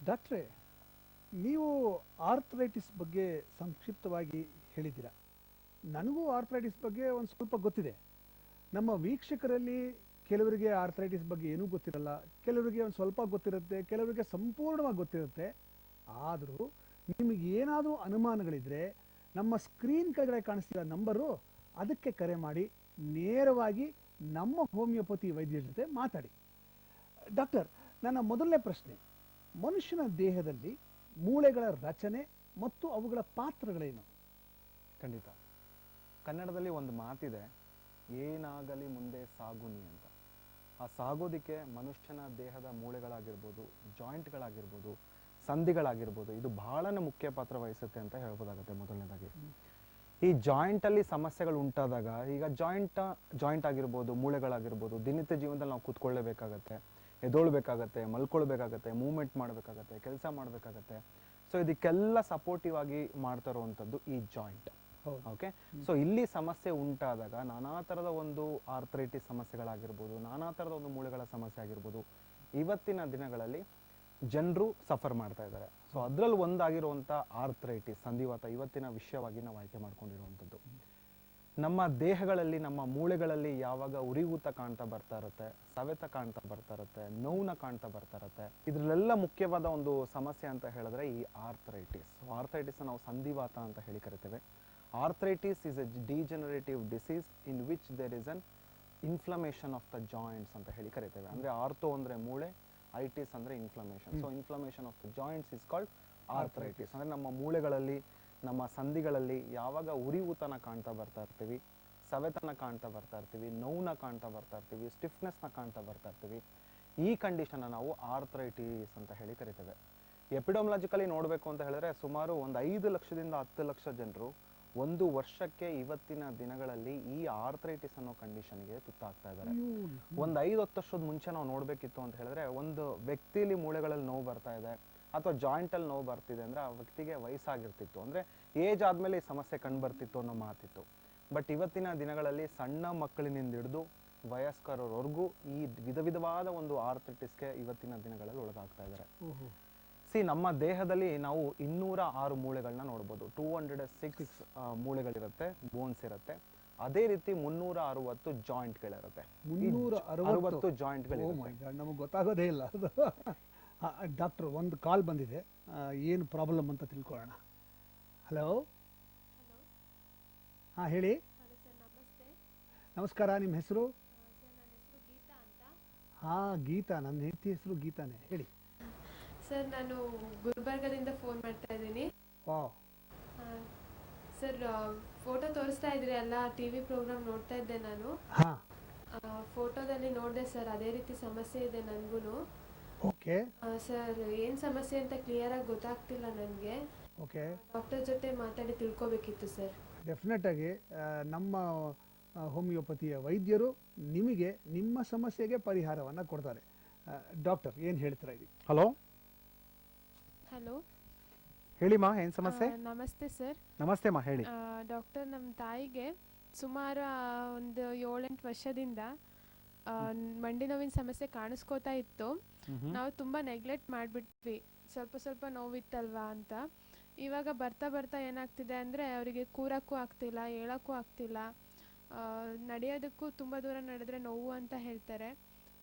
ಡಾಕ್ಟ್ರೇ, ನೀವು ಆರ್ಥರೈಟಿಸ್ ಬಗ್ಗೆ ಸಂಕ್ಷಿಪ್ತವಾಗಿ ಹೇಳಿದ್ದೀರಾ. ನನಗೂ ಆರ್ಥರೈಟಿಸ್ ಬಗ್ಗೆ ಒಂದು ಸ್ವಲ್ಪ ಗೊತ್ತಿದೆ. ನಮ್ಮ ವೀಕ್ಷಕರಲ್ಲಿ ಕೆಲವರಿಗೆ ಆರ್ಥರೈಟಿಸ್ ಬಗ್ಗೆ ಏನೂ ಗೊತ್ತಿರಲ್ಲ, ಕೆಲವರಿಗೆ ಒಂದು ಸ್ವಲ್ಪ ಗೊತ್ತಿರುತ್ತೆ, ಕೆಲವರಿಗೆ ಸಂಪೂರ್ಣವಾಗಿ ಗೊತ್ತಿರುತ್ತೆ. ಆದರೂ ನಿಮಗೆ ಏನಾದರೂ ಅನುಮಾನಗಳಿದ್ದರೆ ನಮ್ಮ ಸ್ಕ್ರೀನ್ ಕೆಳಗಡೆ ಕಾಣಿಸ್ತಿರೋ ನಂಬರು, ಅದಕ್ಕೆ ಕರೆ ಮಾಡಿ ನೇರವಾಗಿ ನಮ್ಮ ಹೋಮಿಯೋಪತಿ ವೈದ್ಯರ ಜೊತೆ ಮಾತಾಡಿ. ಡಾಕ್ಟರ್, ನನ್ನ ಮೊದಲನೇ ಪ್ರಶ್ನೆ, ಮನುಷ್ಯನ ದೇಹದಲ್ಲಿ ಮೂಳೆಗಳ ರಚನೆ ಮತ್ತು ಅವುಗಳ ಪಾತ್ರಗಳೇನು? ಖಂಡಿತ. ಕನ್ನಡದಲ್ಲಿ ಒಂದು ಮಾತಿದೆ, ಏನಾಗಲಿ ಮುಂದೆ ಸಾಗುನಿ ಅಂತ. ಆ ಸಾಗೋದಕ್ಕೆ ಮನುಷ್ಯನ ದೇಹದ ಮೂಳೆಗಳಾಗಿರ್ಬೋದು, ಜಾಯಿಂಟ್ಗಳಾಗಿರ್ಬೋದು, ಸಂಧಿಗಳಾಗಿರ್ಬೋದು, ಇದು ಬಹಳನೇ ಮುಖ್ಯ ಪಾತ್ರ ವಹಿಸುತ್ತೆ ಅಂತ ಹೇಳ್ಬೋದಾಗುತ್ತೆ. ಮೊದಲನೇದಾಗಿ ಈ ಜಾಯಿಂಟಲ್ಲಿ ಸಮಸ್ಯೆಗಳು ಉಂಟಾದಾಗ, ಈಗ ಜಾಯಿಂಟ್ ಆಗಿರ್ಬೋದು, ಮೂಳೆಗಳಾಗಿರ್ಬೋದು, ದಿನನಿತ್ಯ ಜೀವನದಲ್ಲಿ ನಾವು ಕೂತ್ಕೊಳ್ಳೇಬೇಕಾಗತ್ತೆ, ಎದೊಳ್ಬೇಕಾಗತ್ತೆ, ಮಲ್ಕೊಳ್ಬೇಕಾಗತ್ತೆ, ಮೂವ್ಮೆಂಟ್ ಮಾಡಬೇಕಾಗತ್ತೆ, ಕೆಲಸ ಮಾಡಬೇಕಾಗತ್ತೆ. ಸೊ ಇದಕ್ಕೆಲ್ಲ ಸಪೋರ್ಟಿವ್ ಆಗಿ ಮಾಡ್ತಾ ಇರುವಂಥದ್ದು ಈ ಜಾಯಿಂಟ್. ಓಕೆ, ಸೊ ಇಲ್ಲಿ ಸಮಸ್ಯೆ ಉಂಟಾದಾಗ ನಾನಾ ಥರದ ಒಂದು ಆರ್ಥರೈಟಿಸ್ ಸಮಸ್ಯೆಗಳಾಗಿರ್ಬೋದು, ನಾನಾ ಥರದ ಒಂದು ಮೂಳೆಗಳ ಸಮಸ್ಯೆ ಆಗಿರ್ಬೋದು, ಇವತ್ತಿನ ದಿನಗಳಲ್ಲಿ ಜನರು ಸಫರ್ ಮಾಡ್ತಾ ಇದ್ದಾರೆ. ಸೊ ಅದರಲ್ಲಿ ಒಂದಾಗಿರುವಂಥ ಆರ್ಥರೈಟಿಸ್, ಸಂಧಿವಾತ ಇವತ್ತಿನ ವಿಷಯವಾಗಿ ನಾವು ಆಯ್ಕೆ ಮಾಡ್ಕೊಂಡಿರುವಂಥದ್ದು. ನಮ್ಮ ದೇಹಗಳಲ್ಲಿ, ನಮ್ಮ ಮೂಳೆಗಳಲ್ಲಿ ಯಾವಾಗ ಉರಿಯೂತ ಕಾಣ್ತಾ ಬರ್ತಾ ಇರುತ್ತೆ, ಸವೆತ ಕಾಣ್ತಾ ಬರ್ತಾ ಇರುತ್ತೆ, ನೋವುನ ಕಾಣ್ತಾ ಬರ್ತಾ ಇರುತ್ತೆ, ಇದ್ರಲ್ಲೆಲ್ಲ ಮುಖ್ಯವಾದ ಒಂದು ಸಮಸ್ಯೆ ಅಂತ ಹೇಳಿದ್ರೆ ಈ ಆರ್ಥರೈಟಿಸ್. ಆರ್ಥರೈಟಿಸ್ ನಾವು ಸಂಧಿವಾತ ಅಂತ ಹೇಳಿ ಕರಿತೇವೆ. Arthritis is a degenerative disease in which there is an inflammation of the joints ಅಂತ ಹೇಳಿ ಕರಿತೇವೆ. ಅಂದ್ರೆ ಆರ್ಥೋ ಅಂದ್ರೆ ಮೂಳೆ, ಐಟಿಸ್ ಅಂದ್ರೆ inflammation. So inflammation of the joints is called arthritis. ಅಂದ್ರೆ ನಮ್ಮ ಮೂಳೆಗಳಲ್ಲಿ, ನಮ್ಮ ಸಂಧಿಗಳಲ್ಲಿ ಯಾವಾಗ ಉರಿಯೂತನ ಕಾಣ್ತಾ ಬರ್ತಾ ಇರ್ತೀವಿ, ಸವೆತನ ಕಾಣ್ತಾ ಬರ್ತಾ ಇರ್ತೀವಿ, ನೋವುನ ಕಾಣ್ತಾ ಬರ್ತಾ ಇರ್ತೀವಿ, ಸ್ಟಿಫ್ನೆಸ್ನ ಕಾಣ್ತಾ ಬರ್ತಾ ಇರ್ತೀವಿ, ಈ ಕಂಡೀಷನ್ ನಾವು ಆರ್ಥರೈಟಿಸ್ ಅಂತ ಹೇಳಿ ಕರಿತೇವೆ. ಎಪಿಡಮಿಯಾಲಜಿಕಲಿ ನೋಡಬೇಕು ಅಂತ ಹೇಳಿದ್ರೆ ಸುಮಾರು ಒಂದು 5 ಲಕ್ಷದಿಂದ 10 ಲಕ್ಷ ಜನರು ಒಂದು ವರ್ಷಕ್ಕೆ ಇವತ್ತಿನ ದಿನಗಳಲ್ಲಿ ಈ ಆರ್ಥರೈಟಿಸ್ ಅನ್ನೋ ಕಂಡೀಷನ್ಗೆ ತುತ್ತಾಗ್ತಾ ಇದ್ದಾರೆ. ಒಂದು 5-10 ವರ್ಷದ ಮುಂಚೆ ನಾವು ನೋಡ್ಬೇಕಿತ್ತು ಅಂತ ಹೇಳಿದ್ರೆ, ಒಂದು ವ್ಯಕ್ತಿಯಲ್ಲಿ ಮೂಳೆಗಳಲ್ಲಿ ನೋವು ಬರ್ತಾ ಇದೆ ಅಥವಾ ಜಾಯಿಂಟ್ ಅಲ್ಲಿ ನೋವು ಬರ್ತಿದೆ ಅಂದ್ರೆ ಆ ವ್ಯಕ್ತಿಗೆ ವಯಸ್ಸಾಗಿರ್ತಿತ್ತು, ಅಂದ್ರೆ ಏಜ್ ಆದ್ಮೇಲೆ ಈ ಸಮಸ್ಯೆ ಕಂಡು ಬರ್ತಿತ್ತು ಅನ್ನೋ ಮಾತಿತ್ತು. ಬಟ್ ಇವತ್ತಿನ ದಿನಗಳಲ್ಲಿ ಸಣ್ಣ ಮಕ್ಕಳಿನಿಂದ ಹಿಡಿದು ವಯಸ್ಕರವರೆಗೂ ಈ ವಿಧವಾದ ಒಂದು ಆರ್ಥರೈಟಿಸ್ಗೆ ಇವತ್ತಿನ ದಿನಗಳಲ್ಲಿ ಒಳಗಾಗ್ತಾ ಇದ್ದಾರೆ. ನಮ್ಮ ದೇಹದಲ್ಲಿ ನಾವು 206 ಮೂಳೆಗಳನ್ನ ನೋಡ್ಬೋದು. 206 ಮೂಳೆಗಳಿರುತ್ತೆ, ಬೋನ್ಸ್ ಇರುತ್ತೆ. ಅದೇ ರೀತಿ 360 ಜಾಯಿಂಟ್ಗಳಿರುತ್ತೆ. 360 ಜಾಯಿಂಟ್ಗಳಿರುತ್ತೆ. ನಮಗೆ ಗೊತ್ತಾಗೋದೇ ಇಲ್ಲ. ಡಾಕ್ಟರ್, ಒಂದು ಕಾಲ್ ಬಂದಿದೆ, ಏನು ಪ್ರಾಬ್ಲಮ್ ಅಂತ ತಿಳ್ಕೊಳ್ಳೋಣ. ಹಲೋ. ಹಾಂ, ಹೇಳಿ. ನಮಸ್ಕಾರ, ನಿಮ್ಮ ಹೆಸರು? ಹಾಂ, ಗೀತಾ. ನನ್ನ ಹೆಂಡತಿ ಹೆಸರು ಗೀತಾನೇ. ಹೇಳಿ ಸರ್. ನಾನು ಗುಲ್ಬರ್ಗದಿಂದ ಫೋನ್ ಮಾಡ್ತಾ ಇದ್ದೀನಿ. ಸರ್, ಫೋಟೋ ತೋರಿಸ್ತಾ ಇದ್ರಿ ಅಲ್ಲ, ಟಿವಿ ಪ್ರೋಗ್ರಾಮ್ ನೋಡ್ತಾ ಇದ್ದೆ ನಾನು. ಫೋಟೋದಲ್ಲಿ ನೋಡಿದೆ ಸರ್, ಅದೇ ರೀತಿ ಸಮಸ್ಯೆ ಇದೆ ನನಗೂ. ಓಕೆ ಸರ್, ಏನು ಸಮಸ್ಯೆ ಅಂತ ಕ್ಲಿಯರ್ ಆಗಿ ಗೊತ್ತಾಗ್ತಿಲ್ಲ ನನಗೆ. ಓಕೆ, ಡಾಕ್ಟರ್ ಜೊತೆ ಮಾತಾಡಿ ತಿಳ್ಕೊಬೇಕಿತ್ತು ಸರ್. ಡೆಫಿನೆಟ್ ಆಗಿ ನಮ್ಮ ಹೋಮಿಯೋಪತಿಯ ವೈದ್ಯರು ನಿಮಗೆ ನಿಮ್ಮ ಸಮಸ್ಯೆಗೆ ಪರಿಹಾರವನ್ನು ಕೊಡ್ತಾರೆ. ಡಾಕ್ಟರ್, ಏನು ಹೇಳ್ತೀರಾ ಇದೀಗ? ಹಲೋ. ಹಲೋ, ಹೇಳಿಮಾ, ಏನು ಸಮಸ್ಯೆ? ನಮಸ್ತೆ ಸರ್. ನಮಸ್ತೆ ಮಾ, ಹೇಳಿ. ಡಾಕ್ಟರ್, ನಮ್ಮ ತಾಯಿಗೆ ಸುಮಾರು ಒಂದು 7-8 ವರ್ಷದಿಂದ ಮಂಡಿ ನೋವಿನ ಸಮಸ್ಯೆ ಕಾಣಿಸ್ಕೋತಾ ಇತ್ತು. ನಾವು ತುಂಬ ನೆಗ್ಲೆಕ್ಟ್ ಮಾಡಿಬಿಟ್ವಿ, ಸ್ವಲ್ಪ ನೋವಿತ್ತಲ್ವಾ ಅಂತ. ಇವಾಗ ಬರ್ತಾ ಬರ್ತಾ ಏನಾಗ್ತಿದೆ ಅಂದರೆ, ಅವರಿಗೆ ಕೂರಕ್ಕೂ ಆಗ್ತಿಲ್ಲ, ಹೇಳೋಕ್ಕೂ ಆಗ್ತಿಲ್ಲ, ನಡೆಯೋದಕ್ಕೂ ತುಂಬ ದೂರ ನಡೆದ್ರೆ ನೋವು ಅಂತ ಹೇಳ್ತಾರೆ.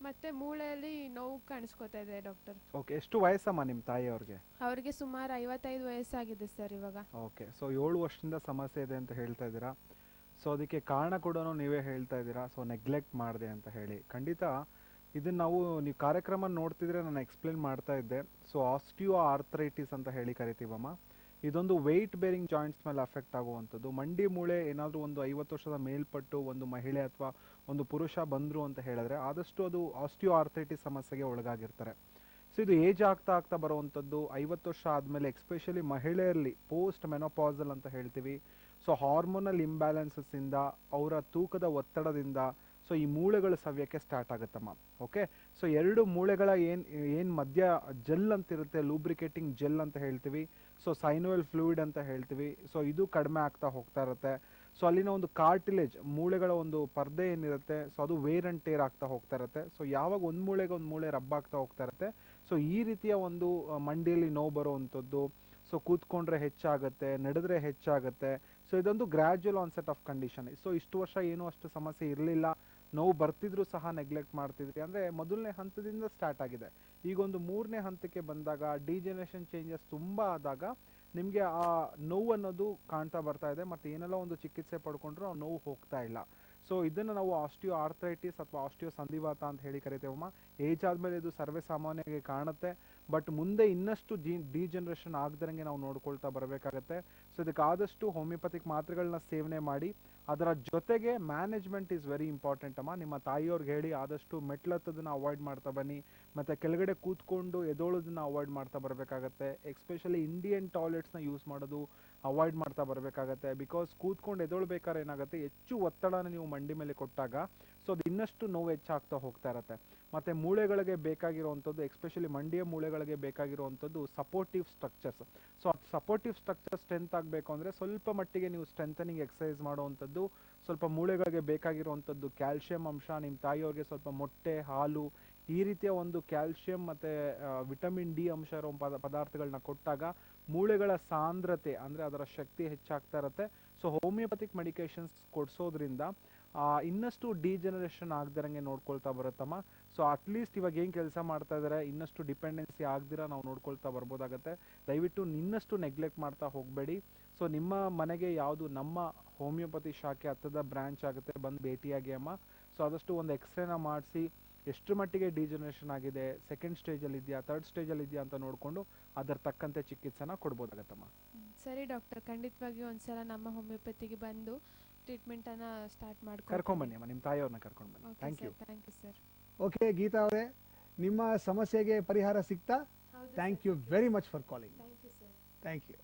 ಮತ್ತೆ ಮೂಳೆಯಲ್ಲಿ ನೋವು ಕಾಣಿಸ್ಕೋತಾ ಇದೆ ಡಾಕ್ಟರ್. ಓಕೆ, ಎಷ್ಟು ವಯಸ್ಸಮ್ಮ ನಿಮ್ಮ ತಾಯಿಯವ್ರಿಗೆ? ಅವ್ರಿಗೆ ಸುಮಾರು 55 ವಯಸ್ಸಾಗಿದೆ ಸರ್ ಇವಾಗ. ಓಕೆ, ಸೊ 7 ವರ್ಷದಿಂದ ಸಮಸ್ಯೆ ಇದೆ ಅಂತ ಹೇಳ್ತಾ ಇದ್ದೀರಾ. ಸೊ ಅದಕ್ಕೆ ಕಾರಣ ಕೂಡ ನೀವೇ ಹೇಳ್ತಾ ಇದ್ದೀರಾ, ಸೊ ನೆಗ್ಲೆಕ್ಟ್ ಮಾಡಿದೆ ಅಂತ ಹೇಳಿ. ಖಂಡಿತ ಇದನ್ನು ನೀವು ಕಾರ್ಯಕ್ರಮ ನೋಡ್ತಿದ್ರೆ ನಾನು ಎಕ್ಸ್ಪ್ಲೇನ್ ಮಾಡ್ತಾ ಇದ್ದೆ. ಸೊ ಆಸ್ಟಿಯೋ ಆರ್ಥರೈಟಿಸ್ ಅಂತ ಹೇಳಿ ಕರಿತೀವಮ್ಮ. ಇದೊಂದು ವೆಯ್ಟ್ ಬೇರಿಂಗ್ ಜಾಯಿಂಟ್ಸ್ ಮೇಲೆ ಅಫೆಕ್ಟ್ ಆಗುವಂಥದ್ದು. ಮಂಡಿ ಮೂಳೆ ಏನಾದರೂ ಒಂದು 50 ವರ್ಷದ ಮೇಲ್ಪಟ್ಟು ಒಂದು ಮಹಿಳೆ ಅಥವಾ ಒಂದು ಪುರುಷ ಬಂದರು ಅಂತ ಹೇಳಿದ್ರೆ ಆದಷ್ಟು ಅದು ಆಸ್ಟಿಯೋ ಆರ್ಥರೈಟಿಸ್ ಸಮಸ್ಯೆಗೆ ಒಳಗಾಗಿರ್ತಾರೆ. ಸೊ ಇದು ಏಜ್ ಆಗ್ತಾ ಬರುವಂಥದ್ದು 50 ವರ್ಷ ಆದಮೇಲೆ, ಎಕ್ಸ್ಪೆಷಲಿ ಮಹಿಳೆಯರಲ್ಲಿ ಪೋಸ್ಟ್ ಮೆನೋಪಾಸಲ್ ಅಂತ ಹೇಳ್ತೀವಿ. ಸೊ ಹಾರ್ಮೋನಲ್ ಇಂಬ್ಯಾಲೆನ್ಸಸ್ಸಿಂದ, ಅವರ ತೂಕದ ಒತ್ತಡದಿಂದ, ಸೊ ಈ ಮೂಳೆಗಳು ಸವ್ಯಕ್ಕೆ ಸ್ಟಾರ್ಟ್ ಆಗುತ್ತಮ್ಮ. ಓಕೆ, ಸೊ 2 ಮೂಳೆಗಳ ಏನು ಮಧ್ಯ ಜೆಲ್ ಅಂತಿರುತ್ತೆ, ಲೂಬ್ರಿಕೇಟಿಂಗ್ ಜೆಲ್ ಅಂತ ಹೇಳ್ತೀವಿ. ಸೊ ಸೈನೋಯಲ್ ಫ್ಲೂಯಿಡ್ ಅಂತ ಹೇಳ್ತೀವಿ. ಸೊ ಇದು ಕಡಿಮೆ ಆಗ್ತಾ ಹೋಗ್ತಾ ಇರುತ್ತೆ. ಸೊ ಅಲ್ಲಿನ ಒಂದು ಕಾರ್ಟಿಲೇಜ್ ಮೂಳೆಗಳ ಒಂದು ಪರ್ದೆ ಏನಿರುತ್ತೆ ಸೊ ಅದು ವೇರ್ ಅಂಡ್ ಟೇರ್ ಆಗ್ತಾ ಹೋಗ್ತಾ ಇರುತ್ತೆ. ಸೊ ಯಾವಾಗ ಒಂದು ಮೂಳೆಗೆ ಒಂದು ಮೂಳೆ ರಬ್ ಆಗ್ತಾ ಹೋಗ್ತಾ ಇರುತ್ತೆ, ಸೊ ಈ ರೀತಿಯ ಒಂದು ಮಂಡಿಯಲ್ಲಿ ನೋವು ಬರುವಂಥದ್ದು, ಸೊ ಕೂತ್ಕೊಂಡ್ರೆ ಹೆಚ್ಚಾಗುತ್ತೆ, ನಡೆದ್ರೆ ಹೆಚ್ಚಾಗುತ್ತೆ. ಸೊ ಇದೊಂದು gradual onset of condition. So ಇಷ್ಟು ವರ್ಷ ಏನೂ ಅಷ್ಟು ಸಮಸ್ಯೆ ಇರಲಿಲ್ಲ, ನೋವು ಬರ್ತಿದ್ರು ಸಹ ನೆಗ್ಲೆಕ್ಟ್ ಮಾಡ್ತಿದ್ರಿ ಅಂದರೆ ಮೊದಲನೇ ಹಂತದಿಂದ ಸ್ಟಾರ್ಟ್ ಆಗಿದೆ. ಈಗ ಒಂದು 3ನೇ ಹಂತಕ್ಕೆ ಬಂದಾಗ ಡಿಜೆನರೇಷನ್ ಚೇಂಜಸ್ ತುಂಬ ಆದಾಗ ನಿಮಗೆ ಆ ನೋವು ಅನ್ನೋದು ಕಾಣ್ತಾ ಬರ್ತಾ ಇದೆ, ಮತ್ತು ಏನೆಲ್ಲ ಒಂದು ಚಿಕಿತ್ಸೆ ಪಡ್ಕೊಂಡ್ರು ಆ ನೋವು ಹೋಗ್ತಾ ಇಲ್ಲ. ಸೊ ಇದನ್ನು ನಾವು ಆಸ್ಟಿಯೋ ಆರ್ಥ್ರೈಟಿಸ್ ಅಥವಾ ಆಸ್ಟಿಯೋ ಸಂಧಿವಾತ ಅಂತ ಹೇಳಿ ಕರಿತೇವಮ್ಮ. ಏಜ್ ಆದಮೇಲೆ ಇದು ಸರ್ವೇ ಸಾಮಾನ್ಯವಾಗಿ ಕಾಣುತ್ತೆ, ಬಟ್ ಮುಂದೆ ಇನ್ನಷ್ಟು ಡಿಜನರೇಷನ್ ಆಗದಂಗೆ ನಾವು ನೋಡ್ಕೊಳ್ತಾ ಬರಬೇಕಾಗತ್ತೆ. ಸೊ ಇದಕ್ಕೆ ಆದಷ್ಟು ಹೋಮಿಯೋಪತಿಕ್ ಮಾತ್ರೆಗಳನ್ನ ಸೇವನೆ ಮಾಡಿ, ಅದರ ಜೊತೆಗೆ ಮ್ಯಾನೇಜ್ಮೆಂಟ್ ಈಸ್ ವೆರಿ ಇಂಪಾರ್ಟೆಂಟ್ ಅಮ್ಮ. ನಿಮ್ಮ ತಾಯಿಯವ್ರಿಗೆ ಹೇಳಿ ಆದಷ್ಟು ಮೆಟ್ಲತ್ತದನ್ನ ಅವಾಯ್ಡ್ ಮಾಡ್ತಾ ಬನ್ನಿ, ಮತ್ತು ಕೆಳಗಡೆ ಕೂತ್ಕೊಂಡು ಎದೋಳೋದನ್ನ ಅವಾಯ್ಡ್ ಮಾಡ್ತಾ ಬರಬೇಕಾಗತ್ತೆ. ಎಸ್ಪೆಷಲಿ ಇಂಡಿಯನ್ ಟಾಯ್ಲೆಟ್ಸ್ನ ಯೂಸ್ ಮಾಡೋದು ಅವಾಯ್ಡ್ ಮಾಡ್ತಾ ಬರಬೇಕಾಗತ್ತೆ. ಬಿಕಾಸ್ ಕೂತ್ಕೊಂಡು ಎದೊಳ್ಬೇಕಾದ್ರೆ ಏನಾಗುತ್ತೆ, ಹೆಚ್ಚು ಒತ್ತಡನ ನೀವು ಮಂಡಿ ಮೇಲೆ ಕೊಟ್ಟಾಗ ಸೊ ಅದು ಇನ್ನಷ್ಟು ನೋವು ಹೆಚ್ಚಾಗ್ತಾ ಹೋಗ್ತಾ ಇರುತ್ತೆ. ಮತ್ತು ಮೂಳೆಗಳಿಗೆ ಬೇಕಾಗಿರುವಂಥದ್ದು, ಎಸ್ಪೆಷಲಿ ಮಂಡಿಯ ಮೂಳೆಗಳಿಗೆ ಬೇಕಾಗಿರುವಂಥದ್ದು ಸಪೋರ್ಟಿವ್ ಸ್ಟ್ರಕ್ಚರ್ಸ್. ಸೊ ಅದು ಸಪೋರ್ಟಿವ್ ಸ್ಟ್ರಕ್ಚರ್ ಸ್ಟ್ರೆಂತ್ ಆಗಬೇಕು ಅಂದರೆ ಸ್ವಲ್ಪ ಮಟ್ಟಿಗೆ ನೀವು ಸ್ಟ್ರೆಂಥನಿಂಗ್ ಎಕ್ಸಸೈಸ್ ಮಾಡುವಂಥದ್ದು, ಸ್ವಲ್ಪ ಮೂಳೆಗಳಿಗೆ ಬೇಕಾಗಿರುವಂಥದ್ದು ಕ್ಯಾಲ್ಶಿಯಂ ಅಂಶ, ನಿಮ್ಮ ತಾಯಿಯವ್ರಿಗೆ ಸ್ವಲ್ಪ ಮೊಟ್ಟೆ, ಹಾಲು, ಈ ರೀತಿಯ ಒಂದು ಕ್ಯಾಲ್ಶಿಯಂ ಮತ್ತು ವಿಟಮಿನ್ ಡಿ ಅಂಶ ಇರೋ ಪದಾರ್ಥಗಳನ್ನ ಕೊಟ್ಟಾಗ ಮೂಳೆಗಳ ಸಾಂದ್ರತೆ ಅಂದರೆ ಅದರ ಶಕ್ತಿ ಹೆಚ್ಚಾಗ್ತಾ ಇರುತ್ತೆ. ಸೊ ಹೋಮಿಯೋಪತಿಕ್ ಮೆಡಿಕೇಶನ್ಸ್ ಕೊಡಿಸೋದ್ರಿಂದ ಇನ್ನಷ್ಟು ಡಿಜನರೇಷನ್ ಆಗದಿರಂಗೆ ನೋಡ್ಕೊಳ್ತಾ ಬರುತ್ತಮ್ಮ. ಸೊ ಅಟ್ಲೀಸ್ಟ್ ಇವಾಗ ಏನು ಕೆಲಸ ಮಾಡ್ತಾ ಇದ್ದಾರೆ ಇನ್ನಷ್ಟು ಡಿಪೆಂಡೆನ್ಸಿ ಆಗದಿರ ನಾವು ನೋಡ್ಕೊಳ್ತಾ ಬರ್ಬೋದಾಗತ್ತೆ. ದಯವಿಟ್ಟು ಇನ್ನಷ್ಟು ನೆಗ್ಲೆಕ್ಟ್ ಮಾಡ್ತಾ ಹೋಗಬೇಡಿ. ಸೊ ನಿಮ್ಮ ಮನೆಗೆ ಯಾವುದು ನಮ್ಮ ಹೋಮಿಯೋಪತಿ ಶಾಖೆ ಹತ್ತದ ಬ್ರಾಂಚ್ ಆಗುತ್ತೆ, ಬಂದು ಭೇಟಿಯಾಗಿ ಅಮ್ಮ. ಸೊ ಆದಷ್ಟು ಒಂದು ಎಕ್ಸ್ರೇನ ಮಾಡಿಸಿ ಎಷ್ಟು ಮಟ್ಟಿಗೆ ಡಿಜನರೇಷನ್ ಆಗಿದೆ, ಸೆಕೆಂಡ್ ಸ್ಟೇಜಲ್ಲಿ ಇದೆಯಾ, ಥರ್ಡ್ ಸ್ಟೇಜಲ್ಲಿ ಇದೆಯಾ ಅಂತ ನೋಡಿಕೊಂಡು ಅದರ ತಕ್ಕಂತೆ ಚಿಕಿತ್ಸೆನ ಕೊಡ್ಬೋದಾಗತ್ತಮ್ಮ. ಸರಿ ಡಾಕ್ಟರ್, ಖಂಡಿತವಾಗಿ ಒಂದ್ಸಲ ನಮ್ಮ ಹೋಮಿಯೋಪತಿಗೆ ಬಂದು ಟ್ರೀಟ್ಮೆಂಟನ್ನು ಸ್ಟಾರ್ಟ್ ಮಾಡ್ಕೊಂಡು ಕರ್ಕೊಂಬನ್ನಿ ಅಮ್ಮ, ನಿಮ್ಮ ತಾಯಿಯವ್ರನ್ನ ಕರ್ಕೊಂಡು ಬನ್ನಿ. Thank you. Thank you sir. Okay Geeta ಅವರೇ, ನಿಮ್ಮ ಸಮಸ್ಯೆಗೆ ಪರಿಹಾರ ಸಿಗ್ತಾ? Thank you very much for calling. Thank you sir. Thank you.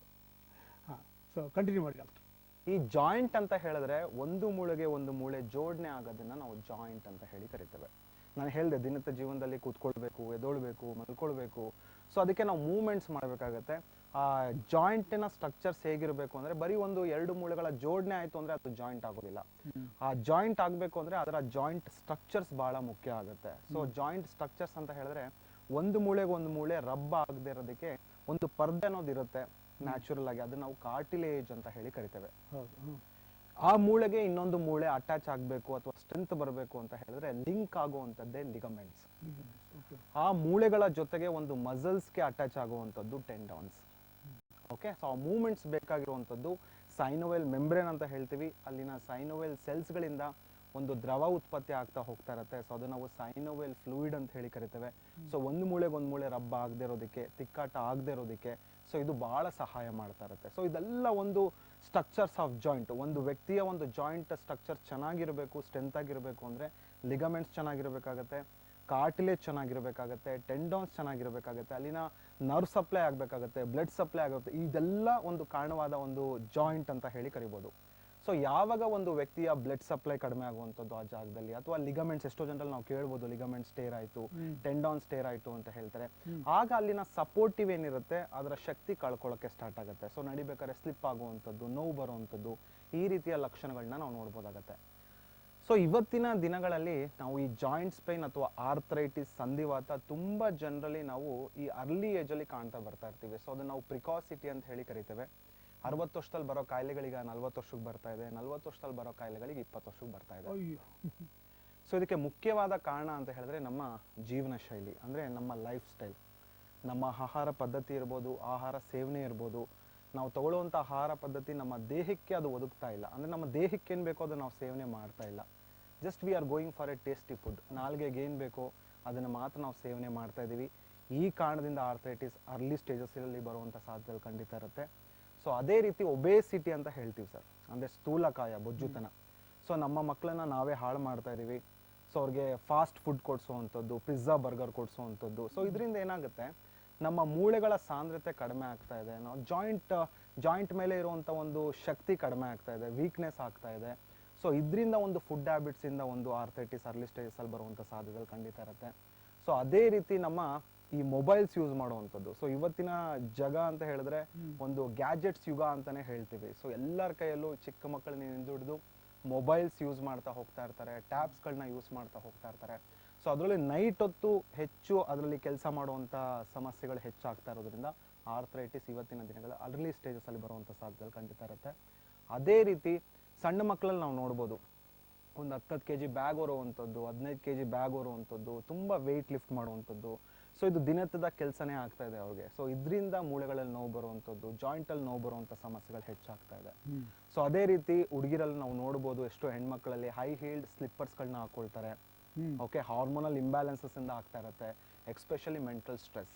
ಹಾಂ, ಸೊ ಕಂಟಿನ್ಯೂ ಮಾಡಿ ಡಾಕ್ಟರ್. ಈ ಜಾಯಿಂಟ್ ಅಂತ ಹೇಳಿದ್ರೆ ಒಂದು ಮೂಳೆಗೆ ಒಂದು ಮೂಳೆ ಜೋಡಣೆ ಆಗೋದನ್ನ ನಾವು ಜಾಯಿಂಟ್ ಅಂತ ಹೇಳಿ ಕರಿತೇವೆ. ನಾನು ಹೇಳಿದೆ ದಿನದ ಜೀವನದಲ್ಲಿ ಕೂತ್ಕೊಳ್ಬೇಕು, ಎದೊಳ್ಬೇಕು, ಮಲ್ಕೊಳ್ಬೇಕು. ಸೊ ಅದಕ್ಕೆ ನಾವು ಮೂವ್ಮೆಂಟ್ಸ್ ಮಾಡಬೇಕಾಗತ್ತೆ. ಆ ಜಾಯಿಂಟಿನ ಸ್ಟ್ರಕ್ಚರ್ಸ್ ಹೇಗಿರಬೇಕು ಅಂದರೆ ಬರೀ ಒಂದು 2 ಮೂಳೆಗಳ ಜೋಡಣೆ ಆಯಿತು ಅಂದರೆ ಅದು ಜಾಯಿಂಟ್ ಆಗೋದಿಲ್ಲ. ಆ ಜಾಯಿಂಟ್ ಆಗಬೇಕು ಅಂದರೆ ಅದರ ಜಾಯಿಂಟ್ ಸ್ಟ್ರಕ್ಚರ್ಸ್ ಭಾಳ ಮುಖ್ಯ ಆಗುತ್ತೆ. ಸೊ ಜಾಯಿಂಟ್ ಸ್ಟ್ರಕ್ಚರ್ಸ್ ಅಂತ ಹೇಳಿದ್ರೆ ಒಂದು ಮೂಳೆಗೆ ಒಂದು ಮೂಳೆ ರಬ್ ಆಗದೆ ಇರೋದಕ್ಕೆ ಒಂದು ಪರ್ದೆ ಅನ್ನೋದು ಇರುತ್ತೆ ನ್ಯಾಚುರಲ್ ಆಗಿ, ಅದನ್ನ ನಾವು ಕಾರ್ಟಿಲೇಜ್ ಅಂತ ಹೇಳಿ ಕರಿತೇವೆ. ಆ ಮೂಳೆಗೆ ಇನ್ನೊಂದು ಮೂಳೆ ಅಟ್ಯಾಚ್ ಆಗಬೇಕು ಅಥವಾ ಸ್ಟ್ರೆಂತ್ ಬರಬೇಕು ಅಂತ ಹೇಳಿದ್ರೆ ಲಿಂಕ್ ಆಗುವಂಥದ್ದೇ ಲಿಗಮೆಂಟ್ಸ್. ಆ ಮೂಳೆಗಳ ಜೊತೆಗೆ ಒಂದು ಮಸಲ್ಸ್ಗೆ ಅಟ್ಯಾಚ್ ಆಗುವಂಥದ್ದು ಟೆಂಡಾನ್ಸ್. ಓಕೆ, ಸೊ ಆ ಮೂವ್ಮೆಂಟ್ಸ್ ಬೇಕಾಗಿರುವಂಥದ್ದು ಸೈನೋವೆಲ್ ಮೆಂಬ್ರೇನ್ ಅಂತ ಹೇಳ್ತೀವಿ. ಅಲ್ಲಿನ ಸೈನೋವೆಲ್ ಸೆಲ್ಸ್ಗಳಿಂದ ಒಂದು ದ್ರವ ಉತ್ಪತ್ತಿ ಆಗ್ತಾ ಹೋಗ್ತಾ ಇರುತ್ತೆ. ಸೊ ಅದನ್ನ ನಾವು ಸೈನೋವೆಲ್ ಫ್ಲೂಯಿಡ್ ಅಂತ ಹೇಳಿ ಕರಿತೇವೆ. ಸೊ ಒಂದು ಮೂಳೆಗೆ ಒಂದು ಮೂಳೆ ರಬ್ಬ ಆಗದೆ ಇರೋದಕ್ಕೆ, ತಿಕ್ಕಾಟ ಆಗದೆ ಇರೋದಕ್ಕೆ ಸೊ ಇದು ಬಹಳ ಸಹಾಯ ಮಾಡ್ತಾ ಇರುತ್ತೆ. ಸೊ ಇದೆಲ್ಲ ಒಂದು ಸ್ಟ್ರಕ್ಚರ್ಸ್ ಆಫ್ ಜಾಯಿಂಟ್. ಒಂದು ವ್ಯಕ್ತಿಯ ಒಂದು ಜಾಯಿಂಟ್ ಸ್ಟ್ರಕ್ಚರ್ ಚೆನ್ನಾಗಿರಬೇಕು, ಸ್ಟ್ರೆಂತ್ ಆಗಿರಬೇಕು ಅಂದರೆ ಲಿಗಮೆಂಟ್ಸ್ ಚೆನ್ನಾಗಿರಬೇಕಾಗತ್ತೆ, ಕಾರ್ಟಿಲೇಜ್ ಚೆನ್ನಾಗಿರಬೇಕಾಗತ್ತೆ, ಟೆಂಡಾನ್ಸ್ ಚೆನ್ನಾಗಿರಬೇಕಾಗತ್ತೆ, ಅಲ್ಲಿನ ನರ್ವ್ ಸಪ್ಲೈ ಆಗಬೇಕಾಗತ್ತೆ, ಬ್ಲಡ್ ಸಪ್ಲೈ ಆಗುತ್ತೆ. ಇದೆಲ್ಲ ಒಂದು ಕಾರಣವಾದ ಒಂದು ಜಾಯಿಂಟ್ ಅಂತ ಹೇಳಿ ಕರಿಬೋದು. ಸೊ ಯಾವಾಗ ಒಂದು ವ್ಯಕ್ತಿಯ ಬ್ಲಡ್ ಸಪ್ಲೈ ಕಡಿಮೆ ಆಗುವಂಥದ್ದು ಆ ಜಾಗದಲ್ಲಿ, ಅಥವಾ ಲಿಗಮೆಂಟ್ಸ್, ಎಷ್ಟೋ ಜನರಲ್ಲಿ ನಾವು ಕೇಳ್ಬೋದು ಲಿಗಮೆಂಟ್ ಸ್ಟೇರ್ ಆಯಿತು, ಟೆಂಡಾನ್ ಸ್ಟೇರ್ ಆಯಿತು ಅಂತ ಹೇಳ್ತಾರೆ. ಆಗ ಅಲ್ಲಿನ ಸಪೋರ್ಟಿವ್ ಏನಿರುತ್ತೆ ಅದರ ಶಕ್ತಿ ಕಳ್ಕೊಳ್ಳೋಕ್ಕೆ ಸ್ಟಾರ್ಟ್ ಆಗುತ್ತೆ. ಸೊ ನಡಿಬೇಕಾದ್ರೆ ಸ್ಲಿಪ್ ಆಗುವಂಥದ್ದು, ನೋವು ಬರುವಂಥದ್ದು, ಈ ರೀತಿಯ ಲಕ್ಷಣಗಳನ್ನ ನಾವು ನೋಡ್ಬೋದಾಗತ್ತೆ. ಸೊ ಇವತ್ತಿನ ದಿನಗಳಲ್ಲಿ ನಾವು ಈ ಜಾಯಿಂಟ್ಸ್ ಪೈನ್ ಅಥವಾ ಆರ್ಥ್ರೈಟಿಸ್, ಸಂಧಿವಾತ ತುಂಬ ಜನರಲ್ಲಿ ನಾವು ಈ ಅರ್ಲಿ ಏಜಲ್ಲಿ ಕಾಣ್ತಾ ಬರ್ತಾ ಇರ್ತೀವಿ. ಸೊ ಅದನ್ನ ನಾವು ಪ್ರಿಕಾಸಿಟಿ ಅಂತ ಹೇಳಿ ಕರಿತೇವೆ. 60 ವರ್ಷದಲ್ಲಿ ಬರೋ ಕಾಯಿಲೆಗಳಿಗೆ 40 ವರ್ಷಕ್ಕೆ ಬರ್ತಾ ಇದೆ, 40 ವರ್ಷದಲ್ಲಿ ಬರೋ ಕಾಯಿಲೆಗಳಿಗೆ 20 ವರ್ಷಕ್ಕೆ ಬರ್ತಾ ಇದೆ. ಸೊ ಇದಕ್ಕೆ ಮುಖ್ಯವಾದ ಕಾರಣ ಅಂತ ಹೇಳಿದ್ರೆ ನಮ್ಮ ಜೀವನ ಶೈಲಿ, ಅಂದರೆ ನಮ್ಮ ಲೈಫ್ ಸ್ಟೈಲ್, ನಮ್ಮ ಆಹಾರ ಪದ್ಧತಿ ಇರ್ಬೋದು, ಆಹಾರ ಸೇವನೆ ಇರ್ಬೋದು. ನಾವು ತಗೊಳ್ಳುವಂಥ ಆಹಾರ ಪದ್ಧತಿ ನಮ್ಮ ದೇಹಕ್ಕೆ ಅದು ಒದಗ್ತಾ ಇಲ್ಲ, ಅಂದರೆ ನಮ್ಮ ದೇಹಕ್ಕೆ ಏನು ಬೇಕೋ ಅದು ನಾವು ಸೇವನೆ ಮಾಡ್ತಾ ಇಲ್ಲ. Just we are going for a tasty food. ನಾಲ್ಗೆಗೆ ಏನು ಬೇಕೋ ಅದನ್ನು ಮಾತ್ರ ನಾವು ಸೇವನೆ ಮಾಡ್ತಾ ಇದ್ದೀವಿ. ಈ ಕಾರಣದಿಂದ ಆರ್ಥ್ರೈಟಿಸ್ ಅರ್ಲಿ ಸ್ಟೇಜಸ್ಸಲ್ಲಿ ಬರುವಂಥ ಸಾಧ್ಯತೆಗಳು ಖಂಡಿತ ಇರುತ್ತೆ. ಸೊ ಅದೇ ರೀತಿ ಒಬೇಸಿಟಿ ಅಂತ ಹೇಳ್ತೀವಿ ಸರ್, ಅಂದರೆ ಸ್ಥೂಲಕಾಯ, ಬೊಜ್ಜುತನ. ಸೊ ನಮ್ಮ ಮಕ್ಕಳನ್ನ ನಾವೇ ಹಾಳು ಮಾಡ್ತಾ ಇದ್ದೀವಿ. ಸೊ ಅವ್ರಿಗೆ ಫಾಸ್ಟ್ ಫುಡ್ ಕೊಡಿಸೋವಂಥದ್ದು, ಪಿಜ್ಜಾ, ಬರ್ಗರ್ ಕೊಡಿಸೋವಂಥದ್ದು. ಸೊ ಇದರಿಂದ ಏನಾಗುತ್ತೆ, ನಮ್ಮ ಮೂಳೆಗಳ ಸಾಂದ್ರತೆ ಕಡಿಮೆ ಆಗ್ತಾ ಇದೆ, ನಾವು ಜಾಯಿಂಟ್ ಮೇಲೆ ಇರುವಂಥ ಒಂದು ಶಕ್ತಿ ಕಡಿಮೆ ಆಗ್ತಾ ಇದೆ, ವೀಕ್ನೆಸ್ ಆಗ್ತಾ ಇದೆ. ಸೊ ಇದರಿಂದ ಒಂದು ಫುಡ್ ಹ್ಯಾಬಿಟ್ಸಿಂದ ಒಂದು ಆರ್ಥ್ರೈಟಿಸ್ ಅರ್ಲಿ ಸ್ಟೇಜಸಲ್ಲಿ ಬರುವಂಥ ಸಾಧ್ಯತೆಗಳು ಖಂಡಿತ ಇರುತ್ತೆ. ಸೊ ಅದೇ ರೀತಿ ನಮ್ಮ ಈ ಮೊಬೈಲ್ಸ್ ಯೂಸ್ ಮಾಡುವಂಥದ್ದು. ಸೊ ಇವತ್ತಿನ ಜಗ ಅಂತ ಹೇಳಿದ್ರೆ ಒಂದು ಗ್ಯಾಜೆಟ್ಸ್ ಯುಗ ಅಂತಾನೆ ಹೇಳ್ತೀವಿ. ಸೊ ಎಲ್ಲರ ಕೈಯಲ್ಲೂ ಚಿಕ್ಕ ಮಕ್ಕಳನ್ನ ಹಿಡಿದು ಮೊಬೈಲ್ಸ್ ಯೂಸ್ ಮಾಡ್ತಾ ಹೋಗ್ತಾ ಇರ್ತಾರೆ, ಟ್ಯಾಬ್ಸ್ಗಳನ್ನ ಯೂಸ್ ಮಾಡ್ತಾ ಹೋಗ್ತಾ ಇರ್ತಾರೆ. ಸೊ ಅದರಲ್ಲಿ ನೈಟ್ ಹೊತ್ತು ಹೆಚ್ಚು ಅದರಲ್ಲಿ ಕೆಲಸ ಮಾಡುವಂಥ ಸಮಸ್ಯೆಗಳು ಹೆಚ್ಚಾಗ್ತಾ ಇರೋದ್ರಿಂದ ಆರ್ಥರೈಟಿಸ್ ಇವತ್ತಿನ ದಿನಗಳ ಅರ್ಲಿ ಸ್ಟೇಜಸಲ್ಲಿ ಬರುವಂಥ ಸಾಧ್ಯತೆಗಳು ಖಂಡಿತ ಇರುತ್ತೆ. ಅದೇ ರೀತಿ ಸಣ್ಣ ಮಕ್ಕಳಲ್ಲಿ ನಾವು ನೋಡ್ಬೋದು, ಒಂದು 10 kg ಬ್ಯಾಗ್ ಹೊರುವಂಥದ್ದು, 15 kg ಬ್ಯಾಗ್ ಹೊರುವಂಥದ್ದು, ತುಂಬ ವೆಯ್ಟ್ ಲಿಫ್ಟ್ ಮಾಡುವಂಥದ್ದು. ಸೊ ಇದು ದಿನದ ಕೆಲಸನೇ ಆಗ್ತಾ ಇದೆ ಅವ್ರಿಗೆ. ಸೊ ಇದರಿಂದ ಮೂಳೆಗಳಲ್ಲಿ ನೋವು ಬರುವಂಥದ್ದು, ಜಾಯಿಂಟಲ್ಲಿ ನೋವು ಬರುವಂಥ ಸಮಸ್ಯೆಗಳು ಹೆಚ್ಚಾಗ್ತಾ ಇದೆ. ಸೊ ಅದೇ ರೀತಿ ಹುಡುಗಿರಲ್ಲಿ ನಾವು ನೋಡ್ಬೋದು, ಎಷ್ಟೋ ಹೆಣ್ಮಕ್ಳಲ್ಲಿ ಹೈ ಹೀಲ್ಡ್ ಸ್ಲಿಪ್ಪರ್ಸ್ಗಳನ್ನ ಹಾಕೊಳ್ತಾರೆ. ಓಕೆ, ಹಾರ್ಮೋನಲ್ ಇಂಬ್ಯಾಲೆನ್ಸಸ್ ಇಂದ ಆಗ್ತಾ ಇರುತ್ತೆ. ಎಕ್ಸ್ಪೆಷಲಿ ಮೆಂಟಲ್ ಸ್ಟ್ರೆಸ್,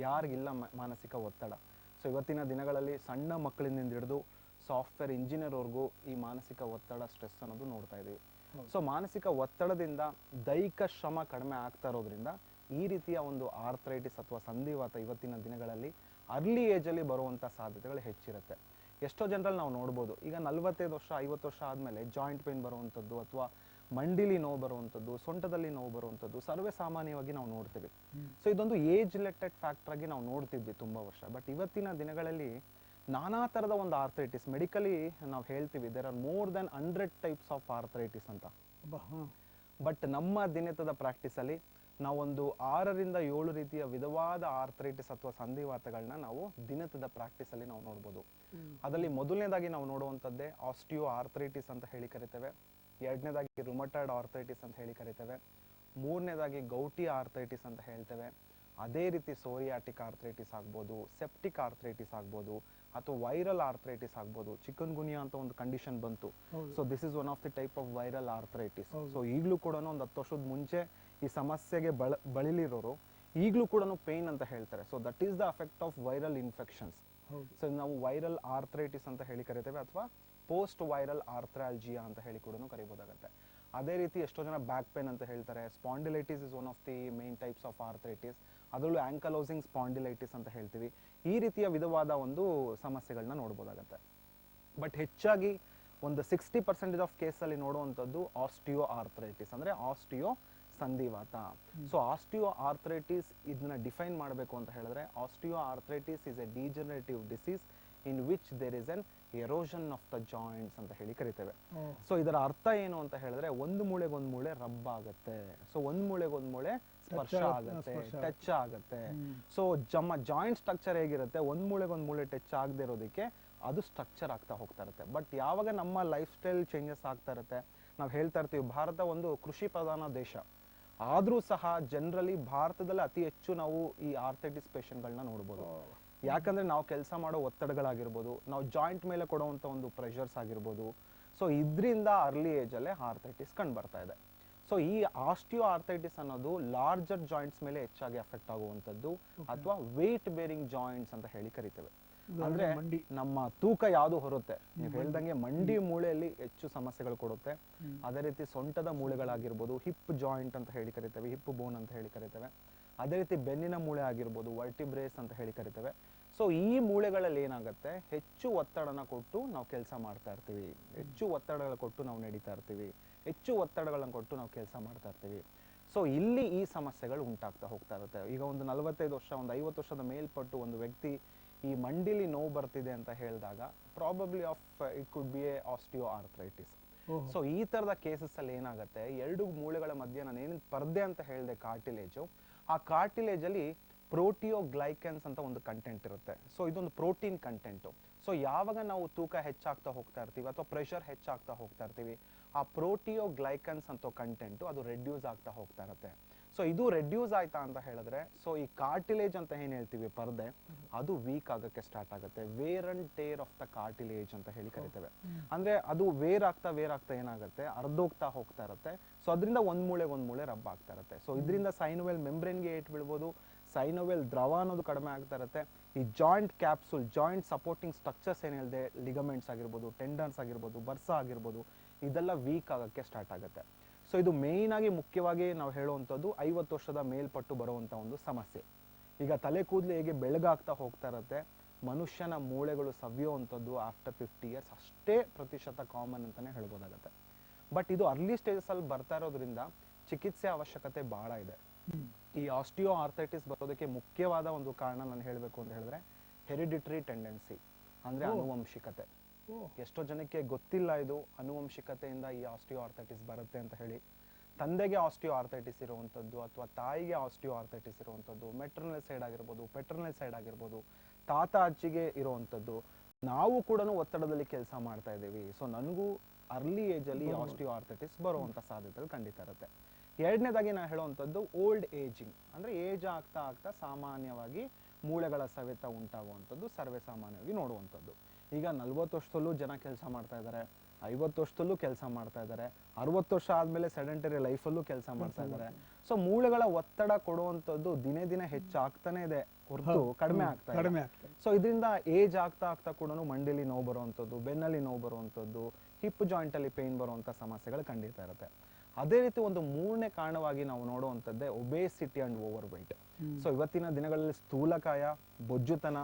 ಯಾರಿಗಿಲ್ಲ ಮಾನಸಿಕ ಒತ್ತಡ. ಸೊ ಇವತ್ತಿನ ದಿನಗಳಲ್ಲಿ ಸಣ್ಣ ಮಕ್ಕಳಿಂದ ಹಿಡಿದು ಸಾಫ್ಟ್ವೇರ್ ಇಂಜಿನಿಯರ್ವರೆಗೂ ಈ ಮಾನಸಿಕ ಒತ್ತಡ, ಸ್ಟ್ರೆಸ್ ಅನ್ನೋದು ನೋಡ್ತಾ ಇದೀವಿ. ಸೊ ಮಾನಸಿಕ ಒತ್ತಡದಿಂದ ದೈಹಿಕ ಶ್ರಮ ಕಡಿಮೆ ಆಗ್ತಾ ಇರೋದ್ರಿಂದ ಈ ರೀತಿಯ ಒಂದು ಆರ್ಥರೈಟಿಸ್ ಅಥವಾ ಸಂಧಿವಾತ ಇವತ್ತಿನ ದಿನಗಳಲ್ಲಿ ಅರ್ಲಿ ಏಜಲ್ಲಿ ಬರುವಂಥ ಸಾಧ್ಯತೆಗಳು ಹೆಚ್ಚಿರುತ್ತೆ. ಎಷ್ಟೋ ಜನರಲ್ಲಿ ನಾವು ನೋಡ್ಬೋದು, ಈಗ 45 ವರ್ಷ 50 ವರ್ಷ ಆದಮೇಲೆ ಜಾಯಿಂಟ್ ಪೇನ್ ಬರುವಂಥದ್ದು ಅಥವಾ ಮಂಡಿಲಿ ನೋವು ಬರುವಂಥದ್ದು, ಸೊಂಟದಲ್ಲಿ ನೋವು ಬರುವಂಥದ್ದು ಸರ್ವೇ ಸಾಮಾನ್ಯವಾಗಿ ನಾವು ನೋಡ್ತೀವಿ. ಸೊ ಇದೊಂದು ಏಜ್ ರಿಲೇಟೆಡ್ ಫ್ಯಾಕ್ಟರ್ ಆಗಿ ನಾವು ನೋಡ್ತಿದ್ವಿ ತುಂಬ ವರ್ಷ. ಬಟ್ ಇವತ್ತಿನ ದಿನಗಳಲ್ಲಿ ನಾನಾ ಥರದ ಒಂದು ಆರ್ಥರೈಟಿಸ್, ಮೆಡಿಕಲಿ ನಾವು ಹೇಳ್ತೀವಿ there are more than 100 types of arthritis ಅಂತ. ಬಟ್ ನಮ್ಮ ದಿನದ ಪ್ರಾಕ್ಟೀಸಲ್ಲಿ ನಾವೊಂದು 6ರಿಂದ 7 ರೀತಿಯ ವಿಧವಾದ ಆರ್ಥರೈಟಿಸ್ ಅಥವಾ ಸಂಧಿವಾತಗಳನ್ನ ನಾವು ದಿನದ ಪ್ರಾಕ್ಟೀಸಲ್ಲಿ ನಾವು ನೋಡ್ಬೋದು. ಅದರಲ್ಲಿ ಮೊದಲನೇದಾಗಿ ನಾವು ನೋಡುವಂಥದ್ದೇ ಆಸ್ಟಿಯೋ ಆರ್ಥರೈಟಿಸ್ ಅಂತ ಹೇಳಿ ಕರಿತೇವೆ. ಎರಡನೇದಾಗಿ ರುಮಟಾಯ್ಡ್ ಆರ್ಥರೈಟಿಸ್ ಅಂತ ಹೇಳಿ ಕರಿತೇವೆ. ಮೂರನೇದಾಗಿ ಗೌಟಿ ಆರ್ಥರೈಟಿಸ್ ಅಂತ ಹೇಳ್ತೇವೆ. ಅದೇ ರೀತಿ ಸೋರಿಯಾಟಿಕ್ ಆರ್ಥರೈಟಿಸ್ ಆಗ್ಬೋದು, ಸೆಪ್ಟಿಕ್ ಆರ್ಥರೈಟಿಸ್ ಆಗ್ಬೋದು, ಅಥವಾ ವೈರಲ್ ಆರ್ಥರೈಟಿಸ್ ಆಗ್ಬೋದು. ಚಿಕನ್ ಗುನಿಯಾ ಅಂತ ಒಂದು ಕಂಡೀಷನ್ ಬಂತು. So this is one of the type of viral arthritis. So ಈಗಲೂ ಕೂಡ ಒಂದು 10 ವರ್ಷದ ಮುಂಚೆ ಈ ಸಮಸ್ಯೆಗೆ ಬಳಲಿರೋರು ಈಗಲೂ ಕೂಡ ಪೇನ್ ಅಂತ ಹೇಳ್ತಾರೆ. So that is the effect of viral infections. So ನಾವು ವೈರಲ್ ಆರ್ಥರೈಟಿಸ್ ಅಂತ ಹೇಳಿ ಕರಿತೇವೆ, ಅಥವಾ ಪೋಸ್ಟ್ ವೈರಲ್ ಆರ್ಥ್ರಾಲ್ಜಿಯಾ ಅಂತ ಹೇಳಿ ಕೂಡ ಕರಿಬೋದಾಗತ್ತೆ. ಅದೇ ರೀತಿ ಎಷ್ಟೋ ಜನ ಬ್ಯಾಕ್ ಪೇನ್ ಅಂತ ಹೇಳ್ತಾರೆ. Spondylitis is one of the main types of arthritis. ಅದರಲ್ಲೂ ಆಂಕಲೋಸಿಂಗ್ ಸ್ಪಾಂಡಿಲೈಟಿಸ್ ಅಂತ ಹೇಳ್ತೀವಿ. ಈ ರೀತಿಯ ವಿಧವಾದ ಒಂದು ಸಮಸ್ಯೆಗಳನ್ನ ನೋಡ್ಬೋದಾಗತ್ತೆ. ಬಟ್ ಹೆಚ್ಚಾಗಿ ಒಂದು 60% ಆಫ್ ಕೇಸಲ್ಲಿ ನೋಡುವಂಥದ್ದು ಆಸ್ಟಿಯೋ ಆರ್ಥರೈಟಿಸ್, ಅಂದರೆ ಆಸ್ಟಿಯೋ ಸಂಧಿವಾತ. ಸೊ ಆಸ್ಟಿಯೋ ಆರ್ಥರೈಟಿಸ್ ಇದನ್ನ ಡಿಫೈನ್ ಮಾಡಬೇಕು ಅಂತ ಹೇಳಿದ್ರೆ, osteoarthritis is a degenerative disease in which there is an erosion of the joints ಅಂತ ಹೇಳಿ ಕರಿತೇವೆ. ಸೊ ಇದರ ಅರ್ಥ ಏನು ಅಂತ ಹೇಳಿದ್ರೆ, ಒಂದು ಮೂಳೆಗೊಂದು ಮೂಳೆ ರಬ್ ಆಗುತ್ತೆ. ಸೊ ಒಂದು ಮೂಳೆಗೊಂದು ಮೂಳೆ ಸ್ಪರ್ಶ ಆಗುತ್ತೆ, ಟಚ್ ಆಗುತ್ತೆ. ಸೊ ಜಾಯಿಂಟ್ ಸ್ಟ್ರಕ್ಚರ್ ಹೇಗಿರುತ್ತೆ, ಒಂದ್ ಮೂಳೆಗೊಂದು ಮೂಳೆ ಟಚ್ ಆಗದೆ ಇರೋದಕ್ಕೆ ಅದು ಸ್ಟ್ರಕ್ಚರ್ ಆಗ್ತಾ ಹೋಗ್ತಾ ಇರುತ್ತೆ. ಬಟ್ ಯಾವಾಗ ನಮ್ಮ ಲೈಫ್ ಸ್ಟೈಲ್ ಚೇಂಜಸ್ ಆಗ್ತಾ ಇರುತ್ತೆ, ನಾವು ಹೇಳ್ತಾ ಇರ್ತೀವಿ ಭಾರತ ಒಂದು ಕೃಷಿ ಪ್ರಧಾನ ದೇಶ, ಆದ್ರೂ ಸಹ ಜನರಲಿ ಭಾರತದಲ್ಲಿ ಅತಿ ಹೆಚ್ಚು ನಾವು ಈ ಆರ್ಥರೈಟಿಸ್ ಪೇಷಂಟ್ಗಳನ್ನ ನೋಡ್ಬೋದು. ಯಾಕಂದ್ರೆ ನಾವು ಕೆಲಸ ಮಾಡೋ ಒತ್ತಡಗಳಾಗಿರ್ಬೋದು, ನಾವು ಜಾಯಿಂಟ್ ಮೇಲೆ ಕೊಡುವಂತ ಒಂದು ಪ್ರೆಷರ್ಸ್ ಆಗಿರ್ಬೋದು. ಸೊ ಇದರಿಂದ ಅರ್ಲಿ ಏಜ್ ಅಲ್ಲೇ ಆರ್ಥರೈಟಿಸ್ ಕಂಡು ಬರ್ತಾ ಇದೆ. ಸೊ ಈ ಆಸ್ಟಿಯೋ ಆರ್ಥರೈಟಿಸ್ ಅನ್ನೋದು ಲಾರ್ಜರ್ ಜಾಯಿಂಟ್ಸ್ ಮೇಲೆ ಹೆಚ್ಚಾಗಿ ಅಫೆಕ್ಟ್ ಆಗುವಂಥದ್ದು, ಅಥವಾ ವೆಯ್ಟ್ ಬೇರಿಂಗ್ ಜಾಯಿಂಟ್ಸ್ ಅಂತ ಹೇಳಿ ಕರಿತೇವೆ. ಅಂದ್ರೆ ನಮ್ಮ ತೂಕ ಯಾವುದು ಹೊರುತ್ತೆ, ನೀವು ಹೇಳ್ದಂಗೆ ಮಂಡಿ ಮೂಳೆಯಲ್ಲಿ ಹೆಚ್ಚು ಸಮಸ್ಯೆಗಳು ಕೊಡುತ್ತೆ. ಅದೇ ರೀತಿ ಸೊಂಟದ ಮೂಳೆಗಳಾಗಿರ್ಬೋದು, ಹಿಪ್ ಜಾಯಿಂಟ್ ಅಂತ ಹೇಳಿ ಕರಿತೇವೆ, ಹಿಪ್ ಬೋನ್ ಅಂತ ಹೇಳಿ ಕರಿತೇವೆ. ಅದೇ ರೀತಿ ಬೆನ್ನಿನ ಮೂಳೆ ಆಗಿರ್ಬೋದು, ವರ್ಟಿಬ್ರೇಸ್ ಅಂತ ಹೇಳಿ ಕರಿತೇವೆ. ಸೊ ಈ ಮೂಳೆಗಳಲ್ಲಿ ಏನಾಗುತ್ತೆ, ಹೆಚ್ಚು ಒತ್ತಡನ ಕೊಟ್ಟು ನಾವು ಕೆಲಸ ಮಾಡ್ತಾ ಇರ್ತೀವಿ, ಹೆಚ್ಚು ಒತ್ತಡಗಳ ಕೊಟ್ಟು ನಾವು ನಡೀತಾ ಇರ್ತೀವಿ, ಹೆಚ್ಚು ಒತ್ತಡಗಳನ್ನು ಕೊಟ್ಟು ನಾವು ಕೆಲಸ ಮಾಡ್ತಾ ಇರ್ತೀವಿ. ಸೊ ಇಲ್ಲಿ ಈ ಸಮಸ್ಯೆಗಳು ಉಂಟಾಗ್ತಾ ಹೋಗ್ತಾ ಇರುತ್ತೆ. ಈಗ ಒಂದು 45 ವರ್ಷ, ಒಂದು 50 ವರ್ಷದ ಮೇಲ್ಪಟ್ಟು ಒಂದು ವ್ಯಕ್ತಿ ಈ ಮಂಡಿಲಿ ನೋವು ಬರ್ತಿದೆ ಅಂತ ಹೇಳಿದಾಗ, probably of it could be A osteo arthritis. So ಈ ತರದ ಕೇಸಸ್ ಅಲ್ಲಿ ಏನಾಗುತ್ತೆ, ಎರಡು ಮೂಳೆಗಳ ಮಧ್ಯೆ ನಾನು ಏನೇನು ಪರ್ದೆ ಅಂತ ಹೇಳಿದೆ, ಕಾರ್ಟಿಲೇಜು, ಆ ಕಾರ್ಟಿಲೇಜ್ ಅಲ್ಲಿ ಪ್ರೋಟಿಯೋಗ್ಲೈಕನ್ಸ್ ಅಂತ ಒಂದು ಕಂಟೆಂಟ್ ಇರುತ್ತೆ. ಸೊ ಇದೊಂದು ಪ್ರೋಟೀನ್ ಕಂಟೆಂಟು. ಸೊ ಯಾವಾಗ ನಾವು ತೂಕ ಹೆಚ್ಚಾಗ್ತಾ ಹೋಗ್ತಾ ಇರ್ತೀವಿ ಅಥವಾ ಪ್ರೆಷರ್ ಹೆಚ್ಚಾಗ್ತಾ ಹೋಗ್ತಾ ಇರ್ತೀವಿ, ಆ ಪ್ರೋಟಿಯೋಗ್ಲೈಕನ್ಸ್ ಅಂತ ಕಂಟೆಂಟು ಅದು ರೆಡ್ಯೂಸ್ ಆಗ್ತಾ ಹೋಗ್ತಾ ಇರುತ್ತೆ. ಸೊ ಇದು ರೆಡ್ಯೂಸ್ ಆಯ್ತಾ ಅಂತ ಹೇಳಿದ್ರೆ, ಸೊ ಈ ಕಾರ್ಟಿಲೇಜ್ ಅಂತ ಏನ್ ಹೇಳ್ತೀವಿ ಪರ್ದೆ, ಅದು ವೀಕ್ ಆಗಕ್ಕೆ ಸ್ಟಾರ್ಟ್ ಆಗುತ್ತೆ. Wear and tear of the cartilage ಅಂತ ಹೇಳಿ ಕರಿತೇವೆ. ಅಂದ್ರೆ ಅದು ವೇರ್ ಆಗ್ತಾ ಏನಾಗುತ್ತೆ, ಅರ್ಧೋಗ್ತಾ ಹೋಗ್ತಾ ಇರುತ್ತೆ. ಸೊ ಅದರಿಂದ ಒಂದ್ ಮೂಳೆ ರಬ್ ಆಗ್ತಾ ಇರುತ್ತೆ. ಸೊ ಇದರಿಂದ ಸೈನೋವೆಲ್ ಮೆಂಬ್ರೇನ್ಗೆ ಏಟ್ ಬೀಳ್ಬೋದು, ಸೈನೋವೆಲ್ ದ್ರವ ಅನ್ನೋದು ಕಡಿಮೆ ಆಗ್ತಾ ಇರುತ್ತೆ. ಈ joint capsule, joint supporting structures ಏನ್ ಹೇಳಿದೆ, ಲಿಗಮೆಂಟ್ಸ್ ಆಗಿರ್ಬೋದು, ಟೆಂಡನ್ಸ್ ಆಗಿರ್ಬೋದು, ಬರ್ಸ ಆಗಿರ್ಬೋದು, ಇದೆಲ್ಲ ವೀಕ್ ಆಗಕ್ಕೆ ಸ್ಟಾರ್ಟ್ ಆಗುತ್ತೆ. ಸೊ ಇದು ಮೇಯ್ನ್ ಆಗಿ ಮುಖ್ಯವಾಗಿ ನಾವು ಹೇಳುವಂಥದ್ದು 50 ವರ್ಷದ ಮೇಲ್ಪಟ್ಟು ಬರುವಂಥ ಒಂದು ಸಮಸ್ಯೆ. ಈಗ ತಲೆ ಕೂದಲು ಹೇಗೆ ಬೆಳಗಾಗ್ತಾ ಹೋಗ್ತಾ ಇರುತ್ತೆ, ಮನುಷ್ಯನ ಮೂಳೆಗಳು ಸವಿಯುವಂಥದ್ದು ಆಫ್ಟರ್ 50 ಇಯರ್ಸ್ ಅಷ್ಟೇ ಪ್ರತಿಶತ ಕಾಮನ್ ಅಂತಾನೆ ಹೇಳ್ಬೋದಾಗತ್ತೆ. ಬಟ್ ಇದು ಅರ್ಲಿ ಸ್ಟೇಜಸ್ ಅಲ್ಲಿ ಬರ್ತಾ ಇರೋದ್ರಿಂದ ಚಿಕಿತ್ಸೆ ಅವಶ್ಯಕತೆ ಬಹಳ ಇದೆ. ಈ ಆಸ್ಟಿಯೋ ಆರ್ಥೈಟಿಸ್ ಬರೋದಕ್ಕೆ ಮುಖ್ಯವಾದ ಒಂದು ಕಾರಣ ನಾನು ಹೇಳಬೇಕು ಅಂತ ಹೇಳಿದ್ರೆ ಹೆರಿಡಿಟರಿ ಟೆಂಡೆನ್ಸಿ, ಅಂದರೆ ಆನುವಂಶಿಕತೆ. ಎಷ್ಟೋ ಜನಕ್ಕೆ ಗೊತ್ತಿಲ್ಲ ಇದು ಆನುವಂಶಿಕತೆಯಿಂದ ಈ ಆಸ್ಟಿಯೋ ಆರ್ಥೈಟಿಸ್ ಬರುತ್ತೆ ಅಂತ ಹೇಳಿ. ತಂದೆಗೆ ಆಸ್ಟಿಯೋ ಆರ್ಥೈಟಿಸ್ ಇರುವಂಥದ್ದು ಅಥವಾ ತಾಯಿಗೆ ಆಸ್ಟಿಯೋ ಆರ್ಥೈಟಿಸ್ ಇರುವಂಥದ್ದು, ಮೆಟ್ರನಲ್ ಸೈಡ್ ಆಗಿರ್ಬೋದು, ಪೆಟ್ರನಲ್ ಸೈಡ್ ಆಗಿರ್ಬೋದು, ತಾತ ಅಜ್ಜಿಗೆ ಇರುವಂಥದ್ದು. ನಾವು ಕೂಡ ಒತ್ತಡದಲ್ಲಿ ಕೆಲಸ ಮಾಡ್ತಾ ಇದ್ದೀವಿ. ಸೊ ನನಗೂ ಅರ್ಲಿ ಏಜಲ್ಲಿ ಆಸ್ಟಿಯೋ ಆರ್ಥೈಟಿಸ್ ಬರುವಂಥ ಸಾಧ್ಯತೆಗಳು ಖಂಡಿತ ಇರುತ್ತೆ. ಎರಡನೇದಾಗಿ ನಾನು ಹೇಳುವಂಥದ್ದು ಓಲ್ಡ್ ಏಜಿಂಗ್, ಅಂದರೆ ಏಜ್ ಆಗ್ತಾ ಆಗ್ತಾ ಸಾಮಾನ್ಯವಾಗಿ ಮೂಳೆಗಳ ಸವೆತ ಉಂಟಾಗುವಂಥದ್ದು ಸರ್ವೇ ಸಾಮಾನ್ಯವಾಗಿ ನೋಡುವಂಥದ್ದು. ಈಗ 40 ವರ್ಷದಲ್ಲೂ ಜನ ಕೆಲಸ ಮಾಡ್ತಾ ಇದ್ದಾರೆ, 50 ವರ್ಷದಲ್ಲೂ ಕೆಲಸ ಮಾಡ್ತಾ ಇದ್ದಾರೆ, 60 ವರ್ಷ ಆದಮೇಲೆ ಸೆಡೆಂಟರಿ ಲೈಫಲ್ಲೂ ಕೆಲಸ ಮಾಡ್ತಾ ಇದ್ದಾರೆ. ಸೊ ಮೂಳೆಗಳ ಒತ್ತಡ ಕೊಡುವಂಥದ್ದು ದಿನೇ ದಿನೇ ಹೆಚ್ಚಾಗ್ತಾನೆ ಇದೆ ಹೊರತು ಕಡಿಮೆ ಆಗ್ತಾ ಇದೆ. ಸೊ ಇದರಿಂದ ಏಜ್ ಆಗ್ತಾ ಆಗ್ತಾ ಕೂಡ ಮಂಡಿಲಿ ನೋವು ಬರುವಂಥದ್ದು, ಬೆನ್ನಲ್ಲಿ ನೋವು ಬರುವಂಥದ್ದು, ಹಿಪ್ ಜಾಯಿಂಟ್ ಅಲ್ಲಿ ಪೇನ್ ಬರುವಂಥ ಸಮಸ್ಯೆಗಳು ಖಂಡಿತ ಇರುತ್ತೆ. ಅದೇ ರೀತಿ ಒಂದು ಮೂರನೇ ಕಾರಣವಾಗಿ ನಾವು ನೋಡುವಂಥದ್ದೇ obesity and overweight. So ಇವತ್ತಿನ ದಿನಗಳಲ್ಲಿ ಸ್ಥೂಲಕಾಯ, ಬೊಜ್ಜುತನ,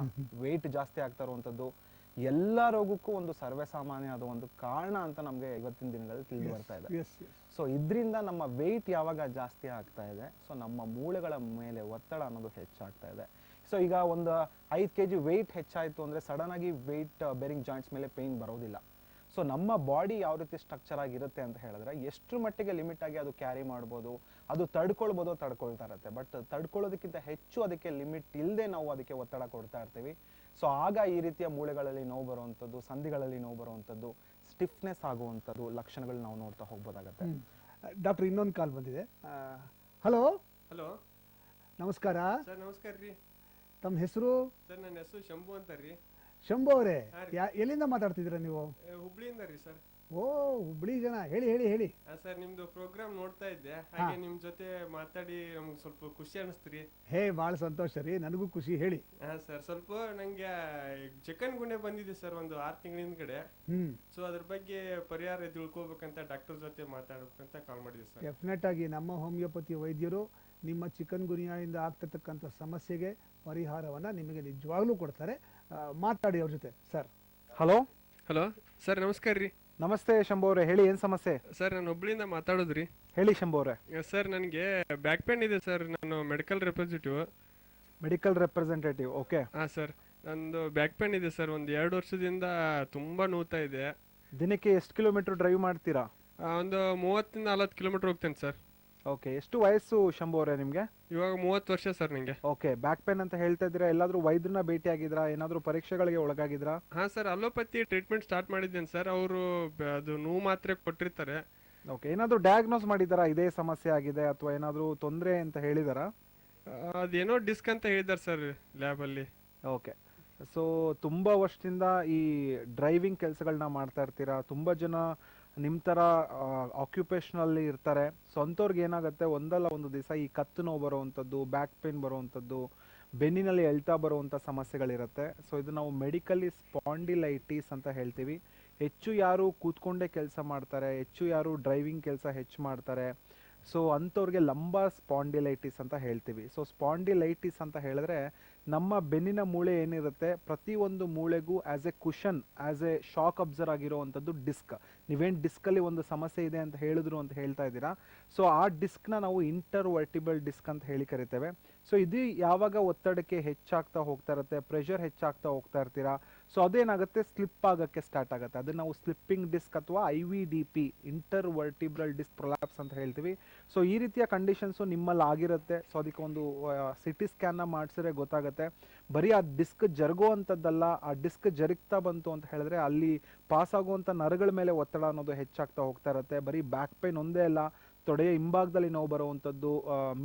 ವೆಯ್ಟ್ ಜಾಸ್ತಿ ಆಗ್ತಾ ಇರುವಂಥದ್ದು ಎಲ್ಲ ರೋಗಕ್ಕೂ ಒಂದು ಸರ್ವೇ ಸಾಮಾನ್ಯ ಆದ ಒಂದು ಕಾರಣ ಅಂತ ನಮಗೆ ಇವತ್ತಿನ ದಿನಗಳಲ್ಲಿ ತಿಳಿದು ಬರ್ತಾ ಇದೆ. ಸೊ ಇದರಿಂದ ನಮ್ಮ ವೆಯ್ಟ್ ಯಾವಾಗ ಜಾಸ್ತಿ ಆಗ್ತಾ ಇದೆ, ಸೊ ನಮ್ಮ ಮೂಳೆಗಳ ಮೇಲೆ ಒತ್ತಡ ಅನ್ನೋದು ಹೆಚ್ಚಾಗ್ತಾ ಇದೆ. ಸೊ ಈಗ ಒಂದು 5 kg ವೆಯ್ಟ್ ಹೆಚ್ಚಾಯಿತು ಅಂದರೆ ಸಡನ್ ಆಗಿ ವೆಯ್ಟ್ ಬೇರಿಂಗ್ ಜಾಯಿಂಟ್ಸ್ ಮೇಲೆ ಪೇಯ್ನ್ ಬರೋದಿಲ್ಲ. ಸೊ ನಮ್ಮ ಬಾಡಿ ಯಾವ ರೀತಿ ಸ್ಟ್ರಕ್ಚರ್ ಆಗಿರುತ್ತೆ ಅಂತ ಹೇಳಿದ್ರೆ ಎಷ್ಟು ಮಟ್ಟಿಗೆ ಲಿಮಿಟ್ ಆಗಿ ಅದು ಕ್ಯಾರಿ ಮಾಡ್ಬೋದು, ಅದು ತಡ್ಕೊಳ್ತಾ ಇರುತ್ತೆ. ಬಟ್ ತಡ್ಕೊಳ್ಳೋದಕ್ಕಿಂತ ಹೆಚ್ಚು ಅದಕ್ಕೆ ಲಿಮಿಟ್ ಇಲ್ಲದೆ ನಾವು ಅದಕ್ಕೆ ಒತ್ತಡ ಕೊಡ್ತಾ ಇರ್ತೀವಿ. ಸೊ ಆಗ ಈ ರೀತಿಯ ಮೂಳೆಗಳಲ್ಲಿ ನೋವು ಬರುವಂಥದ್ದು, ಸಂಧಿಗಳಲ್ಲಿ ನೋವು ಬರುವಂಥದ್ದು, ಸ್ಟಿಫ್ನೆಸ್ ಆಗುವಂಥದ್ದು ಲಕ್ಷಣಗಳು ನಾವು ನೋಡ್ತಾ ಹೋಗ್ಬೋದಾಗತ್ತೆ. ಡಾಕ್ಟರ್ ಇನ್ನೊಂದು ಕಾಲ್ ಬಂದಿದೆ. ಹಲೋ ಹಲೋ, ನಮಸ್ಕಾರ ಸರ್. ನಮಸ್ಕಾರ ರೀ. ತಮ್ಮ ಹೆಸರು? ಸರ್ ನನ್ನ ಹೆಸರು ಶಂಭು ಅಂತ ರೀ. ಶಂಭು ಅವರೇ, ಎಲ್ಲಿಂದ ಮಾತಾಡ್ತಿದ್ದೀರಾ ನೀವು? ಹುಬ್ಳಿಯಿಂದ ರೀ ಸರ್. ಓ, ಹುಬ್ಳಿ ಜನ. ಹೇಳಿ ಹೇಳಿ ಹೇಳಿ. ಸರ್ ನಿಮ್ದು ಪ್ರೋಗ್ರಾಮ್ ನೋಡ್ತಾ ಇದ್ದೆ, ಹಾಗೆ ನಿಮ್ ಜೊತೆ ಮಾತಾಡಿ ನಮ್ಗೆ ಸ್ವಲ್ಪ ಖುಷಿ ಅನಿಸ್ತ್ರಿ. ಹೇ, ಭಾಳ ಸಂತೋಷ ರೀ, ನನಗೂ ಖುಷಿ. ಹೇಳಿ. ಸರ್ ಸ್ವಲ್ಪ ನಂಗೆ ಚಿಕನ್ ಗುಂಡೆ ಬಂದಿದೆ ಸರ್, ಒಂದು 6 ತಿಂಗಳಿನ ಕಡೆ. ಸೊ ಅದ್ರ ಬಗ್ಗೆ ಪರಿಹಾರ ತಿಳ್ಕೊಬೇಕಂತ ಡಾಕ್ಟರ್ ಜೊತೆ ಮಾತಾಡ್ಬೇಕಂತ ಕಾಲ್ ಮಾಡಿದೆ ಸರ್. ಡೆಫಿನೆಟ್ ಆಗಿ ನಮ್ಮ ಹೋಮಿಯೋಪತಿ ವೈದ್ಯರು ನಿಮ್ಮ ಚಿಕನ್ ಗುನಿಯಾಯಿಂದ ಆಗ್ತಿರ್ತಕ್ಕಂಥ ಸಮಸ್ಯೆಗೆ ಪರಿಹಾರವನ್ನ ನಿಮಗೆ ನಿಜವಾಗ್ಲೂ ಕೊಡ್ತಾರೆ. ಮಾತಾಡಿ ಅವ್ರ ಜೊತೆ. Sir hello. ಹಲೋ ಸರ್, ನಮಸ್ಕಾರ ರೀ. ನಮಸ್ತೆ ಶಂಭು ಅವರೇ, ಹೇಳಿ ಏನು ಸಮಸ್ಯೆ? ಸರ್ ನಾನು ಹುಬ್ಳಿಯಿಂದ ಮಾತಾಡೋದ್ರಿ. ಹೇಳಿ ಶಂಭು ಅವರೇ. ಸರ್ ನನಗೆ ಬ್ಯಾಕ್ ಪೇನ್ ಇದೆ ಸರ್. ನಾನು ಮೆಡಿಕಲ್ ರೆಪ್ರೆಸೆಂಟೇಟಿವ್. ಓಕೆ. ಹಾಂ ಸರ್, ನಂದು ಬ್ಯಾಕ್ ಪೇನ್ ಇದೆ ಸರ್. ಒಂದು 2 ವರ್ಷದಿಂದ ತುಂಬ ನೋವ್ತಾ ಇದೆ. ದಿನಕ್ಕೆ ಎಷ್ಟು ಕಿಲೋಮೀಟರ್ ಡ್ರೈವ್ ಮಾಡ್ತೀರಾ? ಒಂದು 30 ಇಂದ 40 ಕಿಲೋಮೀಟರ್ ಹೋಗ್ತೇನೆ ಸರ್. ಓಕೆ. ಎಷ್ಟು ವಯಸ್ಸು ಶಂಭು ಅವರೇ ನಿಮಗೆ? ಇವಾಗ 30 ವರ್ಷ ಸರ್ ನನಗೆ. ಓಕೆ. ಬ್ಯಾಕ್ ಪೇನ್ ಅಂತ ಹೇಳ್ತಾ ಇದ್ದೀರಾ, ಎಲ್ಲಾದ್ರೂ ವೈದ್ಯರನ್ನ ಭೇಟಿ ಆಗಿದ್ರಾ? ಏನಾದರೂ ಪರೀಕ್ಷೆಗಳಿಗೆ ಒಳಗಾಗಿದ್ರಾ? ಹಾಂ ಸರ್, ಅಲೋಪತಿ ಟ್ರೀಟ್ಮೆಂಟ್ ಸ್ಟಾರ್ಟ್ ಮಾಡಿದ್ದೇನೆ ಸರ್. ಅವರು ಅದು ನೋವು ಮಾತ್ರೆ ಕೊಟ್ಟಿರ್ತಾರೆ. ಓಕೆ. ಏನಾದರೂ ಡಯಾಗ್ನೋಸ್ ಮಾಡಿದಾರಾ ಇದೇ ಸಮಸ್ಯೆ ಆಗಿದೆ ಅಥವಾ ಏನಾದರೂ ತೊಂದರೆ ಅಂತ ಹೇಳಿದಾರಾ? ಅದೇನೋ ಡಿಸ್ಕ್ ಅಂತ ಹೇಳಿದ್ದಾರೆ ಸರ್ ಲ್ಯಾಬಲ್ಲಿ. ಓಕೆ. ಸೊ ತುಂಬ ವರ್ಷದಿಂದ ಈ ಡ್ರೈವಿಂಗ್ ಕೆಲಸಗಳನ್ನ ಮಾಡ್ತಾ ಇರ್ತೀರಾ. ತುಂಬ ಜನ ನಿಮ್ಮ ಥರ ಆಕ್ಯುಪೇಷನಲ್ಲಿ ಇರ್ತಾರೆ. ಸೊ ಅಂಥವ್ರಿಗೆ ಏನಾಗುತ್ತೆ, ಒಂದಲ್ಲ ಒಂದು ದಿವಸ ಈ ಕತ್ತು ನೋವು ಬರುವಂಥದ್ದು, ಬ್ಯಾಕ್ ಪೇನ್ ಬರುವಂಥದ್ದು, ಬೆನ್ನಿನಲ್ಲಿ ಎಳ್ತಾ ಬರುವಂಥ ಸಮಸ್ಯೆಗಳಿರುತ್ತೆ. ಸೊ ಇದು ನಾವು ಮೆಡಿಕಲಿ ಸ್ಪಾಂಡಿಲೈಟಿಸ್ ಅಂತ ಹೇಳ್ತೀವಿ. ಹೆಚ್ಚು ಯಾರು ಕೂತ್ಕೊಂಡೇ ಕೆಲಸ ಮಾಡ್ತಾರೆ, ಹೆಚ್ಚು ಯಾರು ಡ್ರೈವಿಂಗ್ ಕೆಲಸ ಹೆಚ್ಚು ಮಾಡ್ತಾರೆ, ಸೊ ಅಂಥವ್ರಿಗೆ ಲಂಬಾ ಸ್ಪಾಂಡಿಲೈಟಿಸ್ ಅಂತ ಹೇಳ್ತೀವಿ. ಸೊ ಸ್ಪಾಂಡಿಲೈಟಿಸ್ ಅಂತ ಹೇಳಿದ್ರೆ ನಮ್ಮ ಬೆನ್ನಿನ ಮೂಳೆ ಏನಿರುತ್ತೆ, ಪ್ರತಿಯೊಂದು ಮೂಳೆಗೂ as a cushion, as a shock absorb ಆಗಿರುವಂಥದ್ದು ಡಿಸ್ಕ್. ನೀವೇನು ಡಿಸ್ಕಲ್ಲಿ ಒಂದು ಸಮಸ್ಯೆ ಇದೆ ಅಂತ ಹೇಳಿದ್ರು ಅಂತ ಹೇಳ್ತಾ ಇದ್ದೀರಾ. ಸೊ ಆ ಡಿಸ್ಕ್ನ ನಾವು ಇಂಟರ್ವರ್ಟಿಬಲ್ ಡಿಸ್ಕ್ ಅಂತ ಹೇಳಿ ಕರಿತೇವೆ. ಸೊ ಇದು ಯಾವಾಗ ಒತ್ತಡಕ್ಕೆ ಹೆಚ್ಚಾಗ್ತಾ ಹೋಗ್ತಾ ಇರುತ್ತೆ, ಪ್ರೆಷರ್ ಹೆಚ್ಚಾಗ್ತಾ ಹೋಗ್ತಾ ಇರ್ತೀರಾ, ಸೊ ಅದೇನಾಗುತ್ತೆ, ಸ್ಲಿಪ್ ಆಗೋಕ್ಕೆ ಸ್ಟಾರ್ಟ್ ಆಗುತ್ತೆ. ಅದನ್ನು ನಾವು ಸ್ಲಿಪ್ಪಿಂಗ್ ಡಿಸ್ಕ್ ಅಥವಾ IVDP, ಇಂಟರ್ವರ್ಟಿಬ್ರಲ್ ಡಿಸ್ಕ್ ಪ್ರೊಲ್ಯಾಪ್ಸ್ ಅಂತ ಹೇಳ್ತೀವಿ. ಸೊ ಈ ರೀತಿಯ ಕಂಡೀಷನ್ಸು ನಿಮ್ಮಲ್ಲಿ ಆಗಿರುತ್ತೆ. ಸೊ ಅದಕ್ಕೆ ಒಂದು CT ಸ್ಕ್ಯಾನ್ನ ಮಾಡಿಸಿದ್ರೆ ಗೊತ್ತಾಗುತ್ತೆ. ಬರೀ ಆ ಡಿಸ್ಕ್ ಜರುಗುವಂಥದ್ದಲ್ಲ, ಆ ಡಿಸ್ಕ್ ಜರುಗ್ತಾ ಬಂತು ಅಂತ ಹೇಳಿದ್ರೆ ಅಲ್ಲಿ ಪಾಸ್ ಆಗುವಂಥ ನರಗಳ ಮೇಲೆ ಒತ್ತಡ ಅನ್ನೋದು ಹೆಚ್ಚಾಗ್ತಾ ಹೋಗ್ತಾ ಇರುತ್ತೆ. ಬರೀ ಬ್ಯಾಕ್ ಪೈನ್ ಒಂದೇ ಅಲ್ಲ, ತೊಡೆಯ ಹಿಂಭಾಗದಲ್ಲಿ ನೋವು ಬರುವಂಥದ್ದು,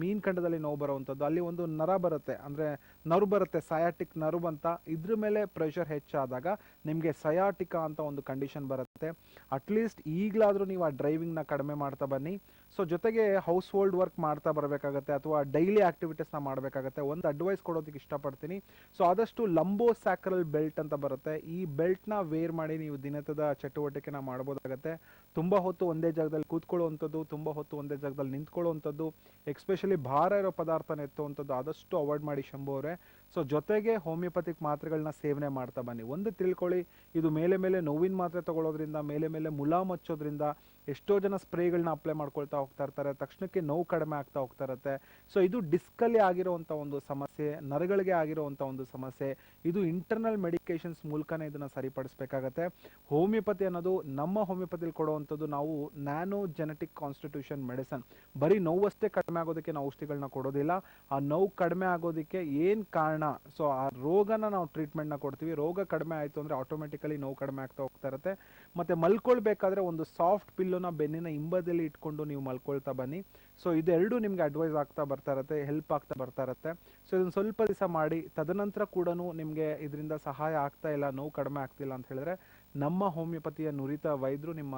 ಮೀನ್ಖಂಡದಲ್ಲಿ ನೋವು ಬರುವಂಥದ್ದು, ಅಲ್ಲಿ ಒಂದು ನರ ಬರುತ್ತೆ, ಅಂದರೆ ನರ್ವ್ ಬರುತ್ತೆ, ಸಯಾಟಿಕ್ ನರ್ವ್ ಅಂತ. ಇದ್ರ ಮೇಲೆ ಪ್ರೆಷರ್ ಹೆಚ್ಚಾದಾಗ ನಿಮಗೆ ಸಯಾಟಿಕಾ ಅಂತ ಒಂದು ಕಂಡೀಷನ್ ಬರುತ್ತೆ. ಅಟ್ಲೀಸ್ಟ್ ಈಗಲಾದರೂ ನೀವು ಆ ಡ್ರೈವಿಂಗ್ನ ಕಡಿಮೆ ಮಾಡ್ತಾ ಬನ್ನಿ. ಸೊ ಜೊತೆಗೆ ಹೌಸ್ ಹೋಲ್ಡ್ ವರ್ಕ್ ಮಾಡ್ತಾ ಬರಬೇಕಾಗತ್ತೆ ಅಥವಾ ಡೈಲಿ ಆಕ್ಟಿವಿಟೀಸ್ನ ಮಾಡಬೇಕಾಗತ್ತೆ. ಒಂದು ಅಡ್ವೈಸ್ ಕೊಡೋದಕ್ಕೆ ಇಷ್ಟಪಡ್ತೀನಿ. ಸೊ ಆದಷ್ಟು ಲಂಬೋ ಸ್ಯಾಕ್ರಲ್ ಬೆಲ್ಟ್ ಅಂತ ಬರುತ್ತೆ, ಈ ಬೆಲ್ಟ್ನ ವೇರ್ ಮಾಡಿ ನೀವು ದಿನದ ಚಟುವಟಿಕೆನ ಮಾಡ್ಬೋದಾಗತ್ತೆ. ತುಂಬ ಹೊತ್ತು ಒಂದೇ ಜಾಗದಲ್ಲಿ ಕೂತ್ಕೊಳ್ಳುವಂಥದ್ದು, ತುಂಬ ಹೊತ್ತು ಒಂದೇ ಜಾಗದಲ್ಲಿ ನಿಂತ್ಕೊಳ್ಳುವಂಥದ್ದು, ಎಕ್ಸ್ಪೆಷಲಿ ಭಾರ ಇರೋ ಪದಾರ್ಥನ ಎತ್ತುವಂಥದ್ದು ಆದಷ್ಟು ಅವಾಯ್ಡ್ ಮಾಡಿ ಶಂಭು ಅವರೇ. ಸೊ ಜೊತೆಗೆ ಹೋಮಿಯೋಪತಿಕ್ ಮಾತ್ರೆಗಳನ್ನ ಸೇವನೆ ಮಾಡ್ತಾ ಬನ್ನಿ. ಒಂದು ತಿಳ್ಕೊಳ್ಳಿ, ಇದು ಮೇಲೆ ನೋವಿನ ಮಾತ್ರೆ ತಗೊಳ್ಳೋದ್ರಿಂದ, ಮೇಲೆ ಮುಲಾಮ್ ಹಚ್ಚೋದ್ರಿಂದ ಎಷ್ಟೋ ಜನ ಸ್ಪ್ರೇಗಳನ್ನ ಅಪ್ಲೈ ಮಾಡ್ಕೊಳ್ತಾ ಹೋಗ್ತಾ ಇರ್ತಾರೆ, ತಕ್ಷಣಕ್ಕೆ ನೋವು ಕಡಿಮೆ ಆಗ್ತಾ ಹೋಗ್ತಾ ಇರುತ್ತೆ. ಸೊ ಇದು ಡಿಸ್ಕಲ್ಲಿ ಆಗಿರೋವಂಥ ಒಂದು ಸಮಸ್ಯೆ, ನರಗಳಿಗೆ ಆಗಿರೋವಂಥ ಒಂದು ಸಮಸ್ಯೆ. ಇದು ಇಂಟರ್ನಲ್ ಮೆಡಿಕೇಶನ್ಸ್ ಮೂಲಕನೇ ಇದನ್ನು ಸರಿಪಡಿಸ್ಬೇಕಾಗತ್ತೆ. ಹೋಮಿಯೋಪತಿ ಅನ್ನೋದು, ನಮ್ಮ ಹೋಮಿಯೋಪತಿಲಿ ಕೊಡುವಂಥದ್ದು ನಾವು ನ್ಯಾನೋ ಜೆನೆಟಿಕ್ ಕಾನ್ಸ್ಟಿಟ್ಯೂಷನ್ ಮೆಡಿಸನ್. ಬರೀ ನೋವಷ್ಟೇ ಕಡಿಮೆ ಆಗೋದಕ್ಕೆ ನಾವು ಔಷಧಿಗಳನ್ನ ಕೊಡೋದಿಲ್ಲ. ಆ ನೋವು ಕಡಿಮೆ ಆಗೋದಕ್ಕೆ ಏನು ಕಾರಣ, ಸೊ ಆ ರೋಗನ ನಾವು ಟ್ರೀಟ್ಮೆಂಟ್ನ ಕೊಡ್ತೀವಿ. ರೋಗ ಕಡಿಮೆ ಆಯಿತು ಅಂದರೆ ಆಟೋಮೆಟಿಕಲಿ ನೋವು ಕಡಿಮೆ ಆಗ್ತಾ ಹೋಗ್ತಾ ಇರುತ್ತೆ. ಮತ್ತು ಮಲ್ಕೊಳ್ಬೇಕಾದ್ರೆ ಒಂದು ಸಾಫ್ಟ್ ಪಿಲ್ಲೋನ ಬೆನ್ನಿನ ಹಿಂಬದಿಯಲ್ಲಿ ಇಟ್ಕೊಂಡು ನೀವು ಮಲ್ಕೊಳ್ತಾ ಬನ್ನಿ. ಸೊ ಇದೆರಡು ನಿಮಗೆ ಅಡ್ವೈಸ್ ಆಗ್ತಾ ಬರ್ತಾ ಇರುತ್ತೆ, ಹೆಲ್ಪ್ ಆಗ್ತಾ ಬರ್ತಾ ಇರುತ್ತೆ. ಸೊ ಇದನ್ನು ಸ್ವಲ್ಪ ದಿವಸ ಮಾಡಿ, ತದನಂತರ ಕೂಡ ನಿಮಗೆ ಇದರಿಂದ ಸಹಾಯ ಆಗ್ತಾ ಇಲ್ಲ, ನೋವು ಕಡಿಮೆ ಆಗ್ತಿಲ್ಲ ಅಂತ ಹೇಳಿದ್ರೆ ನಮ್ಮ ಹೋಮಿಯೋಪತಿಯ ನುರಿತ ವೈದ್ಯರು ನಿಮ್ಮ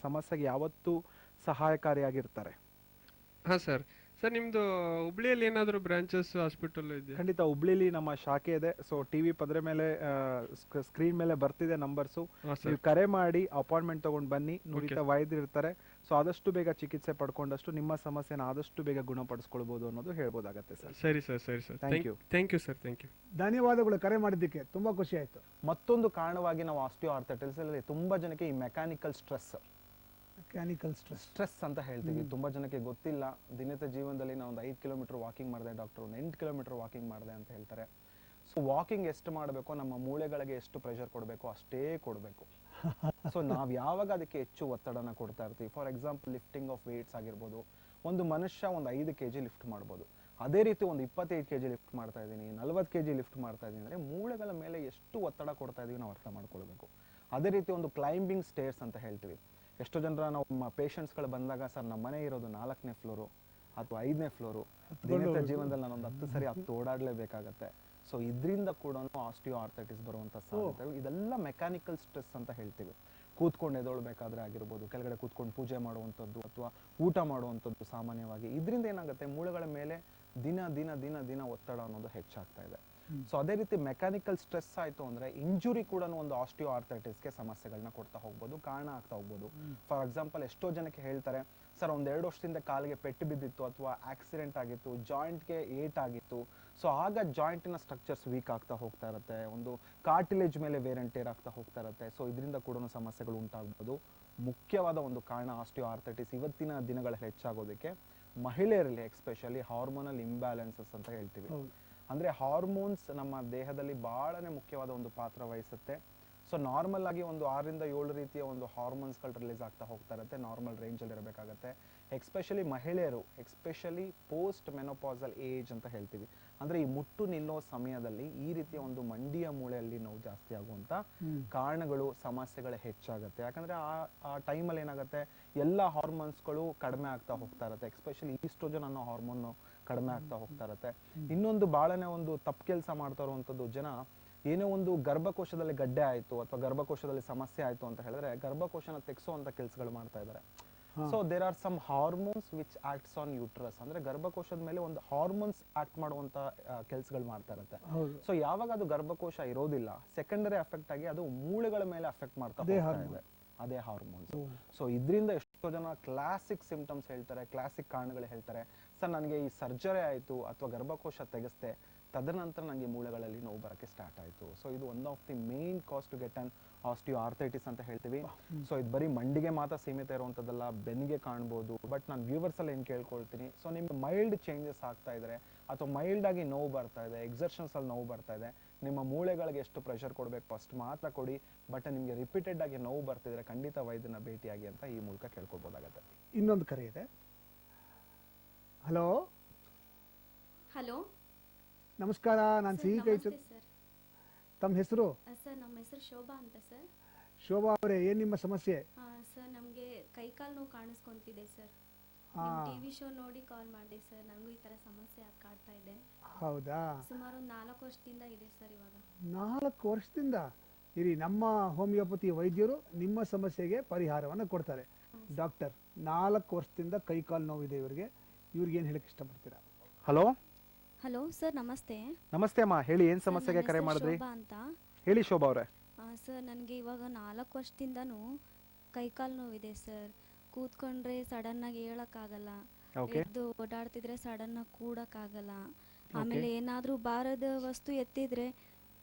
ಸಮಸ್ಯೆಗೆ ಯಾವತ್ತೂ ಸಹಾಯಕಾರಿಯಾಗಿರ್ತಾರೆ. ಹಾ ಸರ್. ಸರ್ ನಿಮ್ದು ಹುಬ್ಳಿಯಲ್ಲಿ ಏನಾದರೂ ಬ್ರಾಂಚಸ್ ಹಾಸ್ಪಿಟಲ್ ಇದೆ? ಖಂಡಿತ ಹುಬ್ಳಿಲಿ ನಮ್ಮ ಶಾಖೆ ಇದೆ. ಸೊ ಟಿವಿ ಪದ್ರ ಮೇಲೆ ಸ್ಕ್ರೀನ್ ಮೇಲೆ ಬರ್ತಿದೆ ನಂಬರ್ಸು. ಹಾ ನೀವು ಸರ್. ಕರೆ ಮಾಡಿ ಅಪಾಯಿಂಟ್ಮೆಂಟ್ ತಗೊಂಡು ಬನ್ನಿ, ನುರಿತ ವೈದ್ಯರು ಇರ್ತಾರೆ. ಸೊ ಆದಷ್ಟು ಬೇಗ ಚಿಕಿತ್ಸೆ ಪಡ್ಕೊಂಡಷ್ಟು ನಿಮ್ಮ ಸಮಸ್ಯೆನ ಆದಷ್ಟು ಬೇಗ ಗುಣಪಡಿಸ್ಕೊಳ್ಬೋದು ಅನ್ನೋದು ಹೇಳ್ಬೋದಾಗತ್ತೆ ಸರ್. ಸರಿ ಸರ್, ಸರಿ sir. Thank you. Thank you sir, thank you. ಧನ್ಯವಾದಗಳು ಕರೆ ಮಾಡಿದ್ದಕ್ಕೆ, ತುಂಬಾ ಖುಷಿ ಆಯ್ತು. ಮತ್ತೊಂದು ಕಾರಣವಾಗಿ ನಾವು ಆಸ್ಟಿಯೋ ಆರ್ಥೈಟಿಸ್ ಅಲ್ಲಿ ತುಂಬಾ ಜನಕ್ಕೆ ಈ ಮೆಕ್ಯಾನಿಕಲ್ ಸ್ಟ್ರೆಸ್ ಮೆಕ್ಯಾನಿಕಲ್ ಸ್ಟ್ರೆಸ್ ಅಂತ ಹೇಳ್ತೀವಿ. ತುಂಬಾ ಜನಕ್ಕೆ ಗೊತ್ತಿಲ್ಲ. ದಿನದ ಜೀವನದಲ್ಲಿ ನಾವು ಒಂದು 5 ಕಿಲೋಮೀಟರ್ ವಾಕಿಂಗ್ ಮಾಡಿದೆ ಡಾಕ್ಟರ್, ಒಂದು 8 ಕಿಲೋಮೀಟರ್ ವಾಕಿಂಗ್ ಮಾಡಿದೆ ಅಂತ ಹೇಳ್ತಾರೆ. ಸೊ ವಾಕಿಂಗ್ ಎಷ್ಟು ಮಾಡಬೇಕು, ನಮ್ಮ ಮೂಳೆಗಳಿಗೆ ಎಷ್ಟು ಪ್ರೆಷರ್ ಕೊಡಬೇಕು ಅಷ್ಟೇ ಕೊಡಬೇಕು. ಸೊ ನಾವು ಯಾವಾಗ ಅದಕ್ಕೆ ಹೆಚ್ಚು ಒತ್ತಡನ ಕೊಡ್ತಾ ಇರ್ತೀವಿ, for example lifting of weights ಆಗಿರ್ಬೋದು. ಒಂದು ಮನುಷ್ಯ ಒಂದು 5 kg ಲಿಫ್ಟ್ ಮಾಡ್ಬೋದು. ಅದೇ ರೀತಿ ಒಂದು 25 kg ಲಿಫ್ಟ್ ಮಾಡ್ತಾ ಇದ್ದೀನಿ, 40 kg ಲಿಫ್ಟ್ ಮಾಡ್ತಾ ಇದ್ದೀನಿ ಅಂದರೆ ಮೂಳೆಗಳ ಮೇಲೆ ಎಷ್ಟು ಒತ್ತಡ ಕೊಡ್ತಾ ಇದೀವಿ ನಾವು ಅರ್ಥ ಮಾಡ್ಕೊಳ್ಬೇಕು. ಅದೇ ರೀತಿ ಒಂದು ಕ್ಲೈಂಬಿಂಗ್ ಸ್ಟೇರ್ಸ್ ಅಂತ ಹೇಳ್ತೀವಿ. ಎಷ್ಟೋ ಜನರ ನಾವು ಪೇಷಂಟ್ಸ್ಗಳು ಬಂದಾಗ, ಸರ್ ನಮ್ಮ ಮನೆ ಇರೋದು 4ನೇ ಫ್ಲೋರು ಅಥವಾ 5ನೇ ಫ್ಲೋರು, ದಿನದ ಜೀವನದಲ್ಲಿ ನಾನು ಒಂದು 10 ಸರಿ ಹತ್ತು ಓಡಾಡಲೇಬೇಕಾಗತ್ತೆ. ಸೊ ಇದರಿಂದ ಕೂಡ ಆಸ್ಟಿಯೋ ಆರ್ಥೈಟಿಸ್ ಬರುವಂಥ ಸಾಧ್ಯತೆಗಳು. ಇದೆಲ್ಲ ಮೆಕ್ಯಾನಿಕಲ್ ಸ್ಟ್ರೆಸ್ ಅಂತ ಹೇಳ್ತೀವಿ. ಕೂತ್ಕೊಂಡು ಎದೊಳ್ಬೇಕಾದ್ರೆ ಆಗಿರ್ಬೋದು, ಕೆಳಗಡೆ ಕೂತ್ಕೊಂಡು ಪೂಜೆ ಮಾಡುವಂಥದ್ದು ಅಥವಾ ಊಟ ಮಾಡುವಂಥದ್ದು ಸಾಮಾನ್ಯವಾಗಿ. ಇದರಿಂದ ಏನಾಗುತ್ತೆ, ಮೂಳೆಗಳ ಮೇಲೆ ದಿನ ದಿನ ದಿನ ದಿನ ಒತ್ತಡ ಅನ್ನೋದು ಹೆಚ್ಚಾಗ್ತಾ ಇದೆ. ಸೊ ಅದೇ ರೀತಿ ಮೆಕ್ಯಾನಿಕಲ್ ಸ್ಟ್ರೆಸ್ ಆಯಿತು ಅಂದರೆ ಇಂಜುರಿ ಕೂಡ ಒಂದು ಆಸ್ಟಿಯೋ ಆರ್ಥೈಟಿಸ್ಗೆ ಸಮಸ್ಯೆಗಳನ್ನ ಕೊಡ್ತಾ ಹೋಗ್ಬೋದು, ಕಾರಣ ಆಗ್ತಾ ಹೋಗ್ಬೋದು. ಫಾರ್ ಎಕ್ಸಾಂಪಲ್ ಎಷ್ಟೋ ಜನಕ್ಕೆ ಹೇಳ್ತಾರೆ, ಸರ್ ಒಂದು 2 ವರ್ಷದಿಂದ ಕಾಲಿಗೆ ಪೆಟ್ಟು ಬಿದ್ದಿತ್ತು ಅಥವಾ ಆಕ್ಸಿಡೆಂಟ್ ಆಗಿತ್ತು, ಜಾಯಿಂಟ್ಗೆ ಏಟ್ ಆಗಿತ್ತು. ಸೊ ಆಗ ಜಾಯಿಂಟಿನ ಸ್ಟ್ರಕ್ಚರ್ಸ್ ವೀಕ್ ಆಗ್ತಾ ಹೋಗ್ತಾ ಇರುತ್ತೆ, ಒಂದು ಕಾರ್ಟಿಲೇಜ್ ಮೇಲೆ ವೇರ್ ಅಂಡ್ ಟೇರ್ ಆಗ್ತಾ ಹೋಗ್ತಾ ಇರುತ್ತೆ. ಸೊ ಇದರಿಂದ ಕೂಡ ಸಮಸ್ಯೆಗಳು ಉಂಟಾಗ್ಬೋದು. ಮುಖ್ಯವಾದ ಒಂದು ಕಾರಣ ಆಸ್ಟಿಯೋ ಆರ್ಥೈಟಿಸ್ ಇವತ್ತಿನ ದಿನಗಳಲ್ಲಿ ಹೆಚ್ಚಾಗೋದಕ್ಕೆ ಮಹಿಳೆಯರಲ್ಲಿ ಎಕ್ಸ್ಪೆಷಲಿ ಹಾರ್ಮೋನಲ್ ಇಂಬ್ಯಾಲೆನ್ಸಸ್ ಅಂತ ಹೇಳ್ತೀವಿ. ಅಂದರೆ ಹಾರ್ಮೋನ್ಸ್ ನಮ್ಮ ದೇಹದಲ್ಲಿ ಭಾಳನೇ ಮುಖ್ಯವಾದ ಒಂದು ಪಾತ್ರ ವಹಿಸುತ್ತೆ. ಸೊ ನಾರ್ಮಲ್ ಆಗಿ ಒಂದು 6ರಿಂದ 7 ರೀತಿಯ ಒಂದು ಹಾರ್ಮೋನ್ಸ್ಗಳು ರಿಲೀಸ್ ಆಗ್ತಾ ಹೋಗ್ತಾ ಇರುತ್ತೆ, ನಾರ್ಮಲ್ ರೇಂಜಲ್ಲಿ ಇರಬೇಕಾಗತ್ತೆ. ಎಕ್ಸ್ಪೆಷಲಿ ಮಹಿಳೆಯರು, ಎಕ್ಸ್ಪೆಷಲಿ ಪೋಸ್ಟ್ ಮೆನೋಪಾಸಲ್ ಏಜ್ ಅಂತ ಹೇಳ್ತೀವಿ, ಅಂದರೆ ಈ ಮುಟ್ಟು ನಿಲ್ಲೋ ಸಮಯದಲ್ಲಿ ಈ ರೀತಿಯ ಒಂದು ಮಂಡಿಯ ಮೂಳೆಯಲ್ಲಿ ನೋವು ಜಾಸ್ತಿ ಆಗುವಂಥ ಕಾರಣಗಳು, ಸಮಸ್ಯೆಗಳು ಹೆಚ್ಚಾಗುತ್ತೆ. ಯಾಕಂದರೆ ಆ ಟೈಮಲ್ಲಿ ಏನಾಗುತ್ತೆ, ಎಲ್ಲ ಹಾರ್ಮೋನ್ಸ್ಗಳು ಕಡಿಮೆ ಆಗ್ತಾ ಹೋಗ್ತಾ ಇರುತ್ತೆ. ಎಕ್ಸ್ಪೆಷಲಿ ಈಸ್ಟ್ರೋಜನ್ ಅನ್ನೋ ಹಾರ್ಮೋನ್ ಕಡಿಮೆ ಆಗ್ತಾ ಹೋಗ್ತಾ ಇರುತ್ತೆ. ಇನ್ನೊಂದು ಭಾಳನೇ ಒಂದು ತಪ್ಪು ಕೆಲಸ ಮಾಡ್ತಾ ಇರುವಂಥದ್ದು ಜನ, ಏನೋ ಒಂದು ಗರ್ಭಕೋಶದಲ್ಲಿ ಗಡ್ಡೆ ಆಯಿತು ಅಥವಾ ಗರ್ಭಕೋಶದಲ್ಲಿ ಸಮಸ್ಯೆ ಆಯಿತು ಅಂತ ಹೇಳಿದ್ರೆ ಗರ್ಭಕೋಶನ ತೆಗೆಸುವಂಥ ಕೆಲಸಗಳು ಮಾಡ್ತಾ ಇದ್ದಾರೆ. So there are some hormones which acts on uterus, ಅಂದ್ರೆ ಗರ್ಭಕೋಶದ ಮೇಲೆ ಒಂದು ಹಾರ್ಮೋನ್ಸ್ ಆಕ್ಟ್ ಮಾಡುವಂತ ಕೆಲಸಗಳು ಮಾಡ್ತಾ ಇರುತ್ತೆ. ಸೊ ಯಾವಾಗ ಅದು ಗರ್ಭಕೋಶ ಇರೋದಿಲ್ಲ, ಸೆಕೆಂಡರಿ ಎಫೆಕ್ಟ್ ಆಗಿ ಅದು ಮೂಳೆಗಳ ಮೇಲೆ ಅಫೆಕ್ಟ್ ಮಾಡ್ತಾ ಇದೆ, ಅದೇ ಹಾರ್ಮೋನ್ಸ್. ಸೊ ಇದರಿಂದ ಎಷ್ಟೋ ಜನ ಕ್ಲಾಸಿಕ್ ಸಿಂಪ್ಟಮ್ಸ್ ಹೇಳ್ತಾರೆ, ಕ್ಲಾಸಿಕ್ ಕಾರಣಗಳು ಹೇಳ್ತಾರೆ. ಸರ್ ನನಗೆ ಈ ಸರ್ಜರಿ ಆಯಿತು ಅಥವಾ ಗರ್ಭಕೋಶ ತೆಗೆಸ್ತೆ, ತದನಂತರ ನನಗೆ ಮೂಳೆಗಳಲ್ಲಿ ನೋವು ಬರೋಕ್ಕೆ ಸ್ಟಾರ್ಟ್ ಆಯಿತು. ಸೊ ಇದು one of the main cause to get an osteoarthritis ಅಂತ ಹೇಳ್ತೀವಿ. ಸೊ ಇದು ಬರೀ ಮಂಡಿಗೆ ಮಾತ್ರ ಸೀಮಿತ ಇರುವಂಥದ್ದಲ್ಲ, ಬೆನ್ನಿಗೆ ಕಾಣ್ಬೋದು. ಬಟ್ ನಾನು ವ್ಯೂವರ್ಸಲ್ಲಿ ಏನು ಕೇಳ್ಕೊಳ್ತೀನಿ, ಸೊ ನಿಮ್ಗೆ ಮೈಲ್ಡ್ ಚೇಂಜಸ್ ಆಗ್ತಾ ಇದ್ರೆ ಅಥವಾ ಮೈಲ್ಡ್ ಆಗಿ ನೋವು ಬರ್ತಾ ಇದೆ, ಎಕ್ಸರ್ಷನ್ಸಲ್ಲಿ ನೋವು ಬರ್ತಾ ಇದೆ, ನಿಮ್ಮ ಮೂಳೆಗಳಿಗೆ ಎಷ್ಟು ಪ್ರೆಷರ್ ಕೊಡಬೇಕು ಫಸ್ಟ್ ಮಾತ್ರ ಕೊಡಿ. ಬಟ್ ನಿಮಗೆ ರಿಪೀಟೆಡ್ ಆಗಿ ನೋವು ಬರ್ತಿದ್ರೆ ಖಂಡಿತ ವೈದ್ಯನ ಭೇಟಿಯಾಗಿ ಅಂತ ಈ ಮೂಲಕ ಕೇಳ್ಕೊಳ್ಬೋದಾಗತ್ತೆ. ಇನ್ನೊಂದು ಕರೆ ಇದೆ. ಹಲೋ ಹಲೋ, ನಮಸ್ಕಾರ. ನಾನು ಸಿಹಿ ಕೈ ಸರ್. ತಮ್ಮ ಹೆಸರು? ಸರ್ ನಮ್ಮ ಹೆಸರು ಶೋಭಾ ಅಂತ ಸರ್. ಶೋಭಾ ಅವರೇ, ಏನು ನಿಮ್ಮ ಸಮಸ್ಯೆ? ಸರ್ ನಮಗೆ ಕೈಕಾಲು ನೋವು ಕಾಣಿಸ್ಕೊಂತಿದೆ ಸರ್. ಟಿವಿ ಶೋ ನೋಡಿ ಕಾಲ್ ಮಾಡಿದೆ ಸರ್. ನನಗೂ ಈ ಥರ ಸಮಸ್ಯೆ ಕಾಡ್ತಾ ಇದೆ. ಹೌದಾ? ಸುಮಾರು 4 ವರ್ಷದಿಂದ ಇದೆ ಸರ್. ಇವಾಗ 4 ವರ್ಷದಿಂದ ಇರಿ, ನಮ್ಮ ಹೋಮಿಯೋಪತಿ ವೈದ್ಯರು ನಿಮ್ಮ ಸಮಸ್ಯೆಗೆ ಪರಿಹಾರವನ್ನು ಕೊಡ್ತಾರೆ. ಡಾಕ್ಟರ್, 4 ವರ್ಷದಿಂದ ಕೈಕಾಲು ನೋವಿದೆ ಇವ್ರಿಗೆ ಏನು ಹೇಳಕ್ಕೆ ಇಷ್ಟಪಡ್ತೀರಾ? ಹಲೋ ಹಲೋ ಸರ್, ನಮಸ್ತೆ. ನಮಸ್ತೆ ಅಮ್ಮ, ಹೇಳಿ ಏನು ಸಮಸ್ಯೆಗೆ ಕರೆ ಮಾಡಿದ್ರಿ? ಶೋಭಾ ಅಂತ ಹೇಳಿ ಶೋಭಾ ಅವರೇ. ಸರ್ ನನಗೆ ಇವಾಗ 4 ವರ್ಷದಿಂದನೂ ಕೈಕಾಲು ನೋವಿದೆ ಸರ್. ಕೂತ್ಕೊಂಡ್ರೆ ಸಡನ್ ಆಗಿ ಹೇಳಕ್ಕಾಗಲ್ಲ, ಎದ್ದು ಓಡಾಡ್ತಿದ್ರೆ ಸಡನ್ ಆಗಿ ಕೂಡಕ್ಕಾಗಲ್ಲ. ಆಮೇಲೆ ಏನಾದ್ರೂ ಭಾರದ ವಸ್ತು ಎತ್ತಿದ್ರೆ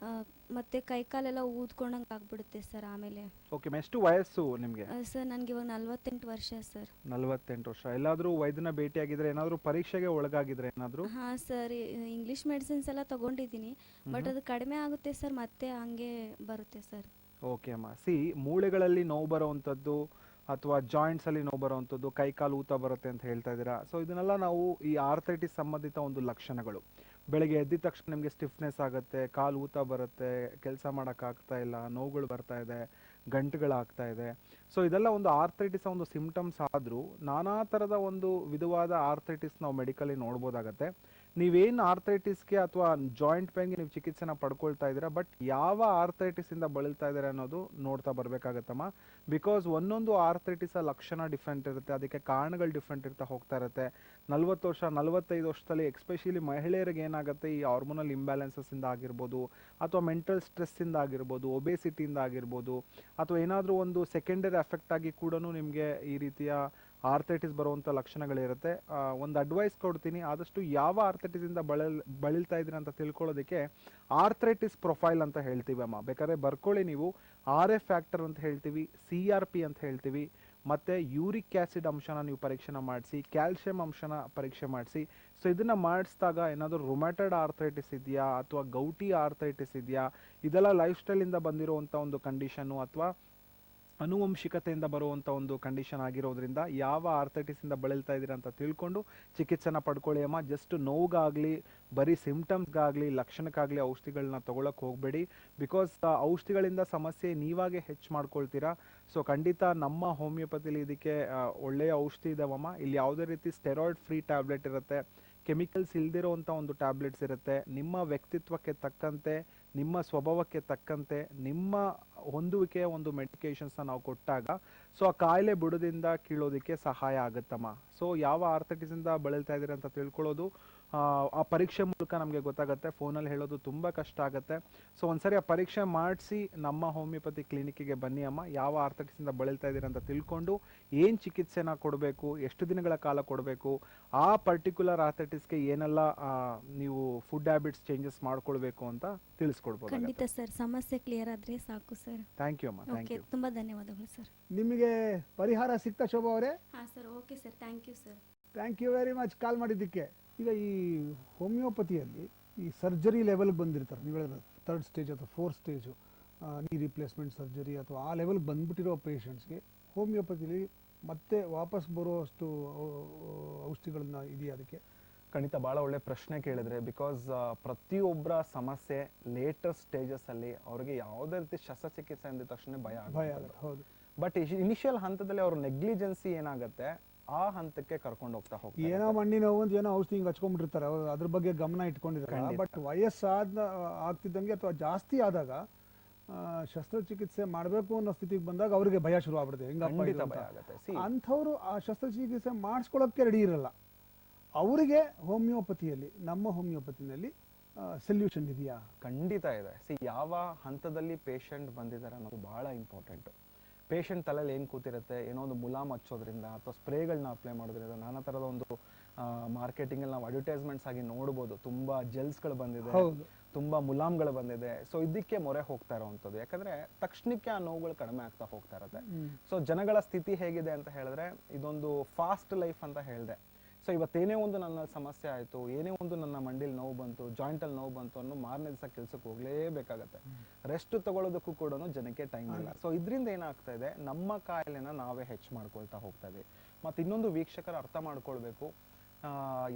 ಮತ್ತು ಕೈಕಾಲೆಲ್ಲ ಊದ್ಕೊಂಡಂಗೆ ಆಗ್ಬಿಡುತ್ತೆ ಸರ್ ಆಮೇಲೆ. ಓಕೆ, ಎಷ್ಟು ವಯಸ್ಸು ನಿಮಗೆ? ಸರ್ ನನಗೆ ಇವಾಗ 48 ವರ್ಷ ಸರ್. 48 ವರ್ಷ. ಎಲ್ಲಾದರೂ ವೈದ್ಯನ ಭೇಟಿಯಾಗಿದ್ರೆ, ಏನಾದರೂ ಪರೀಕ್ಷೆಗೆ ಒಳಗಾಗಿದ್ರೆ ಏನಾದರೂ? ಹಾಂ ಸರ್, ಇಂಗ್ಲೀಷ್ ಮೆಡಿಸಿನ್ಸ್ ಎಲ್ಲ ತೊಗೊಂಡಿದ್ದೀನಿ, ಬಟ್ ಅದು ಕಡಿಮೆ ಆಗುತ್ತೆ ಸರ್, ಮತ್ತೆ ಹಂಗೆ ಬರುತ್ತೆ ಸರ್. ಓಕೆ ಅಮ್ಮ, ಮೂಳೆಗಳಲ್ಲಿ ನೋವು ಬರೋವಂಥದ್ದು ಅಥವಾ ಜಾಯಿಂಟ್ಸಲ್ಲಿ ನೋವು ಬರೋವಂಥದ್ದು, ಕೈ ಕಾಲು ಊತ ಬರುತ್ತೆ ಅಂತ ಹೇಳ್ತಾ ಇದ್ದೀರಾ. ಸೊ ಇದನ್ನೆಲ್ಲ ನಾವು ಈ ಆರ್ಥೈಟಿಸ್ ಸಂಬಂಧಿತ ಒಂದು ಲಕ್ಷಣಗಳು. ಬೆಳಗ್ಗೆ ಎದ್ದಿದ ತಕ್ಷಣ ನಿಮಗೆ ಸ್ಟಿಫ್ನೆಸ್ ಆಗುತ್ತೆ, ಕಾಲು ಊತ ಬರುತ್ತೆ, ಕೆಲಸ ಮಾಡೋಕ್ಕಾಗ್ತಾ ಇಲ್ಲ, ನೋವುಗಳು ಬರ್ತಾ ಇದೆ, ಗಂಟುಗಳಾಗ್ತಾ ಇದೆ. ಸೊ ಇದೆಲ್ಲ ಒಂದು ಆರ್ಥೈಟಿಸ್ ಒಂದು ಸಿಂಪ್ಟಮ್ಸ್ ಆದರೂ ನಾನಾ ಥರದ ಒಂದು ವಿಧವಾದ ಆರ್ಥೈಟಿಸ್ ನಾವು ಮೆಡಿಕಲಿ ನೋಡ್ಬೋದಾಗತ್ತೆ. ನೀವೇನು ಆರ್ಥೈಟಿಸ್ಗೆ ಅಥವಾ ಜಾಯಿಂಟ್ ಪೇನ್ಗೆ ನೀವು ಚಿಕಿತ್ಸೆನ ಪಡ್ಕೊಳ್ತಾ ಇದ್ದೀರಾ, ಬಟ್ ಯಾವ ಆರ್ಥೈಟಿಸಿಂದ ಬಳಲ್ತಾ ಇದ್ದಾರೆ ಅನ್ನೋದು ನೋಡ್ತಾ ಬರಬೇಕಾಗತ್ತಮ್ಮ. ಬಿಕಾಸ್ ಒಂದೊಂದು ಆರ್ಥೈಟಿಸ ಲಕ್ಷಣ ಡಿಫ್ರೆಂಟ್ ಇರುತ್ತೆ, ಅದಕ್ಕೆ ಕಾರಣಗಳು ಡಿಫ್ರೆಂಟ್ ಇರ್ತಾ ಹೋಗ್ತಾ ಇರುತ್ತೆ. 40 ವರ್ಷ 45 ವರ್ಷದಲ್ಲಿ ಎಕ್ಸ್ಪೆಷಲಿ ಮಹಿಳೆಯರಿಗೆ ಏನಾಗುತ್ತೆ, ಈ ಹಾರ್ಮೋನಲ್ ಇಂಬ್ಯಾಲೆನ್ಸಸ್ಸಿಂದ ಆಗಿರ್ಬೋದು, ಅಥವಾ ಮೆಂಟಲ್ ಸ್ಟ್ರೆಸ್ಸಿಂದ ಆಗಿರ್ಬೋದು, ಒಬೇಸಿಟಿಯಿಂದ ಆಗಿರ್ಬೋದು, ಅಥವಾ ಏನಾದರೂ ಒಂದು ಸೆಕೆಂಡರಿ ಎಫೆಕ್ಟ್ ಆಗಿ ಕೂಡ ನಿಮಗೆ ಈ ರೀತಿಯ ಆರ್ಥೈಟಿಸ್ ಬರುವಂಥ ಲಕ್ಷಣಗಳಿರುತ್ತೆ. ಒಂದು ಅಡ್ವೈಸ್ ಕೊಡ್ತೀನಿ, ಆದಷ್ಟು ಯಾವ ಆರ್ಥೈಟಿಸಿಂದ ಬಳಲ್ತಾ ಇದ್ದೀರಿ ಅಂತ ತಿಳ್ಕೊಳ್ಳೋದಕ್ಕೆ ಆರ್ಥೈಟಿಸ್ ಪ್ರೊಫೈಲ್ ಅಂತ ಹೇಳ್ತೀವಿ ಅಮ್ಮ. ಬೇಕಾದ್ರೆ ಬರ್ಕೊಳ್ಳಿ ನೀವು. RF ಫ್ಯಾಕ್ಟರ್ ಅಂತ ಹೇಳ್ತೀವಿ, CRP ಅಂತ ಹೇಳ್ತೀವಿ, ಮತ್ತು ಯೂರಿಕ್ ಆ್ಯಸಿಡ್ ಅಂಶನ ನೀವು ಪರೀಕ್ಷೆನ ಮಾಡಿಸಿ, ಕ್ಯಾಲ್ಶಿಯಂ ಅಂಶನ ಪರೀಕ್ಷೆ ಮಾಡಿಸಿ. ಸೊ ಇದನ್ನು ಮಾಡಿಸಿದಾಗ ಏನಾದರೂ ರೊಮ್ಯಾಟೈಡ್ ಆರ್ಥೈಟಿಸ್ ಇದೆಯಾ ಅಥವಾ ಗೌಟಿ ಆರ್ಥೈಟಿಸ್ ಇದೆಯಾ, ಇದೆಲ್ಲ ಲೈಫ್ ಸ್ಟೈಲಿಂದ ಬಂದಿರುವಂಥ ಒಂದು ಕಂಡೀಷನ್ನು ಅಥವಾ ಅನುವಂಶಿಕತೆಯಿಂದ ಬರುವಂಥ ಒಂದು ಕಂಡೀಷನ್ ಆಗಿರೋದ್ರಿಂದ ಯಾವ ಆರ್ಥೈಟಿಸಿಂದ ಬಳಲ್ತಾ ಇದ್ದೀರಾ ಅಂತ ತಿಳ್ಕೊಂಡು ಚಿಕಿತ್ಸೆನ ಪಡ್ಕೊಳ್ಳಿ ಅಮ್ಮ. ಜಸ್ಟ್ ನೋವುಗಾಗಲಿ, ಬರೀ ಸಿಂಪ್ಟಮ್ಸ್ಗಾಗಲಿ, ಲಕ್ಷಣಕ್ಕಾಗಲಿ ಔಷಧಿಗಳನ್ನ ತೊಗೊಳಕ್ಕೆ ಹೋಗಬೇಡಿ. ಬಿಕಾಸ್ ಔಷಧಿಗಳಿಂದ ಸಮಸ್ಯೆ ನೀವಾಗೆ ಹೆಚ್ಚು ಮಾಡ್ಕೊಳ್ತೀರಾ. ಸೊ ಖಂಡಿತ ನಮ್ಮ ಹೋಮಿಯೋಪತಿಲಿ ಇದಕ್ಕೆ ಒಳ್ಳೆಯ ಔಷಧಿ ಇದಾವಮ್ಮ. ಇಲ್ಲಿ ಯಾವುದೇ ರೀತಿ ಸ್ಟೆರಾಯ್ಡ್ ಫ್ರೀ ಟ್ಯಾಬ್ಲೆಟ್ ಇರುತ್ತೆ, ಕೆಮಿಕಲ್ಸ್ ಇಲ್ದಿರೋವಂಥ ಒಂದು ಟ್ಯಾಬ್ಲೆಟ್ಸ್ ಇರುತ್ತೆ. ನಿಮ್ಮ ವ್ಯಕ್ತಿತ್ವಕ್ಕೆ ತಕ್ಕಂತೆ, ನಿಮ್ಮ ಸ್ವಭಾವಕ್ಕೆ ತಕ್ಕಂತೆ, ನಿಮ್ಮ ಹೊಂದುವಿಕೆಯ ಒಂದು ಮೆಡಿಕೇಶನ್ಸ್ನ ನಾವು ಕೊಟ್ಟಾಗ ಸೊ ಆ ಕಾಯಿಲೆ ಬುಡದಿಂದ ಕೀಳೋದಕ್ಕೆ ಸಹಾಯ ಆಗುತ್ತಮ್ಮ. ಸೊ ಯಾವ ಆರ್ಥೈಟಿಸಿಂದ ಬಳಲ್ತಾ ಇದ್ದೀರಿ ಅಂತ ತಿಳ್ಕೊಳ್ಳೋದು ಆ ಪರೀಕ್ಷೆ ಮೂಲಕ ನಮಗೆ ಗೊತ್ತಾಗುತ್ತೆ. ಫೋನಲ್ಲಿ ಹೇಳೋದು ತುಂಬ ಕಷ್ಟ ಆಗುತ್ತೆ. ಸೊ ಒಂದ್ಸರಿ ಆ ಪರೀಕ್ಷೆ ಮಾಡಿಸಿ ನಮ್ಮ ಹೋಮಿಯೋಪತಿ ಕ್ಲಿನಿಕ್ಕಿಗೆ ಬನ್ನಿ ಅಮ್ಮ. ಯಾವ ಆರ್ಥೈಟಿಸಿಂದ ಬಳಲ್ತಾ ಇದ್ದೀರಿ ಅಂತ ತಿಳ್ಕೊಂಡು ಏನು ಚಿಕಿತ್ಸೆನ ಕೊಡಬೇಕು, ಎಷ್ಟು ದಿನಗಳ ಕಾಲ ಕೊಡಬೇಕು, ಆ ಪರ್ಟಿಕ್ಯುಲರ್ ಆರ್ಥೈಟಿಸ್ಗೆ ಏನೆಲ್ಲ ನೀವು ಫುಡ್ ಹ್ಯಾಬಿಟ್ಸ್ ಚೇಂಜಸ್ ಮಾಡ್ಕೊಳ್ಬೇಕು ಅಂತ ತಿಳಿಸ್ಕೊಡ್ಬೋದು. ಖಂಡಿತ ಸರ್, ಸಮಸ್ಯೆ ಕ್ಲಿಯರ್ ಆದರೆ ಸಾಕು ಸರ್. ಥ್ಯಾಂಕ್ ಯು ಅಮ್ಮ. Thank okay, you. ತುಂಬ ಧನ್ಯವಾದಗಳು ಸರ್. ನಿಮಗೆ ಪರಿಹಾರ ಸಿಗ್ತಾ ಶೋಭಾ ಅವರೇ? ಹಾಂ sir, okay sir, thank you sir. Thank you very much call ಮಾಡಿದ್ದಕ್ಕೆ. ಈಗ ಈ ಹೋಮಿಯೋಪತಿಯಲ್ಲಿ ಈ ಸರ್ಜರಿ ಲೆವೆಲ್ಗೆ ಬಂದಿರ್ತಾರೆ, ನೀವು ಹೇಳಿದ್ರೆ 3rd ಸ್ಟೇಜ್ ಅಥವಾ 4th ಸ್ಟೇಜು, ನೀ ರಿಪ್ಲೇಸ್ಮೆಂಟ್ ಸರ್ಜರಿ ಅಥವಾ ಆ ಲೆವೆಲ್ಗೆ ಬಂದುಬಿಟ್ಟಿರೋ ಪೇಷಂಟ್ಸ್ಗೆ ಹೋಮಿಯೋಪತಿಲಿ ಮತ್ತೆ ವಾಪಸ್ ಬರುವಷ್ಟು ಔಷಧಿಗಳನ್ನ ಇದೆಯಾ ಅದಕ್ಕೆ? ಖಂಡಿತ ಭಾಳ ಒಳ್ಳೆ ಪ್ರಶ್ನೆ ಕೇಳಿದ್ರೆ. ಬಿಕಾಸ್ ಪ್ರತಿಯೊಬ್ಬರ ಸಮಸ್ಯೆ ಲೇಟರ್ ಸ್ಟೇಜಸ್ಸಲ್ಲಿ ಅವ್ರಿಗೆ ಯಾವುದೇ ರೀತಿ ಶಸ್ತ್ರಚಿಕಿತ್ಸೆ ಅಂದ ತಕ್ಷಣ ಭಯ ಆಗುತ್ತೆ. ಹೌದು. ಬಟ್ ಇನಿಷಿಯಲ್ ಹಂತದಲ್ಲಿ ಅವ್ರ ನೆಗ್ಲಿಜೆನ್ಸಿ ಏನಾಗುತ್ತೆ, ಆ ಹಂತಕ್ಕೆ ಕರ್ಕೊಂಡು ಹೋಗ್ತಾರೆ. ಏನೋ ಮಣ್ಣಿನ ನೋವು ಅಂತ ಏನೋ ಔಷಧಿ ಹಿಂಗೆ ಹಚ್ಕೊಂಡ್ಬಿಟ್ಟಿರ್ತಾರೆ, ಅದ್ರ ಬಗ್ಗೆ ಗಮನ ಇಟ್ಕೊಂಡಿರ್ತಾರೆ. ಬಟ್ ಆಗ್ತಿದ್ದಂಗೆ ಅಥವಾ ಜಾಸ್ತಿ ಆದಾಗ ಶಸ್ತ್ರಚಿಕಿತ್ಸೆ ಮಾಡಬೇಕು ಅನ್ನೋ ಸ್ಥಿತಿಗೆ ಬಂದಾಗ ಅವರಿಗೆ ಭಯ ಶುರು ಆಗ್ಬಿಡುತ್ತೆ. ಅಂಥವ್ರು ಆ ಶಸ್ತ್ರಚಿಕಿತ್ಸೆ ಮಾಡಿಸ್ಕೊಳ್ಳೋಕ್ಕೆ ರೆಡಿ ಇರಲ್ಲ. ಅವರಿಗೆ ಹೋಮಿಯೋಪತಿಯಲ್ಲಿ, ನಮ್ಮ ಹೋಮಿಯೋಪತಿನಲ್ಲಿ ಸೊಲ್ಯೂಷನ್ ಇದೆಯಾ? ಖಂಡಿತ ಇದೆ. ಯಾವ ಹಂತದಲ್ಲಿ ಪೇಷಂಟ್ ಬಂದಿದ್ದಾರೆ ಅನ್ನೋದು ಭಾಳ ಇಂಪಾರ್ಟೆಂಟು. ಪೇಷಂಟ್ ತಲೆಯಲ್ಲಿ ಏನು ಕೂತಿರುತ್ತೆ, ಏನೋ ಒಂದು ಮುಲಾಮ್ ಹಚ್ಚೋದ್ರಿಂದ ಅಥವಾ ಸ್ಪ್ರೇಗಳನ್ನ ಅಪ್ಲೈ ಮಾಡೋದ್ರಿಂದ, ನಾನಾ ಥರದ ಒಂದು ಮಾರ್ಕೆಟಿಂಗಲ್ಲಿ ನಾವು ಅಡ್ವರ್ಟೈಸ್ಮೆಂಟ್ಸ್ ಆಗಿ ನೋಡ್ಬೋದು. ತುಂಬ ಜೆಲ್ಸ್ಗಳು ಬಂದಿದೆ, ತುಂಬ ಮುಲಾಮ್ಗಳು ಬಂದಿದೆ. ಸೊ ಇದಕ್ಕೆ ಮೊರೆ ಹೋಗ್ತಾ ಇರೋವಂಥದ್ದು. ಯಾಕಂದರೆ ತಕ್ಷಣಕ್ಕೆ ಆ ನೋವುಗಳು ಕಡಿಮೆ ಆಗ್ತಾ ಹೋಗ್ತಾ ಇರುತ್ತೆ. ಸೊ ಜನಗಳ ಸ್ಥಿತಿ ಹೇಗಿದೆ ಅಂತ ಹೇಳಿದ್ರೆ, ಇದೊಂದು ಫಾಸ್ಟ್ ಲೈಫ್ ಅಂತ ಹೇಳಿದೆ. ಸೊ ಇವತ್ತೇನೇ ಒಂದು ನನ್ನ ಸಮಸ್ಯೆ ಆಯಿತು, ಏನೇ ಒಂದು ನನ್ನ ಮಂಡಿಲಿ ನೋವು ಬಂತು, ಜಾಯಿಂಟಲ್ಲಿ ನೋವು ಬಂತು ಅನ್ನೋ ಮಾರನೇ ದಿವಸ ಕೆಲಸಕ್ಕೆ ಹೋಗಲೇಬೇಕಾಗತ್ತೆ. ರೆಸ್ಟ್ ತಗೊಳ್ಳೋದಕ್ಕೂ ಕೂಡ ಜನಕ್ಕೆ ಟೈಮ್ ಇಲ್ಲ. ಸೊ ಇದರಿಂದ ಏನಾಗ್ತಾ ಇದೆ, ನಮ್ಮ ಕಾಯಿಲೆನ ನಾವೇ ಹೆಚ್ಚು ಮಾಡ್ಕೊಳ್ತಾ ಹೋಗ್ತಾ ಇದ್ದೀವಿ. ಮತ್ತು ಇನ್ನೊಂದು ವೀಕ್ಷಕರು ಅರ್ಥ ಮಾಡ್ಕೊಳ್ಬೇಕು,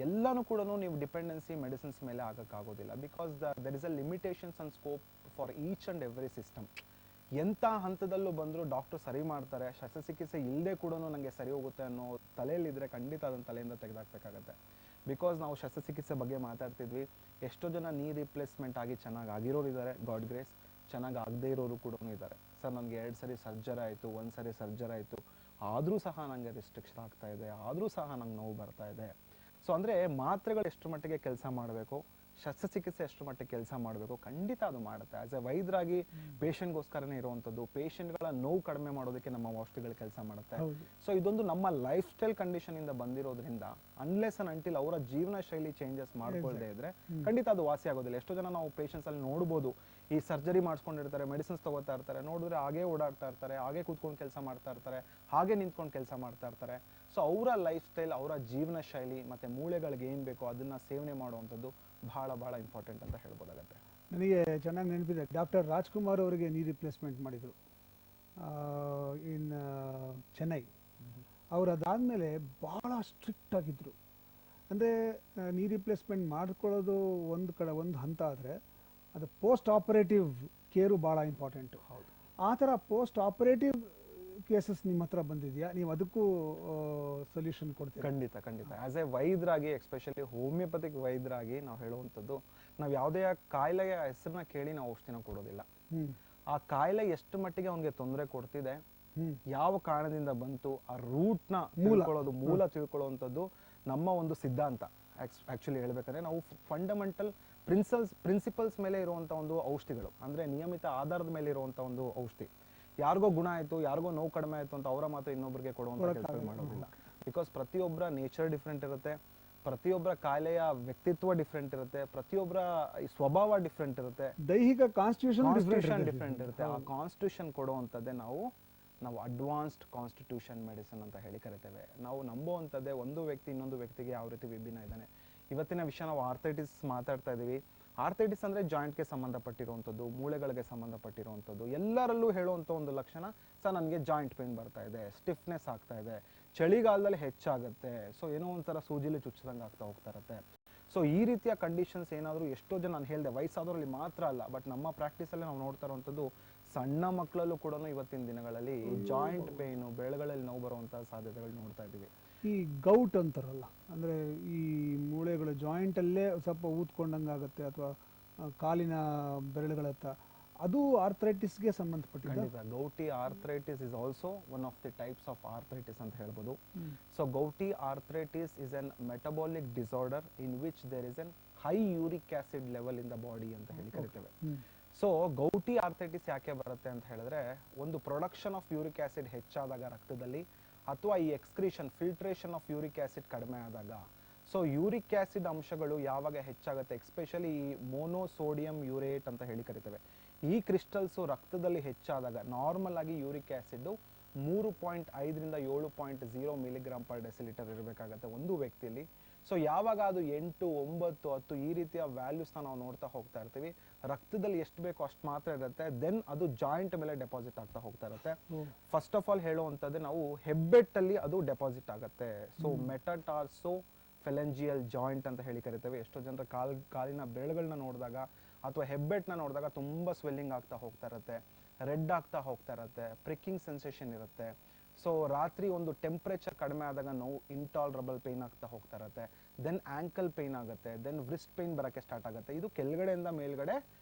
ಎಲ್ಲನೂ ಕೂಡ ನೀವು ಡಿಪೆಂಡೆನ್ಸಿ ಮೆಡಿಸಿನ್ಸ್ ಮೇಲೆ ಆಗೋಕ್ಕಾಗೋದಿಲ್ಲ. Because there is a limitations and scope for each and every system. ಎಂಥ ಹಂತದಲ್ಲೂ ಬಂದರೂ ಡಾಕ್ಟ್ರು ಸರಿ ಮಾಡ್ತಾರೆ, ಶಸ್ತ್ರಚಿಕಿತ್ಸೆ ಇಲ್ಲದೆ ಕೂಡ ನನಗೆ ಸರಿ ಹೋಗುತ್ತೆ ಅನ್ನೋ ತಲೆಯಲ್ಲಿದ್ದರೆ ಖಂಡಿತ ಅದನ್ನು ತಲೆಯಿಂದ ತೆಗೆದಾಕಬೇಕಾಗತ್ತೆ. ಬಿಕಾಸ್ ನಾವು ಶಸ್ತ್ರಚಿಕಿತ್ಸೆ ಬಗ್ಗೆ ಮಾತಾಡ್ತಿದ್ವಿ, ಎಷ್ಟೋ ಜನ ನೀ ರಿಪ್ಲೇಸ್ಮೆಂಟ್ ಆಗಿ ಚೆನ್ನಾಗಿ ಆಗಿರೋರು ಇದ್ದಾರೆ, ಗಾಡ್ ಗ್ರೇಸ್. ಚೆನ್ನಾಗಿ ಆಗದೇ ಇರೋರು ಕೂಡ ಇದ್ದಾರೆ. ಸರ್ ನನಗೆ 2 ಸರಿ ಸರ್ಜರಿ ಆಯಿತು, 1 ಸರಿ ಸರ್ಜರಿ ಆಯಿತು, ಆದರೂ ಸಹ ನನಗೆ ರಿಸ್ಟ್ರಿಕ್ಷನ್ ಆಗ್ತಾ ಇದೆ, ಆದರೂ ಸಹ ನಂಗೆ ನೋವು ಬರ್ತಾ ಇದೆ. ಸೊ ಅಂದರೆ ಮಾತ್ರೆಗಳು ಎಷ್ಟು ಮಟ್ಟಿಗೆ ಕೆಲಸ ಮಾಡಬೇಕು, ಶಸ್ತ್ರಚಿಕಿತ್ಸೆ ಎಷ್ಟು ಮಟ್ಟಿಗೆ ಕೆಲಸ ಮಾಡಬೇಕು, ಖಂಡಿತ ಅದು ಮಾಡುತ್ತೆ. ಆಸ್ ಎ ವೈದ್ಯರಾಗಿ ಪೇಷಂಟ್ಗೋಸ್ಕರನೇ ಇರುವಂಥದ್ದು, ಪೇಷಂಟ್ಗಳ ನೋವು ಕಡಿಮೆ ಮಾಡೋದಕ್ಕೆ ನಮ್ಮ ಔಷಧಿಗಳು ಕೆಲಸ ಮಾಡುತ್ತೆ. ಸೊ ಇದೊಂದು ನಮ್ಮ ಲೈಫ್ ಸ್ಟೈಲ್ ಕಂಡೀಷನ್ ಇಂದ ಬಂದಿರೋದ್ರಿಂದ ಅನ್ಲೆಸ್ ಅಂಡ್ ಅಂಟಿಲ್ ಅವರ ಜೀವನ ಶೈಲಿ ಚೇಂಜಸ್ ಮಾಡ್ಕೊಳ್ದೇ ಇದ್ರೆ ಖಂಡಿತ ಅದು ವಾಸಿ ಆಗೋದಿಲ್ಲ. ಎಷ್ಟೋ ಜನ ನಾವು ಪೇಷಂಟ್ಸ್ ಅಲ್ಲಿ ನೋಡ್ಬೋದು, ಈ ಸರ್ಜರಿ ಮಾಡಿಸ್ಕೊಂಡಿರ್ತಾರೆ, ಮೆಡಿಸಿನ್ಸ್ ತಗೋತಾ ಇರ್ತಾರೆ, ನೋಡಿದ್ರೆ ಹಾಗೆ ಓಡಾಡ್ತಾ ಇರ್ತಾರೆ, ಹಾಗೆ ಕೂತ್ಕೊಂಡು ಕೆಲಸ ಮಾಡ್ತಾ ಇರ್ತಾರೆ, ಹಾಗೆ ನಿಂತ್ಕೊಂಡು ಕೆಲಸ ಮಾಡ್ತಾ ಇರ್ತಾರೆ. ಸೊ ಅವರ ಲೈಫ್ ಸ್ಟೈಲ್, ಅವರ ಜೀವನ ಶೈಲಿ ಮತ್ತೆ ಮೂಳೆಗಳಿಗೆ ಏನ್ ಬೇಕೋ ಅದನ್ನ ಸೇವನೆ ಮಾಡುವಂಥದ್ದು ಬಹಳ ಬಹಳ ಇಂಪಾರ್ಟೆಂಟ್ ಅಂತ ಹೇಳ್ಬೋದಾಗತ್ತೆ. ನನಗೆ ಚೆನ್ನಾಗಿ ನೆನಪಿದೆ, ಡಾಕ್ಟರ್ ರಾಜ್ಕುಮಾರ್ ಅವರಿಗೆ ನೀ ರಿಪ್ಲೇಸ್ಮೆಂಟ್ ಮಾಡಿದರು ಇನ್ ಚೆನ್ನೈ. ಅವರು ಅದಾದಮೇಲೆ ಭಾಳ ಸ್ಟ್ರಿಕ್ಟ್ ಆಗಿದ್ದರು. ಅಂದರೆ ನೀ ರಿಪ್ಲೇಸ್ಮೆಂಟ್ ಮಾಡ್ಕೊಳ್ಳೋದು ಒಂದು ಹಂತ ಆದರೆ ಅದು ಪೋಸ್ಟ್ ಆಪರೇಟಿವ್ ಕೇರು ಭಾಳ ಇಂಪಾರ್ಟೆಂಟು. ಹೌದು. ಆ ಥರ ಪೋಸ್ಟ್ ಆಪರೇಟಿವ್ ಕೇಸಸ್ ನಿಮ್ಮ ಹತ್ರ ಬಂದಿದೆಯಾ? ನೀವು ಅದಕ್ಕೂ ಸೊಲ್ಯೂಷನ್ ಕೊಡ್ತೀರಾ? ಖಂಡಿತ ಖಂಡಿತ. ಆಸ್ ಎ ವೈದ್ಯರಾಗಿ, ಎಸ್ಪೆಷಲಿ ಹೋಮಿಯೋಪತಿಕ್ ವೈದ್ಯರಾಗಿ ನಾವು ಹೇಳುವಂಥದ್ದು, ನಾವು ಯಾವುದೇ ಕಾಯಿಲೆಯ ಹೆಸರನ್ನ ಕೇಳಿ ನಾವು ಔಷಧಿನ ಕೊಡೋದಿಲ್ಲ. ಆ ಕಾಯಿಲೆ ಎಷ್ಟು ಮಟ್ಟಿಗೆ ಅವನಿಗೆ ತೊಂದರೆ ಕೊಡ್ತಿದೆ, ಯಾವ ಕಾರಣದಿಂದ ಬಂತು, ಆ ರೂಟ್ನ ತಿಳ್ಕೊಳ್ಳೋದು, ಮೂಲ ತಿಳ್ಕೊಳ್ಳುವಂಥದ್ದು ನಮ್ಮ ಒಂದು ಸಿದ್ಧಾಂತ. ಆಕ್ಚುಲಿ ಹೇಳ್ಬೇಕಂದ್ರೆ ನಾವು ಫಂಡಮೆಂಟಲ್ ಪ್ರಿನ್ಸಿಪಲ್ಸ್ ಮೇಲೆ ಇರುವಂಥ ಒಂದು ಔಷಧಿಗಳು, ಅಂದ್ರೆ ನಿಯಮಿತ ಆಧಾರದ ಮೇಲೆ ಇರುವಂಥ ಒಂದು ಔಷಧಿ. ಯಾರಿಗೋ ಗುಣ ಆಯ್ತು, ಯಾರಿಗೋ ನೋವು ಕಡಿಮೆ ಆಯ್ತು ಅಂತ ಅವರ ಮಾತ್ರ ಇನ್ನೊಬ್ಬರಿಗೆ ಕೊಡುವಂಥ ಕೆಲಸ ಮಾಡೋದಿಲ್ಲ. ಬಿಕಾಸ್ ಪ್ರತಿಯೊಬ್ಬರ ನೇಚರ್ ಡಿಫ್ರೆಂಟ್ ಇರುತ್ತೆ, ಪ್ರತಿಯೊಬ್ಬರ ಕಾಯಿಲೆಯ ವ್ಯಕ್ತಿತ್ವ ಡಿಫ್ರೆಂಟ್ ಇರುತ್ತೆ, ಪ್ರತಿಯೊಬ್ಬರ ಸ್ವಭಾವ ಡಿಫ್ರೆಂಟ್ ಇರುತ್ತೆ, ದೈಹಿಕ ಕಾನ್ಸ್ಟಿಟ್ಯೂಷನ್ ಡಿಫ್ರೆಂಟ್ ಇರುತ್ತೆ. ಆ ಕಾನ್ಸ್ಟಿಟ್ಯೂಷನ್ ಕೊಡುವಂಥದ್ದೇ ನಾವು ಅಡ್ವಾನ್ಸ್ಡ್ ಕಾನ್ಸ್ಟಿಟ್ಯೂಷನ್ ಮೆಡಿಸಿನ್ ಅಂತ ಹೇಳಿ ಕರಿತೇವೆ. ನಾವು ನಂಬುವಂಥದ್ದೇ ಒಂದು ವ್ಯಕ್ತಿ ಇನ್ನೊಂದು ವ್ಯಕ್ತಿಗೆ ಯಾವ ರೀತಿ ವಿಭಿನ್ನ ಇದ್ದಾನೆ. ಇವತ್ತಿನ ವಿಷಯ ನಾವು ಆರ್ಥೈಟಿಸ್ ಮಾತಾಡ್ತಾ ಇದೀವಿ. ಆರ್ಥೈಟಿಸ್ ಅಂದ್ರೆ ಜಾಯಿಂಟ್ಗೆ ಸಂಬಂಧಪಟ್ಟಿರುವಂಥದ್ದು, ಮೂಳೆಗಳಿಗೆ ಸಂಬಂಧಪಟ್ಟಿರುವಂಥದ್ದು. ಎಲ್ಲರಲ್ಲೂ ಹೇಳುವಂಥ ಒಂದು ಲಕ್ಷಣ, ಸರ್ ನನಗೆ ಜಾಯಿಂಟ್ ಪೇನ್ ಬರ್ತಾ ಇದೆ, ಸ್ಟಿಫ್ನೆಸ್ ಆಗ್ತಾ ಇದೆ, ಚಳಿಗಾಲದಲ್ಲಿ ಹೆಚ್ಚಾಗುತ್ತೆ, ಸೊ ಏನೋ ಒಂಥರ ಸೂಜಿಲಿ ಚುಚ್ಚದಂಗೆ ಆಗ್ತಾ ಹೋಗ್ತಾ ಇರುತ್ತೆ. ಸೊ ಈ ರೀತಿಯ ಕಂಡೀಷನ್ಸ್ ಏನಾದರೂ ಎಷ್ಟೋ ಜನ, ನಾನು ಹೇಳಿದೆ ವಯಸ್ಸಾದವರಲ್ಲಿ ಮಾತ್ರ ಅಲ್ಲ, ಬಟ್ ನಮ್ಮ ಪ್ರಾಕ್ಟೀಸಲ್ಲಿ ನಾವು ನೋಡ್ತಾ ಇರುವಂಥದ್ದು ಸಣ್ಣ ಮಕ್ಕಳಲ್ಲೂ ಕೂಡ ಇವತ್ತಿನ ದಿನಗಳಲ್ಲಿ ಜಾಯಿಂಟ್ ಪೇನು, ಬೆರಳುಗಳಲ್ಲಿ ನೋವು ಬರುವಂತಹ ಸಾಧ್ಯತೆಗಳು ನೋಡ್ತಾ ಇದ್ದೀವಿ. ಈ ಗೌಟ್ ಅಂತಾರಲ್ಲ, ಅಂದರೆ ಈ ಮೂಳೆಗಳು ಜಾಯಿಂಟಲ್ಲೇ ಸ್ವಲ್ಪ ಊದ್ಕೊಂಡಂಗೆ ಆಗುತ್ತೆ, ಅಥವಾ ಕಾಲಿನ ಬೆರಳುಗಳತ್ತ, ಅದು ಆರ್ಥರೈಟಿಸ್ಗೆ ಸಂಬಂಧಪಟ್ಟಿದೆ. ಖಂಡಿತ. Gouty arthritis is also one of the types of arthritis ಅಂತ ಹೇಳ್ಬೋದು. So gouty arthritis is an metabolic disorder in which there is an high uric acid level in the body ಅಂತ ಹೇಳಿ ಕರಿತೇವೆ. ಸೊ ಗೌಟಿ ಆರ್ಥರೈಟಿಸ್ ಯಾಕೆ ಬರುತ್ತೆ ಅಂತ ಹೇಳಿದ್ರೆ, ಒಂದು ಪ್ರೊಡಕ್ಷನ್ ಆಫ್ ಯೂರಿಕ್ ಆಸಿಡ್ ಹೆಚ್ಚಾದಾಗ ರಕ್ತದಲ್ಲಿ, ಅಥವಾ ಈ excretion filtration of uric acid ಕಡಿಮೆ ಆದಾಗ, ಸೊ ಯೂರಿಕ್ ಆಸಿಡ್ ಅಂಶಗಳು ಯಾವಾಗ ಹೆಚ್ಚಾಗುತ್ತೆ, ಎಕ್ಸ್ಪೆಷಲಿ ಈ ಮೋನೋಸೋಡಿಯಂ ಯೂರೇಟ್ ಅಂತ ಹೇಳಿ ಕರಿತೇವೆ, ಈ ಕ್ರಿಸ್ಟಲ್ಸ್ ರಕ್ತದಲ್ಲಿ ಹೆಚ್ಚಾದಾಗ, ನಾರ್ಮಲ್ ಆಗಿ ಯೂರಿಕ್ ಆಸಿಡ್ 3.5ರಿಂದ 7.0 ಮಿಲಿಗ್ರಾಮ್ ಪರ್ ಡೆಸಿಲೀಟರ್ ಇರಬೇಕಾಗತ್ತೆ ಒಂದು ವ್ಯಕ್ತಿಯಲ್ಲಿ. ಸೊ ಯಾವಾಗ ಅದು 8, 9, 10 ಈ ರೀತಿಯ ವ್ಯಾಲ್ಯೂಸ್ನ ನಾವು ನೋಡ್ತಾ ಹೋಗ್ತಾ ಇರ್ತೀವಿ, ರಕ್ತದಲ್ಲಿ ಎಷ್ಟು ಬೇಕೋ ಅಷ್ಟು ಮಾತ್ರ ಇರುತ್ತೆ, ದೆನ್ ಅದು ಜಾಯಿಂಟ್ ಮೇಲೆ ಡೆಪಾಸಿಟ್ ಆಗ್ತಾ ಹೋಗ್ತಾ ಇರುತ್ತೆ. ಫಸ್ಟ್ ಆಫ್ ಆಲ್ ಹೇಳುವಂಥದ್ದು, ನಾವು ಹೆಬ್ಬೆಟ್ಟಲ್ಲಿ ಅದು ಡೆಪಾಸಿಟ್ ಆಗುತ್ತೆ. ಸೊ ಮೆಟಾಟಾರ್ಸೋ ಫೆಲೆಂಜಿಯಲ್ ಜಾಯಿಂಟ್ ಅಂತ ಹೇಳಿ ಕರಿತೇವೆ. ಎಷ್ಟೋ ಜನರ ಕಾಲಿನ ಬೆರಳುಗಳನ್ನ ನೋಡಿದಾಗ ಅಥವಾ ಹೆಬ್ಬೆಟ್ಟನ್ನ ನೋಡಿದಾಗ ತುಂಬಾ ಸ್ವೆಲ್ಲಿಂಗ್ ಆಗ್ತಾ ಹೋಗ್ತಾ ಇರುತ್ತೆ, ರೆಡ್ ಆಗ್ತಾ ಹೋಗ್ತಾ ಇರುತ್ತೆ, ಪ್ರಿಕ್ಕಿಂಗ್ ಸೆನ್ಸೇಷನ್ ಇರುತ್ತೆ. ಸೊ ರಾತ್ರಿ ಒಂದು ಟೆಂಪ್ರೇಚರ್ ಕಡಿಮೆ ಆದಾಗ ನೋವು ಇಂಟಾಲರಬಲ್ ಪೇನ್ ಆಗ್ತಾ ಹೋಗ್ತಾ ಇರುತ್ತೆ, ದೆನ್ ಆಂಕಲ್ ಪೇನ್ ಆಗುತ್ತೆ, ದೆನ್ ವ್ರಿಸ್ಟ್ ಪೇನ್ ಬರೋಕ್ಕೆ ಸ್ಟಾರ್ಟ್ ಆಗುತ್ತೆ. ಇದು ಕೆಳಗಡೆಯಿಂದ ಮೇಲ್ಗಡೆ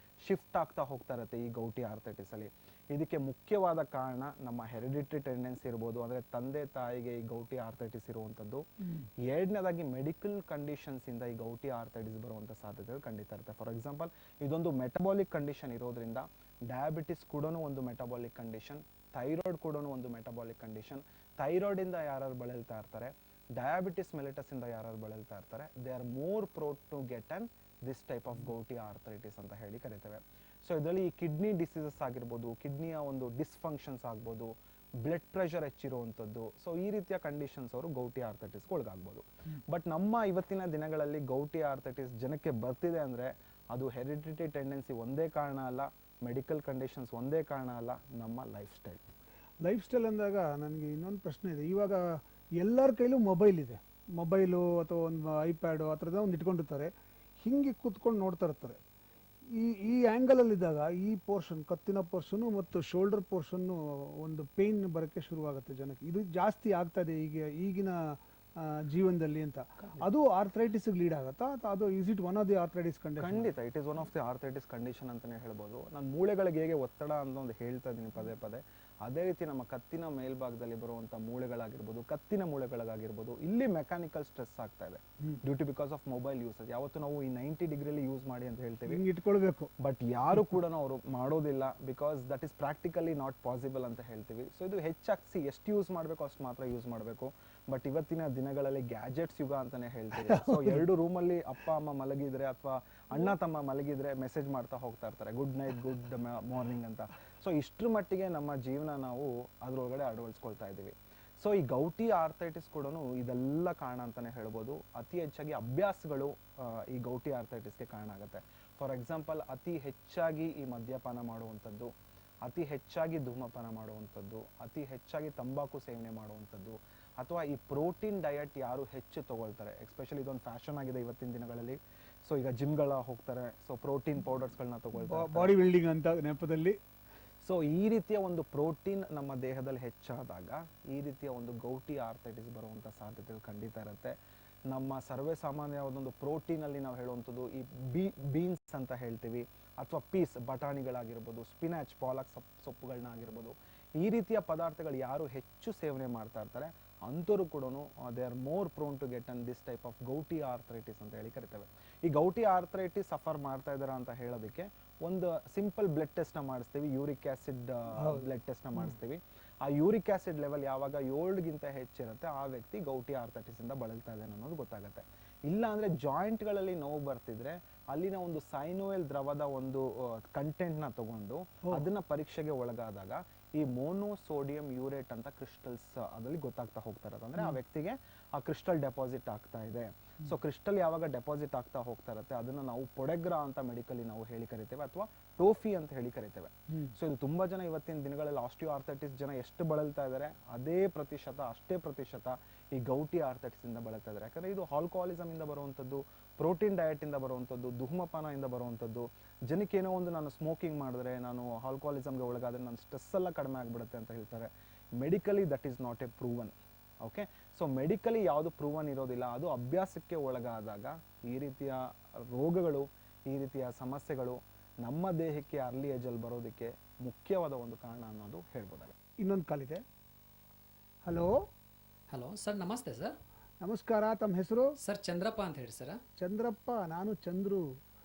ಶಿಫ್ಟ್ ಆಗ್ತಾ ಹೋಗ್ತಾ ಇರುತ್ತೆ ಈ ಗೌಟಿ ಆರ್ಥರೈಟಿಸ್ ಅಲ್ಲಿ. ಇದಕ್ಕೆ ಮುಖ್ಯವಾದ ಕಾರಣ ನಮ್ಮ ಹೆರಿಡಿಟರಿ ಟೆಂಡೆನ್ಸಿ ಇರ್ಬೋದು, ಅಂದ್ರೆ ತಂದೆ ತಾಯಿಗೆ ಈ ಗೌಟಿ ಆರ್ಥರೈಟಿಸ್ ಇರುವಂತದ್ದು. ಎರಡನೇದಾಗಿ ಮೆಡಿಕಲ್ ಕಂಡೀಷನ್ಸ್ ಇಂದ ಈ ಗೌಟಿ ಆರ್ಥರೈಟಿಸ್ ಬರುವಂತ ಸಾಧ್ಯತೆಗಳು ಖಂಡಿತ ಇರುತ್ತೆ. ಫಾರ್ ಎಕ್ಸಾಂಪಲ್, ಇದೊಂದು ಮೆಟಬಾಲಿಕ್ ಕಂಡೀಷನ್ ಇರೋದ್ರಿಂದ ಡಯಾಬಿಟಿಸ್ ಕೂಡ ಒಂದು ಮೆಟಬಾಲಿಕ್ ಕಂಡೀಷನ್, ಥೈರಾಯ್ಡ್ ಕೂಡ ಒಂದು ಮೆಟಬಾಲಿಕ್ ಕಂಡೀಷನ್. ಥೈರಾಯ್ಡ್ ಇಂದ ಯಾರು ಬಳಲ್ತಾ ಇರ್ತಾರೆ, ಡಯಾಬಿಟಿಸ್ ಮೆಲಿಟಸ್ ಇಂದ ಯಾರು ಬಳಲ್ತಾ ಇರ್ತಾರೆ, they are more prone to get an this type of gouty arthritis ಅಂತ ಹೇಳಿ ಕರಿತೇವೆ. ಸೊ ಇದರಲ್ಲಿ ಈ ಕಿಡ್ನಿ ಡಿಸೀಸಸ್ ಆಗಿರ್ಬೋದು, ಕಿಡ್ನಿಯ ಒಂದು ಡಿಸ್ಫಂಕ್ಷನ್ಸ್ ಆಗ್ಬೋದು, ಬ್ಲಡ್ ಪ್ರೆಷರ್ ಹೆಚ್ಚಿರುವಂಥದ್ದು, ಸೊ ಈ ರೀತಿಯ ಕಂಡೀಷನ್ಸ್ ಅವರು ಗೌಟಿ ಆರ್ಥರೈಟಿಸ್ಗೆ ಒಳಗಾಗ್ಬೋದು. ಬಟ್ ನಮ್ಮ ಇವತ್ತಿನ ದಿನಗಳಲ್ಲಿ ಗೌಟಿ ಆರ್ಥರೈಟಿಸ್ ಜನಕ್ಕೆ ಬರ್ತಿದೆ ಅಂದ್ರೆ ಅದು ಹೆರಿಡಿಟರಿ ಟೆಂಡೆನ್ಸಿ ಒಂದೇ ಕಾರಣ ಅಲ್ಲ, ಮೆಡಿಕಲ್ ಕಂಡೀಷನ್ಸ್ ಒಂದೇ ಕಾರಣ ಅಲ್ಲ, ನಮ್ಮ ಲೈಫ್ ಸ್ಟೈಲ್ ಅಂದಾಗ ನನಗೆ ಇನ್ನೊಂದು ಪ್ರಶ್ನೆ ಇದೆ. ಇವಾಗ ಎಲ್ಲರ ಕೈಲೂ ಮೊಬೈಲ್ ಇದೆ, ಮೊಬೈಲು ಅಥವಾ ಒಂದು ಐಪ್ಯಾಡು ಆ ಥರದ ಒಂದು ಇಟ್ಕೊಂಡಿರ್ತಾರೆ, ಹಿಂಗೆ ಕೂತ್ಕೊಂಡು ನೋಡ್ತಾ ಇರ್ತಾರೆ. ಈ ಆ್ಯಂಗಲಲ್ಲಿದ್ದಾಗ ಈ ಪೋರ್ಷನ್, ಕತ್ತಿನ ಪೋರ್ಷನು ಮತ್ತು ಶೋಲ್ಡರ್ ಪೋರ್ಷನ್ನು ಒಂದು ಪೇಯ್ನ್ ಬರೋಕ್ಕೆ ಶುರುವಾಗುತ್ತೆ ಜನಕ್ಕೆ. ಇದು ಜಾಸ್ತಿ ಆಗ್ತಾ ಇದೆ ಈಗಿನ ಜೀವನದಲ್ಲಿ ಅಂತ. ಅದು ಆರ್ಥರೈಟಿಸ್ಗೆ ಲೀಡ್ ಆಗುತ್ತಾ, ಅದು is it one of the arthritis condition? ಖಂಡಿತ it is one of the arthritis condition ಅಂತಾನೆ ಹೇಳ್ಬೋದು. ನಾನು ಮೂಳೆಗಳಿಗೆ ಹೇಗೆ ಒತ್ತಡ ಅಂತ ಒಂದು ಹೇಳ್ತಾ ಇದ್ದೀನಿ ಪದೇ ಪದೇ, ಅದೇ ರೀತಿ ನಮ್ಮ ಕತ್ತಿನ ಮೇಲ್ಭಾಗದಲ್ಲಿ ಬರುವಂಥ ಮೂಳೆಗಳಾಗಿರ್ಬೋದು, ಕತ್ತಿನ ಮೂಳೆಗಳಾಗಿರ್ಬೋದು, ಇಲ್ಲಿ ಮೆಕ್ಯಾನಿಕಲ್ ಸ್ಟ್ರೆಸ್ ಆಗ್ತಾ ಇದೆ due to because of mobile usage. ಯಾವತ್ತು ನಾವು ಈ 90 ಡಿಗ್ರಿಲಿ ಯೂಸ್ ಮಾಡಿ ಅಂತ ಹೇಳ್ತೀವಿ, ಹಿಂಗೆ ಇಟ್ಕೊಳ್ಬೇಕು. ಬಟ್ ಯಾರು ಕೂಡ ಅವರು ಮಾಡೋದಿಲ್ಲ, because that is practically not possible ಅಂತ ಹೇಳ್ತೀವಿ. ಸೊ ಇದು ಹೆಚ್ಚಾಗಿ ಎಷ್ಟು ಯೂಸ್ ಮಾಡಬೇಕು ಅಷ್ಟು ಮಾತ್ರ ಯೂಸ್ ಮಾಡಬೇಕು. ಬಟ್ ಇವತ್ತಿನ ದಿನಗಳಲ್ಲಿ ಗ್ಯಾಜೆಟ್ಸ್ ಯುಗ ಅಂತಾನೆ ಹೇಳ್ತೀವಿ. ಸೊ 2 ರೂಮಲ್ಲಿ ಅಪ್ಪ ಅಮ್ಮ ಮಲಗಿದ್ರೆ ಅಥವಾ ಅಣ್ಣ ತಮ್ಮ ಮಲಗಿದ್ರೆ ಮೆಸೇಜ್ ಮಾಡ್ತಾ ಹೋಗ್ತಾ ಇರ್ತಾರೆ, ಗುಡ್ ನೈಟ್, ಗುಡ್ ಮಾರ್ನಿಂಗ್ ಅಂತ. ಸೊ ಇಷ್ಟ್ರ ಮಟ್ಟಿಗೆ ನಮ್ಮ ಜೀವನ ನಾವು ಅದ್ರೊಳಗಡೆ ಅಳವಡಿಸ್ಕೊಳ್ತಾ ಇದ್ದೀವಿ. ಸೊ ಈ ಗೌಟಿ ಆರ್ಥೈಟಿಸ್ ಕೂಡ ಇದೆಲ್ಲ ಕಾರಣ ಅಂತಾನೆ ಹೇಳ್ಬೋದು. ಅತಿ ಹೆಚ್ಚಾಗಿ ಅಭ್ಯಾಸಗಳು ಈ ಗೌಟಿ ಆರ್ಥೈಟಿಸ್ಗೆ ಕಾರಣ ಆಗುತ್ತೆ. ಫಾರ್ ಎಕ್ಸಾಂಪಲ್, ಅತಿ ಹೆಚ್ಚಾಗಿ ಈ ಮದ್ಯಪಾನ ಮಾಡುವಂಥದ್ದು, ಅತಿ ಹೆಚ್ಚಾಗಿ ಧೂಮಪಾನ ಮಾಡುವಂಥದ್ದು, ಅತಿ ಹೆಚ್ಚಾಗಿ ತಂಬಾಕು ಸೇವನೆ ಮಾಡುವಂಥದ್ದು, ಅಥವಾ ಈ ಪ್ರೋಟೀನ್ ಡಯಟ್ ಯಾರು ಹೆಚ್ಚು ತಗೊಳ್ತಾರೆ, ಎಸ್ಪೆಷಲಿ ಇದೊಂದು ಫ್ಯಾಷನ್ ಆಗಿದೆ ಇವತ್ತಿನ ದಿನಗಳಲ್ಲಿ. ಸೊ ಈಗ ಜಿಮ್ಗಳ ಹೋಗ್ತಾರೆ, ಸೊ ಪ್ರೋಟೀನ್ ಪೌಡರ್ಸ್ಗಳನ್ನ ತಗೊಳ್ತಾರೆ, ಬಾಡಿ ಬಿಲ್ಡಿಂಗ್ ಅಂತ ನೆಪದಲ್ಲಿ. ಸೊ ಈ ರೀತಿಯ ಒಂದು ಪ್ರೋಟೀನ್ ನಮ್ಮ ದೇಹದಲ್ಲಿ ಹೆಚ್ಚಾದಾಗ ಈ ರೀತಿಯ ಒಂದು ಗೌಟಿ ಆರ್ಥೈಟಿಸ್ ಬರುವಂಥ ಸಾಧ್ಯತೆಗಳು ಖಂಡಿತ ಇರುತ್ತೆ. ನಮ್ಮ ಸರ್ವೇ ಸಾಮಾನ್ಯವಾದೊಂದು ಪ್ರೋಟೀನಲ್ಲಿ ನಾವು ಹೇಳುವಂಥದ್ದು ಈ ಬೀನ್ಸ್ ಅಂತ ಹೇಳ್ತೀವಿ, ಅಥವಾ ಪೀಸ್ ಬಟಾಣಿಗಳಾಗಿರ್ಬೋದು, ಸ್ಪಿನಾಚ್ ಪಾಲಕ್ ಸೊಪ್ಪುಗಳನ್ನ ಆಗಿರ್ಬೋದು, ಈ ರೀತಿಯ ಪದಾರ್ಥಗಳು ಯಾರು ಹೆಚ್ಚು ಸೇವನೆ ಮಾಡ್ತಾ ಇರ್ತಾರೆ ಅಂಥವ್ರು ಕೂಡ they are more prone to get an this type of gouty arthritis ಅಂತ ಹೇಳಿ ಕರಿತೇವೆ. ಈ ಗೌಟಿ ಆರ್ಥರೈಟಿಸ್ ಸಫರ್ ಮಾಡ್ತಾ ಇದ್ದಾರಾ ಅಂತ ಹೇಳೋದಕ್ಕೆ ಒಂದು ಸಿಂಪಲ್ ಬ್ಲಡ್ ಟೆಸ್ಟ್ನ ಮಾಡಿಸ್ತೀವಿ, ಯೂರಿಕ್ ಆಸಿಡ್ ಬ್ಲಡ್ ಟೆಸ್ಟ್ನ ಮಾಡಿಸ್ತೀವಿ. ಆ ಯೂರಿಕ್ ಆಸಿಡ್ ಲೆವೆಲ್ ಯಾವಾಗ 7ಗಿಂತ ಹೆಚ್ಚಿರುತ್ತೆ ಆ ವ್ಯಕ್ತಿ ಗೌಟಿ ಆರ್ಥರೈಟಿಸ್ ಇಂದ ಬಳಲ್ತಾ ಇದ್ದಾನೆ ಅನ್ನೋದು ಗೊತ್ತಾಗುತ್ತೆ. ಇಲ್ಲ ಅಂದ್ರೆ ಜಾಯಿಂಟ್ಗಳಲ್ಲಿ ನೋವು ಬರ್ತಿದ್ರೆ ಅಲ್ಲಿನ ಒಂದು ಸೈನೋಯಲ್ ದ್ರವದ ಒಂದು ಕಂಟೆಂಟ್ನ ತಗೊಂಡು ಅದನ್ನ ಪರೀಕ್ಷೆಗೆ ಒಳಗಾದಾಗ ಈ ಮೋನೋಸೋಡಿಯಂ ಯೂರೇಟ್ ಅಂತ ಕ್ರಿಸ್ಟಲ್ಸ್ ಅದರಲ್ಲಿ ಗೊತ್ತಾಗ್ತಾ ಹೋಗ್ತಾ ಇರೋದು. ಅಂದ್ರೆ ಆ ವ್ಯಕ್ತಿಗೆ ಆ ಕ್ರಿಸ್ಟಲ್ ಡೆಪಾಸಿಟ್ ಆಗ್ತಾ ಇದೆ. ಸೊ ಕ್ರಿಸ್ಟಲ್ ಯಾವಾಗ ಡೆಪಾಸಿಟ್ ಆಗ್ತಾ ಹೋಗ್ತಾ ಇರುತ್ತೆ ಅದನ್ನ ನಾವು ಪೊಡೆಗ್ರಾ ಅಂತ ಮೆಡಿಕಲಿ ನಾವು ಹೇಳಿ ಕರಿತೇವೆ, ಅಥವಾ ಟೋಫಿ ಅಂತ ಹೇಳಿ ಕರಿತೇವೆ. ಸೊ ಇದು ತುಂಬಾ ಜನ ಇವತ್ತಿನ ದಿನಗಳಲ್ಲಿ ಆಸ್ಟಿಯೋ ಆರ್ಥೈಟಿಸ್ ಜನ ಎಷ್ಟು ಬಳಲ್ತಾ ಇದ್ದಾರೆ ಅಷ್ಟೇ ಪ್ರತಿಶತ ಈ ಗೌಟಿ ಆರ್ಥೈಟಿಸ್ ಇಂದ ಬಳಲ್ತಾ ಇದ್ದಾರೆ. ಯಾಕಂದ್ರೆ ಇದು ಆಲ್ಕೋಹಾಲಿಸಮ್ ಇಂದ ಬರುವಂತದ್ದು, ಪ್ರೋಟೀನ್ ಡಯಟ್ ಇಂದ ಬರುವಂತದ್ದು, ಧೂಮಪಾನ ಇಂದ ಬರುವಂತದ್ದು. ಜನಕ್ಕೆ ಏನೋ ಒಂದು ನಾನು ಸ್ಮೋಕಿಂಗ್ ಮಾಡಿದ್ರೆ, ನಾನು ಆಲ್ಕೋಹಾಲಿಸಮ್ಗೆ ಒಳಗಾದ್ರೆ ನನ್ನ ಸ್ಟ್ರೆಸ್ ಎಲ್ಲ ಕಡಿಮೆ ಆಗ್ಬಿಡುತ್ತೆ ಅಂತ ಹೇಳ್ತಾರೆ. Medically that is not A proven. Okay, so medically ಯಾವುದು ಪ್ರೂವನ್ ಇರೋದಿಲ್ಲ. ಅದು ಅಭ್ಯಾಸಕ್ಕೆ ಒಳಗಾದಾಗ ಈ ರೀತಿಯ ರೋಗಗಳು, ಈ ರೀತಿಯ ಸಮಸ್ಯೆಗಳು ನಮ್ಮ ದೇಹಕ್ಕೆ ಅರ್ಲಿ ಏಜಲ್ಲಿ ಬರೋದಕ್ಕೆ ಮುಖ್ಯವಾದ ಒಂದು ಕಾರಣ ಅನ್ನೋದು ಹೇಳ್ಬೋದಾಗಿದೆ. ಇನ್ನೊಂದು ಕಾಲಿದೆ. ಹಲೋ ಹಲೋ ಸರ್, ನಮಸ್ತೆ ಸರ್. ನಮಸ್ಕಾರ, ತಮ್ಮ ಹೆಸರು? ಸರ್ ಚಂದ್ರಪ್ಪ ಅಂತ ಹೇಳಿ ಸರ್. ಚಂದ್ರಪ್ಪ, ನಾನು ಚಂದ್ರು.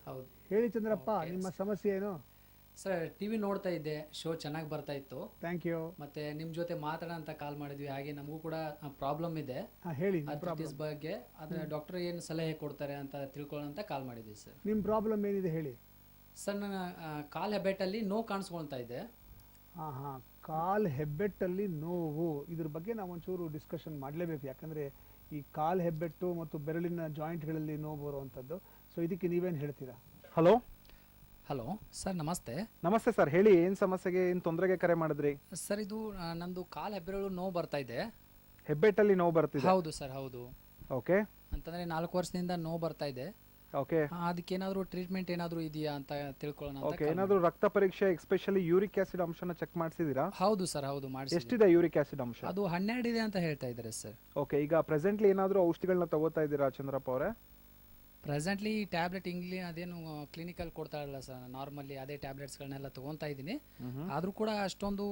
ಹೌದು ಹೇಳಿ ಚಂದ್ರಪ್ಪ, Okay. ನಿಮ್ಮ ಸಮಸ್ಯೆ ಏನು? ಸರ್, ಟಿವಿ ನೋಡ್ತಾ ಇದ್ದೆ, ಶೋ ಚೆನ್ನಾಗಿ ಬರ್ತಾ ಇತ್ತು. Thank you. ಮತ್ತೆ ನಿಮ್ಮ ಜೊತೆ ಮಾತಾಡೋಣ ಅಂತ ಕಾಲ್ ಮಾಡಿದ್ವಿ. ಹಾಗೆ ನಮಗೂ ಕೂಡ ಪ್ರಾಬ್ಲಮ್ ಇದೆ ಹೇಳಿ ಆರ್ಥರೈಟಿಸ್ ಬಗ್ಗೆ. ಆದ್ರೆ ಡಾಕ್ಟರ್ ಏನು ಸಲಹೆ ಕೊಡ್ತಾರೆ ಅಂತ ತಿಳ್ಕೊಳ್ಳೋಣ ಅಂತ ಕಾಲ್ ಮಾಡಿದ್ವಿ ಸರ್. ನಿಮ್ಮ ಪ್ರಾಬ್ಲಮ್ ಏನಿದೆ ಹೇಳಿ. ಸರ್, ನನ್ನ ಕಾಲ್ ಹೆಬ್ಬೆಟ್ಟಲ್ಲಿ ನೋವು ಕಾಣಿಸ್ಕೊಳ್ತಾ ಇದೆ. ಹಾಂ, ಕಾಲ್ ಹೆಬ್ಬೆಟ್ಟಲ್ಲಿ ನೋವು, ಇದ್ರ ಬಗ್ಗೆ ನಾವು ಒಂಚೂರು ಡಿಸ್ಕಷನ್ ಮಾಡಲೇಬೇಕು. ಯಾಕಂದರೆ ಈ ಕಾಲ್ ಹೆಬ್ಬೆಟ್ಟು ಮತ್ತು ಬೆರಳಿನ ಜಾಯಿಂಟ್ಗಳಲ್ಲಿ ನೋವು ಬರುವಂಥದ್ದು. ಸೊ ಇದಕ್ಕೆ ನೀವೇನು ಹೇಳ್ತೀರಾ? ಹಲೋ ಹಲೋ ಸರ್, ನಮಸ್ತೆ. ನಮಸ್ತೆ ಸರ್, ಹೇಳಿ, ಏನ್ ಸಮಸ್ಯೆಗೆ, ಏನ್ ತೊಂದರೆಗೆ ಕರೆ ಮಾಡಿದ್ರಿ? ಸರ್, ಇದು ನಂದು ಕಾಲ್ ಹೆಬ್ಬೆರಳು ನೋವು ಬರ್ತಾ ಇದೆ. ಹೆಬ್ಬೆಟ್ಟಲ್ಲಿ ನೋವು ಬರ್ತಿದೆ? ಹೌದು ಸರ್, ಹೌದು. ಓಕೆ, ಅಂತಂದ್ರೆ 4 ವರ್ಷದಿಂದ ನೋವು ಬರ್ತಾ ಇದೆ. ಓಕೆ, ಅದಕ್ಕೆ ಏನಾದರೂ ಟ್ರೀಟ್ಮೆಂಟ್ ಏನಾದರೂ ಇದೆಯಾ ಅಂತ ತಿಳ್ಕೊಳ್ಳೋಣ ಅಂತ ಓಕೆ. ಏನಾದರೂ ರಕ್ತ ಪರೀಕ್ಷೆ, ಎಸ್ಪೆಷಲಿ ಯೂರಿಕ್ ಆಸಿಡ್ ಅಂಶನ ಚೆಕ್ ಮಾಡಿಸಿದೀರಾ? ಹೌದು ಸರ್, ಹೌದು ಮಾಡಿಸಿ. ಎಷ್ಟಿದೆ ಯೂರಿಕ್ ಆಸಿಡ್ ಅಂಶ? ಅದು 12 ಇದೆ ಅಂತ ಹೇಳ್ತಾ ಇದ್ದಾರೆ ಸರ್. ಓಕೆ, ಈಗ ಪ್ರೆಸೆಂಟ್ಲಿ ಏನಾದರೂ ಔಷಧಿಗಳನ್ನ ತಗೋತಾ ಇದ್ದೀರಾ ಚಂದ್ರಪ್ಪ ಅವರೇ? ಪ್ರೆಸೆಂಟ್ಲಿ ಟ್ಯಾಬ್ಲೆಟ್ ಅದೇನು ಕ್ಲಿನಿಕಲ್ ಕೊಡ್ತಾ ಇಲ್ಲ ಸರ್. ನಾರ್ಮಲಿ ಅದೇ ಟ್ಯಾಬ್ಲೆಟ್ಸ್ಗಳನ್ನೆಲ್ಲ ತಗೊಂತಾ ಇದ್ದೀನಿ. ಆದ್ರೂ ಕೂಡ ಅಷ್ಟೊಂದು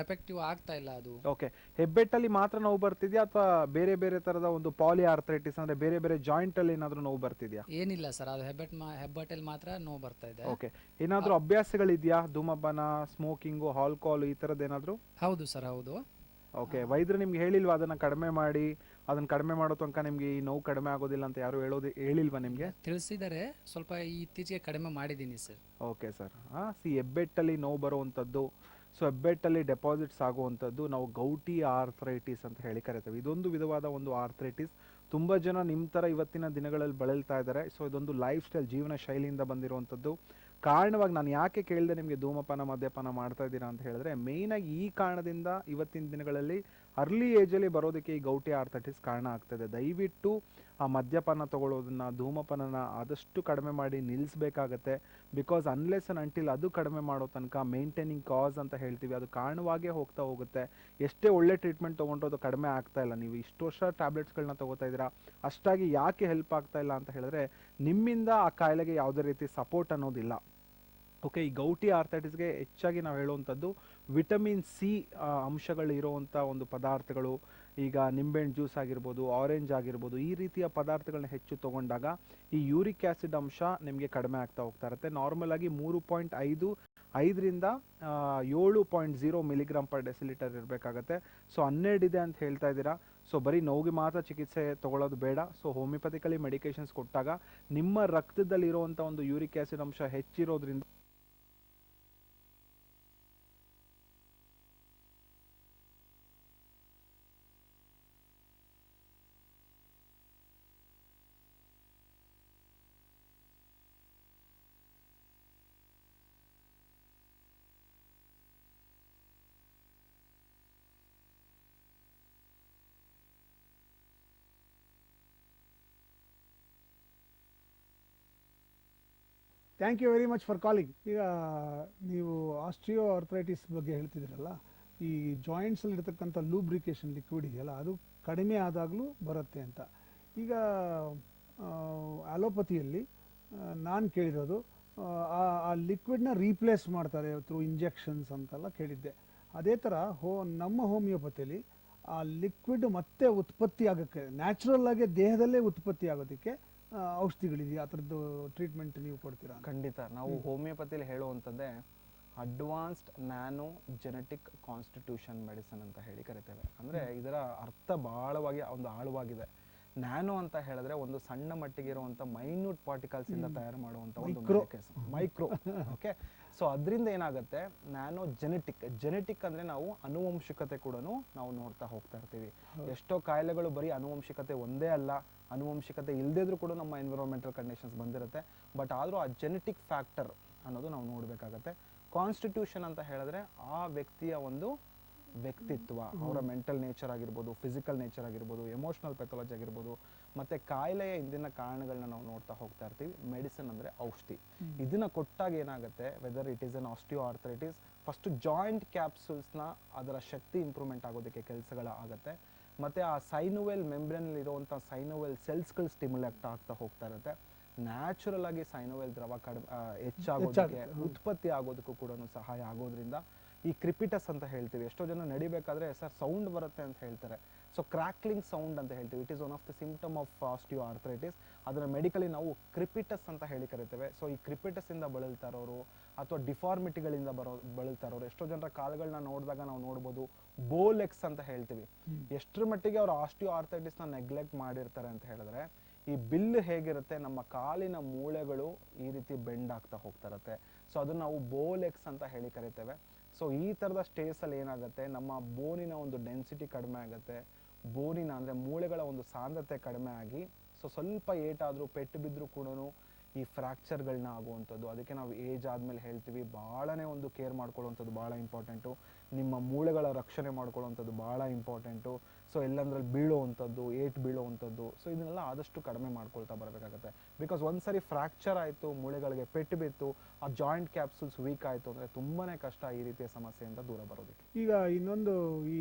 ಎಫೆಕ್ಟಿವ್ ಆಗ್ತಾ ಇಲ್ಲ ಅದು. ಓಕೆ, ಹೆಬ್ಬೆಟ್ಟಲ್ಲಿ ಮಾತ್ರ ನೋವು ಬರ್ತಿದ್ಯಾ ಅಥವಾ ಬೇರೆ ಬೇರೆ ತರದ ಒಂದು ಪಾಲಿ ಆರ್ಥರೈಟಿಸ್ ಅಂದ್ರೆ ಬೇರೆ ಬೇರೆ ಜಾಯಿಂಟ್ ಅಲ್ಲಿ ಏನಾದರೂ ನೋವು ಬರ್ತಿದ್ಯಾ? ಏನಿಲ್ಲ ಸರ್, ಅದು ಹೆಬ್ಬೆಟ್ಟಲ್ಲಿ ಮಾತ್ರ ನೋವು ಬರ್ತಾ ಇದೆ. ಓಕೆ, ಏನಾದರೂ ಅಭ್ಯಾಸಗಳಿದೆಯಾ? ಧೂಮಪಾನ, ಸ್ಮೋಕಿಂಗು, ಆಲ್ಕೋಹಾಲ್ ಈ ತರದ್ ಏನಾದರೂ? ಹೌದು ಸರ್, ಹೌದು. ಓಕೆ, ವೈದ್ಯರು ನಿಮ್ಗೆ ಹೇಳಿಲ್ವಾ ಅದನ್ನ ಕಡಿಮೆ ಮಾಡಿ, ಅದನ್ನ ಕಡಿಮೆ ಮಾಡೋ ತನಕ ನಿಮ್ಗೆ ಈ ನೋವು ಕಡಿಮೆ ಆಗೋದಿಲ್ಲ ಅಂತ ಯಾರು ಹೇಳಿಲ್ವಾ ನಿಮ್ಗೆ? ತಿಳಿಸಿದ್ದಾರೆ, ಸ್ವಲ್ಪ ಇತ್ತೀಚೆಗೆ ಕಡಿಮೆ ಮಾಡಿದ್ದೀನಿ ಸರ್. ಓಕೆ ಸರ್, ಹೆಬ್ಬೆಟ್ಟಲ್ಲಿ ನೋವು ಬರುವಂಥದ್ದು, ಸೊ ಹೆಬ್ಬೆಟ್ಟಲ್ಲಿ ಡೆಪಾಸಿಟ್ಸ್ ಆಗುವಂಥದ್ದು ನಾವು ಗೌಟಿ ಆರ್ಥರೈಟಿಸ್ ಅಂತ ಹೇಳಿ ಕರಿತೇವೆ. ಇದೊಂದು ವಿಧವಾದ ಒಂದು ಆರ್ಥರೈಟಿಸ್. ತುಂಬ ಜನ ನಿಮ್ಮ ಥರ ಇವತ್ತಿನ ದಿನಗಳಲ್ಲಿ ಬಳಲ್ತಾ ಇದ್ದಾರೆ. ಸೊ ಇದೊಂದು ಲೈಫ್ ಸ್ಟೈಲ್, ಜೀವನ ಶೈಲಿಯಿಂದ ಬಂದಿರುವಂಥದ್ದು. ಕಾರಣವಾಗಿ ನಾನು ಯಾಕೆ ಕೇಳಿದೆ ನಿಮಗೆ ಧೂಮಪಾನ ಮದ್ಯಪಾನ ಮಾಡ್ತಾ ಇದ್ದೀರಾ ಅಂತ ಹೇಳಿದ್ರೆ, ಮೇಯ್ನಾಗಿ ಈ ಕಾರಣದಿಂದ ಇವತ್ತಿನ ದಿನಗಳಲ್ಲಿ ಅರ್ಲಿ ಏಜಲ್ಲಿ ಬರೋದಕ್ಕೆ ಈ ಗೌಟಿ ಆರ್ಥರೈಟಿಸ್ ಕಾರಣ ಆಗ್ತದೆ. ದಯವಿಟ್ಟು ಆ ಮದ್ಯಪಾನ ತಗೊಳ್ಳೋದನ್ನ, ಧೂಮಪಾನನ ಆದಷ್ಟು ಕಡಿಮೆ ಮಾಡಿ ನಿಲ್ಲಿಸಬೇಕಾಗತ್ತೆ. ಬಿಕಾಸ್ ಅನ್ಲೆಸ್ ಅಂಡ್ ಅಂಟಿಲ್ ಅದು ಕಡಿಮೆ ಮಾಡೋ ತನಕ ಮೇಂಟೈನಿಂಗ್ ಕಾಸ್ ಅಂತ ಹೇಳ್ತೀವಿ, ಅದು ಕಾರಣವಾಗೇ ಹೋಗ್ತಾ ಹೋಗುತ್ತೆ. ಎಷ್ಟೇ ಒಳ್ಳೆ ಟ್ರೀಟ್ಮೆಂಟ್ ತೊಗೊಂಡ್ರು ಅದು ಕಡಿಮೆ ಆಗ್ತಾ ಇಲ್ಲ. ನೀವು ಇಷ್ಟು ವರ್ಷ ಟ್ಯಾಬ್ಲೆಟ್ಸ್ಗಳನ್ನ ತಗೋತಾ ಇದ್ದೀರಾ, ಅಷ್ಟಾಗಿ ಯಾಕೆ ಹೆಲ್ಪ್ ಆಗ್ತಾ ಇಲ್ಲ ಅಂತ ಹೇಳಿದ್ರೆ ನಿಮ್ಮಿಂದ ಆ ಕಾಯಿಲೆಗೆ ಯಾವುದೇ ರೀತಿ ಸಪೋರ್ಟ್ ಅನ್ನೋದಿಲ್ಲ. ಓಕೆ, ಈ ಗೌಟಿ ಆರ್ಥೈಟಿಸ್ಗೆ ಹೆಚ್ಚಾಗಿ ನಾವು ಹೇಳುವಂಥದ್ದು ವಿಟಮಿನ್ ಸಿ ಅಂಶಗಳು ಇರುವಂಥ ಒಂದು ಪದಾರ್ಥಗಳು. ಈಗ ನಿಂಬೆಹಣ್ಣು ಜ್ಯೂಸ್ ಆಗಿರ್ಬೋದು, ಆರೆಂಜ್ ಆಗಿರ್ಬೋದು, ಈ ರೀತಿಯ ಪದಾರ್ಥಗಳನ್ನ ಹೆಚ್ಚು ತಗೊಂಡಾಗ ಈ ಯೂರಿಕ್ ಆ್ಯಸಿಡ್ ಅಂಶ ನಿಮಗೆ ಕಡಿಮೆ ಆಗ್ತಾ ಹೋಗ್ತಾ ಇರುತ್ತೆ. ನಾರ್ಮಲ್ ಆಗಿ 3.5ರಿಂದ 7.0 ಮಿಲಿಗ್ರಾಮ್ ಪರ್ ಡೆಸಿಲೀಟರ್ ಇರಬೇಕಾಗತ್ತೆ. ಸೊ 12 ಇದೆ ಅಂತ ಹೇಳ್ತಾ ಇದ್ದೀರಾ. ಸೊ ಬರೀ ನೋವಿಗೆ ಮಾತ್ರ ಚಿಕಿತ್ಸೆ ತಗೊಳ್ಳೋದು ಬೇಡ. ಸೊ ಹೋಮಿಯೋಪತಿಕಲಿ ಮೆಡಿಕೇಶನ್ಸ್ ಕೊಟ್ಟಾಗ ನಿಮ್ಮ ರಕ್ತದಲ್ಲಿರುವಂಥ ಒಂದು ಯೂರಿಕ್ ಆ್ಯಸಿಡ್ ಅಂಶ ಹೆಚ್ಚಿರೋದ್ರಿಂದ thank you very much for calling. ಈಗ ನೀವು ಆಸ್ಟ್ರಿಯೋ ಆರ್ಥರೈಟಿಸ್ ಬಗ್ಗೆ ಹೇಳ್ತಿದ್ದೀರಲ್ಲ, ಈ ಜಾಯಿಂಟ್ಸಲ್ಲಿ ಇರತಕ್ಕಂಥ ಲೂಬ್ರಿಕೇಶನ್ ಲಿಕ್ವಿಡ್ ಇದೆಯಲ್ಲ, ಅದು ಕಡಿಮೆ ಆದಾಗಲೂ ಬರುತ್ತೆ ಅಂತ. ಈಗ ಅಲೋಪತಿಯಲ್ಲಿ ನಾನು ಕೇಳಿರೋದು ಆ ಲಿಕ್ವಿಡ್ನ ರೀಪ್ಲೇಸ್ ಮಾಡ್ತಾರೆ ಥ್ರೂ ಇಂಜೆಕ್ಷನ್ಸ್ ಅಂತೆಲ್ಲ ಕೇಳಿದ್ದೆ. ಅದೇ ಥರ ನಮ್ಮ ಹೋಮಿಯೋಪತಿಯಲ್ಲಿ ಆ ಲಿಕ್ವಿಡ್ ಮತ್ತೆ ಉತ್ಪತ್ತಿ ಆಗೋಕ್ಕೆ, ನ್ಯಾಚುರಲ್ ಆಗಿ ದೇಹದಲ್ಲೇ ಉತ್ಪತ್ತಿ ಆಗೋದಕ್ಕೆ ಔಷಧಿಗಳಿದೆಯಾ? ಆ ಥರದ್ದು ಟ್ರೀಟ್ಮೆಂಟ್ ನೀವು ಕೊಡ್ತೀರಾ? ಖಂಡಿತ. ನಾವು ಹೋಮಿಯೋಪತಿಲಿ ಹೇಳುವಂಥದ್ದೇ advanced nano genetic constitution medicine ಅಂತ ಹೇಳಿ ಕರಿತೇವೆ. ಅಂದರೆ ಇದರ ಅರ್ಥ ಬಹಳವಾಗಿ ಒಂದು ಆಳವಾಗಿದೆ. ನ್ಯಾನೋ ಅಂತ ಹೇಳಿದ್ರೆ ಒಂದು ಸಣ್ಣ ಮಟ್ಟಿಗೆ ಇರುವಂಥ ಮೈನ್ಯೂಟ್ ಪಾರ್ಟಿಕಲ್ಸ್ ಇಂದ ತಯಾರು ಮಾಡುವಂಥ ಒಂದು ಮೈಕ್ರೋ. ಓಕೆ, ಸೊ ಅದರಿಂದ ಏನಾಗುತ್ತೆ, ನ್ಯಾನೋ ಜೆನೆಟಿಕ್ ಅಂದರೆ ನಾವು ಅನುವಂಶಿಕತೆ ಕೂಡ ನಾವು ನೋಡ್ತಾ ಹೋಗ್ತಾ ಇರ್ತೀವಿ. ಎಷ್ಟೋ ಕಾಯಿಲೆಗಳು ಬರೀ ಅನುವಂಶಿಕತೆ ಒಂದೇ ಅಲ್ಲ, ಅನುವಂಶಿಕತೆ ಇಲ್ಲದಿದ್ರೂ ಕೂಡ ನಮ್ಮ ಎನ್ವಿರಾನ್ಮೆಂಟಲ್ ಕಂಡೀಷನ್ಸ್ ಬಂದಿರುತ್ತೆ. ಬಟ್ ಆದರೂ ಆ ಜೆನೆಟಿಕ್ ಫ್ಯಾಕ್ಟರ್ ಅನ್ನೋದು ನಾವು ನೋಡಬೇಕಾಗತ್ತೆ. ಕಾನ್ಸ್ಟಿಟ್ಯೂಷನ್ ಅಂತ ಹೇಳಿದ್ರೆ ಆ ವ್ಯಕ್ತಿಯ ಒಂದು ವ್ಯಕ್ತಿತ್ವ, ಅವರ ಮೆಂಟಲ್ ನೇಚರ್ ಆಗಿರ್ಬೋದು, ಫಿಸಿಕಲ್ ನೇಚರ್ ಆಗಿರ್ಬೋದು, ಎಮೋಷನಲ್ ಪೆಥಾಲಜಿ ಆಗಿರ್ಬೋದು, ಮತ್ತೆ ಕಾಯಿಲೆಯ ಹಿಂದಿನ ಕಾರಣಗಳನ್ನ ನಾವು ನೋಡ್ತಾ ಹೋಗ್ತಾ ಇರ್ತೀವಿ. ಮೆಡಿಸಿನ್ ಅಂದ್ರೆ ಔಷಧಿ. ಇದನ್ನ ಕೊಟ್ಟಾಗ ಏನಾಗುತ್ತೆ, whether it is an osteoarthritis, first joint ಕ್ಯಾಪ್ಸೂಲ್ಸ್ನ ಅದರ ಶಕ್ತಿ ಇಂಪ್ರೂವ್ಮೆಂಟ್ ಆಗೋದಕ್ಕೆ ಕೆಲಸಗಳ ಆಗುತ್ತೆ. ಮತ್ತೆ ಆ ಸೈನೋವೆಲ್ ಮೆಂಬ್ರೇನ್ ಇರುವಂಥ ಸೈನೋವೆಲ್ ಸೆಲ್ಸ್ಗಳು ಸ್ಟಿಮ್ಯುಲೇಟ್ ಆಗ್ತಾ ಹೋಗ್ತಾ ಇರುತ್ತೆ. ನ್ಯಾಚುರಲ್ ಆಗಿ ಸೈನೋವೆಲ್ ದ್ರವ ಹೆಚ್ಚಾಗೋದಕ್ಕೆ, ಉತ್ಪತ್ತಿ ಆಗೋದಕ್ಕೂ ಕೂಡ ಸಹಾಯ ಆಗೋದ್ರಿಂದ ಈ ಕ್ರಿಪಿಟಸ್ ಅಂತ ಹೇಳ್ತೀವಿ. ಎಷ್ಟೋ ಜನ ನಡಿಬೇಕಾದ್ರೆ ಸರ್ ಸೌಂಡ್ ಬರುತ್ತೆ ಅಂತ ಹೇಳ್ತಾರೆ. ಸೊ ಕ್ರ್ಯಾಕ್ಲಿಂಗ್ ಸೌಂಡ್ ಅಂತ ಹೇಳ್ತೀವಿ. It is one of the symptom of osteo arthritis. ಅದನ್ನ ಮೆಡಿಕಲಿ ನಾವು ಕ್ರಿಪಿಟಸ್ ಅಂತ ಹೇಳಿ ಕರಿತೇವೆ. ಸೊ ಈ ಕ್ರಿಪಿಟಸ್ ಇಂದ ಬಳಲ್ತಾ ಇರೋರು ಅಥವಾ ಡಿಫಾರ್ಮಿಟಿಗಳಿಂದ ಬಳಲ್ತಾ ಇರೋರು, ಎಷ್ಟೋ ಜನರ ಕಾಲುಗಳನ್ನ ನೋಡಿದಾಗ ನಾವು ನೋಡ್ಬೋದು ಬೋಲೆಕ್ಸ್ ಅಂತ ಹೇಳ್ತೀವಿ. ಎಷ್ಟರ ಮಟ್ಟಿಗೆ ಅವರು ಆಸ್ಟಿಯೋ ಆರ್ಥರೈಟಿಸ್ ನ ನೆಗ್ಲೆಕ್ಟ್ ಮಾಡಿರ್ತಾರೆ ಅಂತ ಹೇಳಿದ್ರೆ, ಈ ಬಿಲ್ಲು ಹೇಗಿರುತ್ತೆ, ನಮ್ಮ ಕಾಲಿನ ಮೂಳೆಗಳು ಈ ರೀತಿ ಬೆಂಡ್ ಆಗ್ತಾ ಹೋಗ್ತಾ ಇರುತ್ತೆ. ಸೊ ಅದನ್ನ ನಾವು ಬೋಲೆಕ್ಸ್ ಅಂತ ಹೇಳಿ ಕರಿತೇವೆ. ಸೊ ಈ ಥರದ ಸ್ಟೇಜಲ್ಲಿ ಏನಾಗುತ್ತೆ, ನಮ್ಮ ಬೋನಿನ ಒಂದು ಡೆನ್ಸಿಟಿ ಕಡಿಮೆ ಆಗುತ್ತೆ. ಬೋನಿನ ಅಂದರೆ ಮೂಳೆಗಳ ಒಂದು ಸಾಂದ್ರತೆ ಕಡಿಮೆ ಆಗಿ, ಸೊ ಸ್ವಲ್ಪ ಏಟಾದರೂ ಪೆಟ್ಟು ಬಿದ್ದರೂ ಕೂಡ ಈ ಫ್ರ್ಯಾಕ್ಚರ್ಗಳನ್ನ ಆಗುವಂಥದ್ದು. ಅದಕ್ಕೆ ನಾವು ಏಜ್ ಆದಮೇಲೆ ಹೇಳ್ತೀವಿ, ಭಾಳನೇ ಒಂದು ಕೇರ್ ಮಾಡ್ಕೊಳ್ಳುವಂಥದ್ದು ಭಾಳ ಇಂಪಾರ್ಟೆಂಟು. ನಿಮ್ಮ ಮೂಳೆಗಳ ರಕ್ಷಣೆ ಮಾಡ್ಕೊಳ್ಳುವಂಥದ್ದು ಭಾಳ ಇಂಪಾರ್ಟೆಂಟು. ಸೊ ಎಲ್ಲಂದ್ರಲ್ಲಿ ಬೀಳುವಂಥದ್ದು, ಏಟು ಬೀಳುವಂಥದ್ದು, ಸೊ ಇದನ್ನೆಲ್ಲ ಆದಷ್ಟು ಕಡಿಮೆ ಮಾಡ್ಕೊಳ್ತಾ ಬರಬೇಕಾಗುತ್ತೆ. ಬಿಕಾಸ್ ಒಂದ್ಸರಿ ಫ್ರ್ಯಾಕ್ಚರ್ ಆಯಿತು, ಮೂಳೆಗಳಿಗೆ ಪೆಟ್ಟು ಬಿತ್ತು, ಆ ಜಾಯಿಂಟ್ ಕ್ಯಾಪ್ಸೂಲ್ಸ್ ವೀಕ್ ಆಯಿತು ಅಂದರೆ ತುಂಬಾ ಕಷ್ಟ ಈ ರೀತಿಯ ಸಮಸ್ಯೆಯಿಂದ ದೂರ ಬರೋದಕ್ಕೆ. ಈಗ ಇನ್ನೊಂದು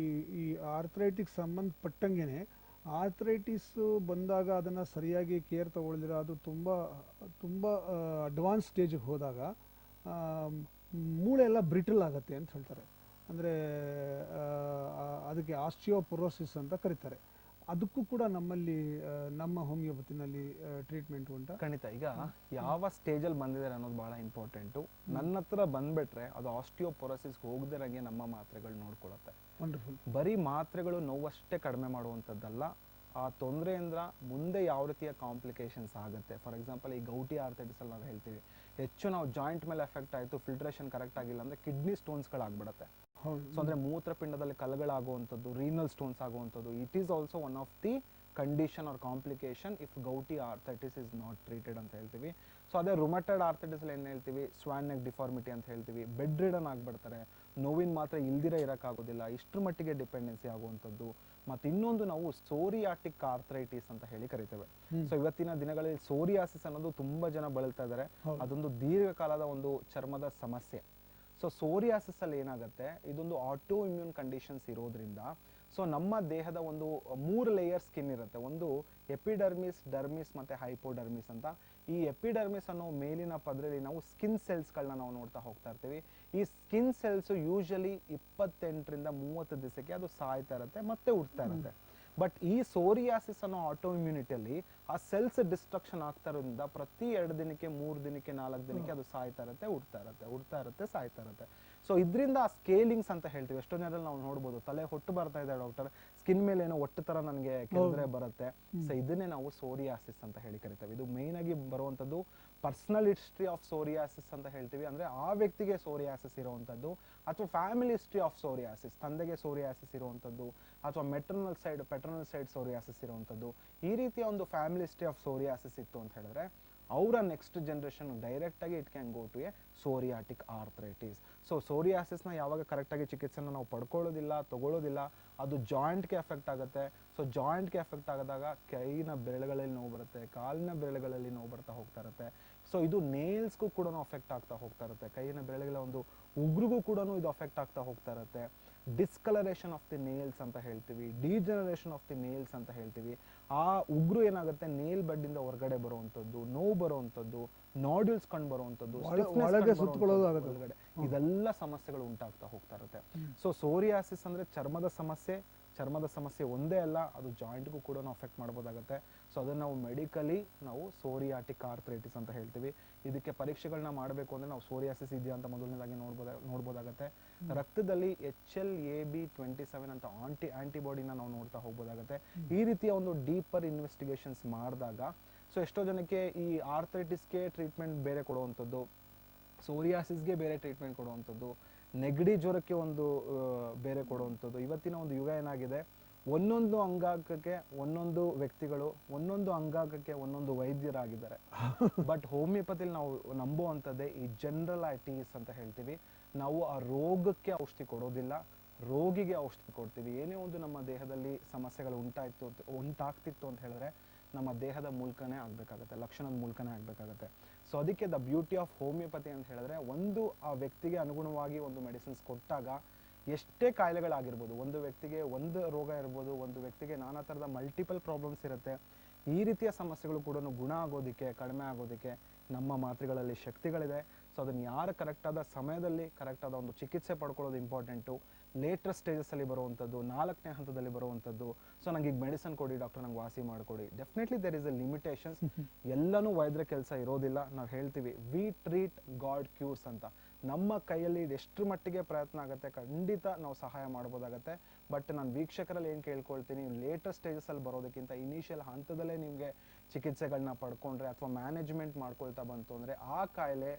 ಈ ಆರ್ಥರೈಟಿಕ್ ಸಂಬಂಧಪಟ್ಟಂಗೆನೆ, ಆರ್ಥರೈಟಿಸ್ ಬಂದಾಗ ಅದನ್ನು ಸರಿಯಾಗಿ ಕೇರ್ ತಗೊಳ್ದಿರ ಅದು ತುಂಬ ಅಡ್ವಾನ್ಸ್ ಸ್ಟೇಜಿಗೆ ಹೋದಾಗ ಮೂಳೆ ಎಲ್ಲ ಬ್ರಿಟಲ್ ಆಗುತ್ತೆ ಅಂತ ಹೇಳ್ತಾರೆ. ಅಂದರೆ ಅದಕ್ಕೆ ಆಸ್ಟಿಯೋಪೊರೋಸಿಸ್ ಅಂತ ಕರೀತಾರೆ. ಅದಕ್ಕೂ ಕೂಡ ನಮ್ಮಲ್ಲಿ ನಮ್ಮ ಹೋಮಿಯೋಪತಿನಲ್ಲಿ ಟ್ರೀಟ್ಮೆಂಟ್ ಉಂಟಾ? ಖಂಡಿತ. ಈಗ ಯಾವ ಸ್ಟೇಜಲ್ಲಿ ಬಂದಿದ್ದಾರೆ ಅನ್ನೋದು ಭಾಳ ಇಂಪಾರ್ಟೆಂಟು. ನನ್ನ ಹತ್ರ ಬಂದ್ಬಿಟ್ರೆ ಅದು ಆಸ್ಟಿಯೋಪೊರೋಸಿಸ್ಗೆ ಹೋಗದಿರಂಗೆ ನಮ್ಮ ಮಾತ್ರೆಗಳು ನೋಡ್ಕೊಳತ್ತೆ. ವಂಡರ್ಫುಲ್. ಬರೀ ಮಾತ್ರೆಗಳು ನೋವಷ್ಟೇ ಕಡಿಮೆ ಮಾಡುವಂಥದ್ದಲ್ಲ, ಆ ತೊಂದರೆಯಿಂದ ಮುಂದೆ ಯಾವ ರೀತಿಯ ಕಾಂಪ್ಲಿಕೇಶನ್ಸ್ ಆಗುತ್ತೆ. ಫಾರ್ ಎಕ್ಸಾಂಪಲ್ ಈ ಗೌಟಿ ಆರ್ಥರೈಟಿಸ್ ಅಲ್ಲಿ ನಾವು ಹೇಳ್ತೀವಿ, ಹೆಚ್ಚು ನಾವು ಜಾಯಿಂಟ್ ಮೇಲೆ ಎಫೆಕ್ಟ್ ಆಯಿತು, ಫಿಲ್ಟ್ರೇಷನ್ ಕರೆಕ್ಟ್ ಆಗಿಲ್ಲ ಅಂದರೆ ಕಿಡ್ನಿ ಸ್ಟೋನ್ಸ್ಗಳಾಗ್ಬಿಡುತ್ತೆ. ಸೊ ಅಂದರೆ ಮೂತ್ರಪಿಂಡದಲ್ಲಿ ಕಲ್ಲುಗಳಾಗುವಂಥದ್ದು, ರೀನಲ್ ಸ್ಟೋನ್ಸ್ ಆಗುವಂಥದ್ದು. It is also one of the condition or complication if gouty arthritis is not treated ಅಂತ ಹೇಳ್ತೀವಿ. ಸೊ ಅದೇ ರುಮಟೆಡ್ ಆರ್ಥರೈಟಿಸ್ ಏನು ಹೇಳ್ತೀವಿ, ಸ್ವಾನ್ ನೆಕ್ ಡಿಫಾರ್ಮಿಟಿ ಅಂತ ಹೇಳ್ತೀವಿ. ಬೆಡ್ ರಿಡನ್ ಆಗಿಬಿಡ್ತಾರೆ, ನೋವಿನ ಮಾತ್ರ ಇಲ್ದಿರ ಇರೋಕ್ಕಾಗೋದಿಲ್ಲ, ಇಷ್ಟರ ಮಟ್ಟಿಗೆ ಡಿಪೆಂಡೆನ್ಸಿ ಆಗುವಂಥದ್ದು. ಮತ್ತು ಇನ್ನೊಂದು ನಾವು ಸೋರಿಯಾಟಿಕ್ ಆರ್ಥರೈಟಿಸ್ ಅಂತ ಹೇಳಿ ಕರಿತೇವೆ. ಸೊ ಇವತ್ತಿನ ದಿನಗಳಲ್ಲಿ ಸೋರಿಯಾಸಿಸ್ ಅನ್ನೋದು ತುಂಬ ಜನ ಬಳಲ್ತಾ ಇದ್ದಾರೆ. ಅದೊಂದು ದೀರ್ಘಕಾಲದ ಒಂದು ಚರ್ಮದ ಸಮಸ್ಯೆ. ಸೊ ಸೋರಿಯಾಸಿಸ್ ಅಲ್ಲಿ ಏನಾಗುತ್ತೆ, ಇದೊಂದು ಆಟೋ ಇಮ್ಯೂನ್ ಕಂಡೀಷನ್ಸ್ ಇರೋದ್ರಿಂದ, ಸೊ ನಮ್ಮ ದೇಹದ ಒಂದು 3 ಲೇಯರ್ ಸ್ಕಿನ್ ಇರುತ್ತೆ. ಒಂದು ಎಪಿಡರ್ಮಿಸ್, ಡರ್ಮಿಸ್ ಮತ್ತೆ ಹೈಪೋಡರ್ಮಿಸ್ ಅಂತ. ಈ ಈ ಎಪಿಡರ್ಮಿಸ್ ಅನ್ನೋ ಮೇಲಿನ ಪದರಲ್ಲಿ ನಾವು ಸ್ಕಿನ್ ಸೆಲ್ಸ್ಗಳನ್ನ ನಾವು ನೋಡ್ತಾ ಹೋಗ್ತಾ ಇರ್ತೀವಿ. ಈ ಸ್ಕಿನ್ ಸೆಲ್ಸ್ ಯೂಶಲಿ 28ರಿಂದ 30 ದಿವಸಕ್ಕೆ ಅದು ಸಾಯ್ತಾ ಇರುತ್ತೆ ಮತ್ತೆ ಹುಡ್ತಾ ಇರುತ್ತೆ. ಬಟ್ ಈ ಸೋರಿಯಾಸಿಸ್ ಅನ್ನೋ ಆಟೋ ಇಮ್ಯುನಿಟಿಯಲ್ಲಿ ಆ ಸೆಲ್ಸ್ ಡಿಸ್ಟ್ರಕ್ಷನ್ ಆಗ್ತಾ ಇರೋದ್ರಿಂದ ಪ್ರತಿ 2 ದಿನಕ್ಕೆ 3 ದಿನಕ್ಕೆ 4 ದಿನಕ್ಕೆ ಅದು ಸಾಯ್ತಾ ಇರುತ್ತೆ, ಹುಡ್ತಾ ಇರುತ್ತೆ, ಸಾಯ್ತಾ ಇರುತ್ತೆ. ಸೊ ಇದರಿಂದ ಆ ಸ್ಕೇಲಿಂಗ್ಸ್ ಅಂತ ಹೇಳ್ತೀವಿ. ಎಷ್ಟೋ ಜನರಲ್ಲಿ ನಾವು ನೋಡ್ಬೋದು, ತಲೆ ಹೊಟ್ಟು ಬರ್ತಾ ಇದೆ ಡಾಕ್ಟರ್, ಸ್ಕಿನ್ ಮೇಲೆ ಏನೋ ಒಟ್ಟು ತರ ನನಗೆ ಕೆಳಗಡೆ ಬರುತ್ತೆ. ಸೊ ಇದನ್ನೇ ನಾವು ಸೋರಿಯಾಸಿಸ್ ಅಂತ ಹೇಳಿ ಕರಿತೇವೆ. ಇದು ಮೇನ್ ಆಗಿ ಬರುವಂತದ್ದು ಪರ್ಸನಲ್ ಹಿಸ್ಟ್ರಿ ಆಫ್ ಸೋರಿಯಾಸಿಸ್ ಅಂತ ಹೇಳ್ತೀವಿ. ಅಂದ್ರೆ ಆ ವ್ಯಕ್ತಿಗೆ ಸೋರಿಯಾಸಿಸ್ ಇರುವಂತದ್ದು, ಅಥವಾ ಫ್ಯಾಮಿಲಿ ಹಿಸ್ಟ್ರಿ ಆಫ್ ಸೋರಿಯಾಸಿಸ್, ತಂದೆಗೆ ಸೋರಿಯಾಸಿಸ್ ಇರುವಂತದ್ದು, ಅಥವಾ ಪೆಟರ್ನಲ್ ಸೈಡ್ ಸೋರಿಯಾಸಿಸ್ ಇರುವಂತದ್ದು. ಈ ರೀತಿಯ ಒಂದು ಫ್ಯಾಮಿಲಿ ಹಿಸ್ಟ್ರಿ ಆಫ್ ಸೋರಿಯಾಸಿಸ್ ಇತ್ತು ಅಂತ ಹೇಳಿದ್ರೆ ಅವರ ನೆಕ್ಸ್ಟ್ ಜನರೇಷನ್ ಡೈರೆಕ್ಟ್ ಆಗಿ it can go to a psoriatic arthritis. So ಸೋರಿಯಾಸಿಸ್ನ ಯಾವಾಗ ಕರೆಕ್ಟಾಗಿ ಚಿಕಿತ್ಸೆನ ನಾವು ಪಡ್ಕೊಳ್ಳೋದಿಲ್ಲ, ತಗೊಳ್ಳೋದಿಲ್ಲ, ಅದು ಜಾಯಿಂಟ್ಗೆ ಎಫೆಕ್ಟ್ ಆಗುತ್ತೆ. ಸೊ ಜಾಯಿಂಟ್ಗೆ ಎಫೆಕ್ಟ್ ಆದಾಗ ಕೈನ ಬೆರಳುಗಳಲ್ಲಿ ನೋವು ಬರುತ್ತೆ, ಕಾಲಿನ ಬೆರಳುಗಳಲ್ಲಿ ನೋವು ಬರ್ತಾ ಹೋಗ್ತಾ ಇರುತ್ತೆ. ಸೊ ಇದು ನೇಲ್ಸ್ಗೂ ಕೂಡ ಅಫೆಕ್ಟ್ ಆಗ್ತಾ ಹೋಗ್ತಾ ಇರುತ್ತೆ, ಕೈನ ಬೆರಳುಗಳ ಒಂದು ಉಗುರಿಗೂ ಕೂಡ ಇದು ಅಫೆಕ್ಟ್ ಆಗ್ತಾ ಹೋಗ್ತಾ ಇರುತ್ತೆ. ಡಿಸ್ಕಲರೇಷನ್ ಆಫ್ ದಿ ನೇಲ್ಸ್ ಅಂತ ಹೇಳ್ತೀವಿ, ಡಿಜನರೇಷನ್ ಆಫ್ ದಿ ನೇಲ್ಸ್ ಅಂತ ಹೇಳ್ತೀವಿ. ಆ ಉಗುರು ಏನಾಗುತ್ತೆ, ನೇಲ್ ಬೆಡ್ ಇಂದ ಹೊರಗಡೆ ಬರುವಂತದ್ದು, ನೋವು ಬರುವಂತದ್ದು, ನಾಡ್ಯೂಲ್ಸ್ ಕಂಡು ಬರುವಂತದ್ದು, ಒಳಗಡೆ ಇದೆಲ್ಲ ಸಮಸ್ಯೆಗಳು ಉಂಟಾಗ್ತಾ ಹೋಗ್ತಾ ಇರುತ್ತೆ. ಸೊ ಸೋರಿಯಾಸಿಸ್ ಅಂದ್ರೆ ಚರ್ಮದ ಸಮಸ್ಯೆ ಒಂದೇ ಅಲ್ಲ, ಅದು ಜಾಯಿಂಟ್ಗೂ ಕೂಡ ಅಫೆಕ್ಟ್ ಮಾಡ್ಬೋದಾಗುತ್ತೆ. ಸೊ ಅದನ್ನ ನಾವು ಮೆಡಿಕಲಿ ನಾವು ಸೋರಿಯಾಟಿಕ್ ಆರ್ಥ್ರೈಟಿಸ್ ಅಂತ ಹೇಳ್ತೀವಿ. ಇದಕ್ಕೆ ಪರೀಕ್ಷೆಗಳನ್ನ ಮಾಡಬೇಕು ಅಂದ್ರೆ ನಾವು ಸೋರಿಯಾಸಿಸ್ ಇದೆಯಾ ಅಂತ ಮೊದಲನೇದಾಗಿ ನೋಡ್ಬೋದಾಗತ್ತೆ. ರಕ್ತದಲ್ಲಿ HLA-B27 ಅಂತ ಆಂಟಿಬಾಡಿನ ನಾವು ನೋಡ್ತಾ ಹೋಗ್ಬೋದಾಗತ್ತೆ. ಈ ರೀತಿಯ ಒಂದು ಡೀಪರ್ ಇನ್ವೆಸ್ಟಿಗೇಷನ್ಸ್ ಮಾಡಿದಾಗ ಸೊ ಎಷ್ಟೋ ಜನಕ್ಕೆ ಈ ಆರ್ಥ್ರೈಟಿಸ್ಗೆ ಟ್ರೀಟ್ಮೆಂಟ್ ಬೇರೆ ಕೊಡುವಂಥದ್ದು, ಸೋರಿಯಾಸಿಸ್ಗೆ ಬೇರೆ ಟ್ರೀಟ್ಮೆಂಟ್ ಕೊಡುವಂಥದ್ದು, ನೆಗಡಿ ಜ್ವರಕ್ಕೆ ಒಂದು ಬೇರೆ ಕೊಡುವಂಥದ್ದು. ಇವತ್ತಿನ ಒಂದು ಯುಗ ಏನಾಗಿದೆ, ಒಂದೊಂದು ಅಂಗಾಂಗಕ್ಕೆ ಒಂದೊಂದು ವ್ಯಕ್ತಿಗಳು, ಒಂದೊಂದು ಅಂಗಾಂಗಕ್ಕೆ ಒಂದೊಂದು ವೈದ್ಯರಾಗಿದ್ದಾರೆ. ಬಟ್ ಹೋಮಿಯೋಪತಿಲಿ ನಾವು ನಂಬುವಂಥದ್ದೇ ಈ ಜನರಲೈಟೀಸ್ ಅಂತ ಹೇಳ್ತೀವಿ. ನಾವು ಆ ರೋಗಕ್ಕೆ ಔಷಧಿ ಕೊಡೋದಿಲ್ಲ, ರೋಗಿಗೆ ಔಷಧಿ ಕೊಡ್ತೀವಿ. ಏನೇ ಒಂದು ನಮ್ಮ ದೇಹದಲ್ಲಿ ಸಮಸ್ಯೆಗಳು ಉಂಟಾಗ್ತಿತ್ತು ಅಂತ ಹೇಳಿದ್ರೆ ನಮ್ಮ ದೇಹದ ಮೂಲಕನೇ ಆಗ್ಬೇಕಾಗತ್ತೆ, ಲಕ್ಷಣದ ಮೂಲಕನೇ ಆಗ್ಬೇಕಾಗತ್ತೆ. ಸೊ ಅದಕ್ಕೆ ದ ಬ್ಯೂಟಿ ಆಫ್ ಹೋಮಿಯೋಪತಿ ಅಂತ ಹೇಳಿದ್ರೆ, ಒಂದು ಆ ವ್ಯಕ್ತಿಗೆ ಅನುಗುಣವಾಗಿ ಒಂದು ಮೆಡಿಸಿನ್ಸ್ ಕೊಟ್ಟಾಗ ಎಷ್ಟೇ ಕಾಯಿಲೆಗಳಾಗಿರ್ಬೋದು, ಒಂದು ವ್ಯಕ್ತಿಗೆ ಒಂದು ರೋಗ ಇರ್ಬೋದು, ಒಂದು ವ್ಯಕ್ತಿಗೆ ನಾನಾ ಥರದ ಮಲ್ಟಿಪಲ್ ಪ್ರಾಬ್ಲಮ್ಸ್ ಇರುತ್ತೆ. ಈ ರೀತಿಯ ಸಮಸ್ಯೆಗಳು ಕೂಡ ಗುಣ ಆಗೋದಕ್ಕೆ, ಕಡಿಮೆ ಆಗೋದಕ್ಕೆ ನಮ್ಮ ಮಾತ್ರೆಗಳಲ್ಲಿ ಶಕ್ತಿಗಳಿದೆ. ಸೊ ಅದನ್ನು ಯಾರು ಕರೆಕ್ಟಾದ ಸಮಯದಲ್ಲಿ ಕರೆಕ್ಟಾದ ಒಂದು ಚಿಕಿತ್ಸೆ ಪಡ್ಕೊಳ್ಳೋದು ಇಂಪಾರ್ಟೆಂಟು. ಲೇಟರ್ ಸ್ಟೇಜಸ್ಸಲ್ಲಿ ಬರುವಂಥದ್ದು, 4ನೇ ಹಂತದಲ್ಲಿ ಬರುವಂಥದ್ದು, ಸೊ ನಂಗೆ ಈಗ ಮೆಡಿಸನ್ ಕೊಡಿ ಡಾಕ್ಟರ್, ನಂಗೆ ವಾಸಿ ಮಾಡಿಕೊಡಿ. Definitely there is a limitations. ಎಲ್ಲನೂ ವೈದ್ಯರ ಕೆಲಸ ಇರೋದಿಲ್ಲ. ನಾವು ಹೇಳ್ತೀವಿ ವಿ ಟ್ರೀಟ್ ಗಾಡ್ ಕ್ಯೂರ್ಸ್ ಅಂತ. ನಮ್ಮ ಕೈಯಲ್ಲಿ ಎಷ್ಟರ ಮಟ್ಟಿಗೆ ಪ್ರಯತ್ನ ಆಗುತ್ತೆ ಖಂಡಿತ ನಾವು ಸಹಾಯ ಮಾಡ್ಬೋದಾಗತ್ತೆ. ಬಟ್ ನಾನು ವೀಕ್ಷಕರಲ್ಲಿ ಏನು ಕೇಳ್ಕೊಳ್ತೀನಿ, ಲೇಟರ್ ಸ್ಟೇಜಸ್ಸಲ್ಲಿ ಬರೋದಕ್ಕಿಂತ ಇನಿಷಿಯಲ್ ಹಂತದಲ್ಲೇ ನಿಮಗೆ ಚಿಕಿತ್ಸೆಗಳನ್ನ ಪಡ್ಕೊಂಡ್ರೆ ಅಥವಾ ಮ್ಯಾನೇಜ್ಮೆಂಟ್ ಮಾಡ್ಕೊಳ್ತಾ ಬಂತು ಅಂದರೆ ಆ ಕಾಯಿಲೆ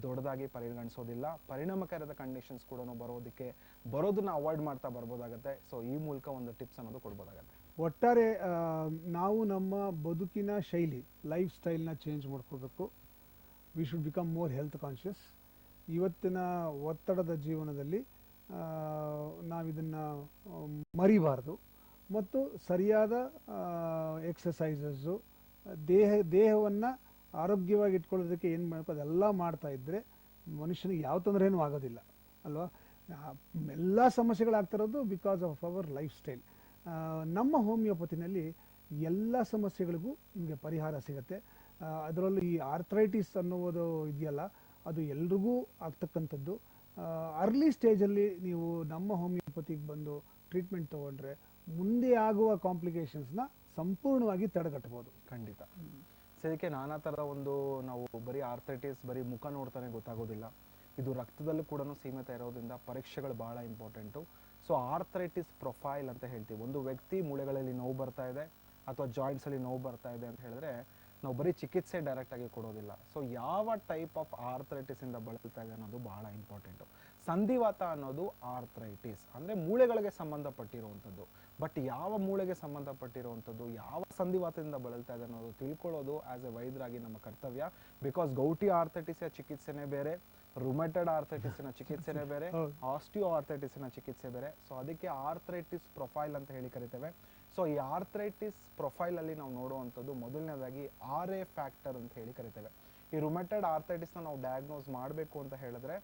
ದೊಡ್ಡದಾಗಿ ಪರಿಗಣಿಸೋದಿಲ್ಲ. ಪರಿಣಾಮಕಾರಿಯಾದ ಕಂಡೀಷನ್ಸ್ ಕೂಡ ಬರೋದನ್ನ ಅವಾಯ್ಡ್ ಮಾಡ್ತಾ ಬರ್ಬೋದಾಗತ್ತೆ. ಸೊ ಈ ಮೂಲಕ ಒಂದು ಟಿಪ್ಸ್ ಅನ್ನೋದು ಕೊಡ್ಬೋದಾಗತ್ತೆ. ಒಟ್ಟಾರೆ ನಾವು ನಮ್ಮ ಬದುಕಿನ ಶೈಲಿ, ಲೈಫ್ ಸ್ಟೈಲ್ನ ಚೇಂಜ್ ಮಾಡ್ಕೋಬೇಕು. We should become more health conscious. ಇವತ್ತಿನ ಒತ್ತಡದ ಜೀವನದಲ್ಲಿ ನಾವಿದನ್ನು ಮರಿಬಾರ್ದು. ಮತ್ತು ಸರಿಯಾದ ಎಕ್ಸಸೈಸಸ್ಸು, ದೇಹವನ್ನು ಆರೋಗ್ಯವಾಗಿ ಇಟ್ಕೊಳ್ಳೋದಕ್ಕೆ ಏನು ಮಾಡಬೇಕು ಅದೆಲ್ಲ ಮಾಡ್ತಾ ಇದ್ದರೆ ಮನುಷ್ಯನಿಗೆ ಯಾವ ತೊಂದರೆನೂ ಆಗೋದಿಲ್ಲ ಅಲ್ವಾ. ಎಲ್ಲ ಸಮಸ್ಯೆಗಳಾಗ್ತಿರೋದು because of our lifestyle. ನಮ್ಮ ಹೋಮಿಯೋಪತಿನಲ್ಲಿ ಎಲ್ಲ ಸಮಸ್ಯೆಗಳಿಗೂ ನಿಮಗೆ ಪರಿಹಾರ ಸಿಗುತ್ತೆ. ಅದರಲ್ಲೂ ಈ ಆರ್ಥ್ರೈಟಿಸ್ ಅನ್ನೋದು ಇದೆಯಲ್ಲ, ಅದು ಎಲ್ರಿಗೂ ಆಗ್ತಕ್ಕಂಥದ್ದು. ಅರ್ಲಿ ಸ್ಟೇಜಲ್ಲಿ ನೀವು ನಮ್ಮ ಹೋಮಿಯೋಪತಿಗೆ ಬಂದು ಟ್ರೀಟ್ಮೆಂಟ್ ತೊಗೊಂಡ್ರೆ ಮುಂದೆ ಆಗುವ ಕಾಂಪ್ಲಿಕೇಶನ್ಸ್ನ ಸಂಪೂರ್ಣವಾಗಿ ತಡೆಗಟ್ಟಬಹುದು. ಖಂಡಿತ. ಇದಕ್ಕೆ ನಾನಾ ಥರದ ಒಂದು ನಾವು ಬರೀ ಆರ್ಥ್ರೈಟಿಸ್ ಬರೀ ಮುಖ ನೋಡ್ತಾನೆ ಗೊತ್ತಾಗೋದಿಲ್ಲ. ಇದು ರಕ್ತದಲ್ಲೂ ಕೂಡ ಸೀಮಿತ ಇರೋದ್ರಿಂದ ಪರೀಕ್ಷೆಗಳು ಭಾಳ ಇಂಪಾರ್ಟೆಂಟು. ಸೊ ಆರ್ಥ್ರೈಟಿಸ್ ಪ್ರೊಫೈಲ್ ಅಂತ ಹೇಳ್ತೀವಿ. ಒಂದು ವ್ಯಕ್ತಿ ಮೂಳೆಗಳಲ್ಲಿ ನೋವು ಬರ್ತಾ ಇದೆ ಅಥವಾ ಜಾಯಿಂಟ್ಸಲ್ಲಿ ನೋವು ಬರ್ತಾ ಇದೆ ಅಂತ ಹೇಳಿದ್ರೆ ನಾವು ಬರೀ ಚಿಕಿತ್ಸೆ ಡೈರೆಕ್ಟಾಗಿ ಕೊಡೋದಿಲ್ಲ. ಸೊ ಯಾವ ಟೈಪ್ ಆಫ್ ಆರ್ಥ್ರೈಟಿಸಿಂದ ಬಳಲ್ತಾ ಇದೆ ಅನ್ನೋದು ಭಾಳ ಇಂಪಾರ್ಟೆಂಟು. ಸಂಧಿವಾತ ಅನ್ನೋದು ಆರ್ಥ್ರೈಟಿಸ್ ಅಂದರೆ ಮೂಳೆಗಳಿಗೆ ಸಂಬಂಧಪಟ್ಟಿರುವಂಥದ್ದು. ಬಟ್ ಯಾವ ಮೂಳೆಗೆ ಸಂಬಂಧಪಟ್ಟಿರುವಂಥದ್ದು, ಯಾವ ಸಂಧಿವಾತದಿಂದ ಬಳಲ್ತಾ ಇದೆ ಅನ್ನೋದು ತಿಳ್ಕೊಳ್ಳೋದು ಆ್ಯಸ್ ಎ ವೈದ್ಯರಾಗಿ ನಮ್ಮ ಕರ್ತವ್ಯ. ಬಿಕಾಸ್ ಗೌಟಿ ಆರ್ಥ್ರೈಟಿಸ್ನ ಚಿಕಿತ್ಸೆನೇ ಬೇರೆ, ರುಮೆಟೆಡ್ ಆರ್ಥ್ರೈಟಿಸ್ನ ಚಿಕಿತ್ಸೆನೇ ಬೇರೆ, ಆಸ್ಟಿಯೋ ಆರ್ಥ್ರೈಟಿಸ್ನ ಚಿಕಿತ್ಸೆ ಬೇರೆ. ಸೊ ಅದಕ್ಕೆ ಆರ್ಥ್ರೈಟಿಸ್ ಪ್ರೊಫೈಲ್ ಅಂತ ಹೇಳಿ ಕರಿತೇವೆ. ಸೊ ಈ ಆರ್ಥ್ರೈಟಿಸ್ ಪ್ರೊಫೈಲಲ್ಲಿ ನಾವು ನೋಡುವಂಥದ್ದು ಮೊದಲನೇದಾಗಿ RA ಫ್ಯಾಕ್ಟರ್ ಅಂತ ಹೇಳಿ ಕರಿತೇವೆ. ಈ ರುಮೆಟೆಡ್ ಆರ್ಥ್ರೈಟಿಸ್ನ ನಾವು ಡಯಾಗ್ನೋಸ್ ಮಾಡಬೇಕು ಅಂತ ಹೇಳಿದ್ರೆ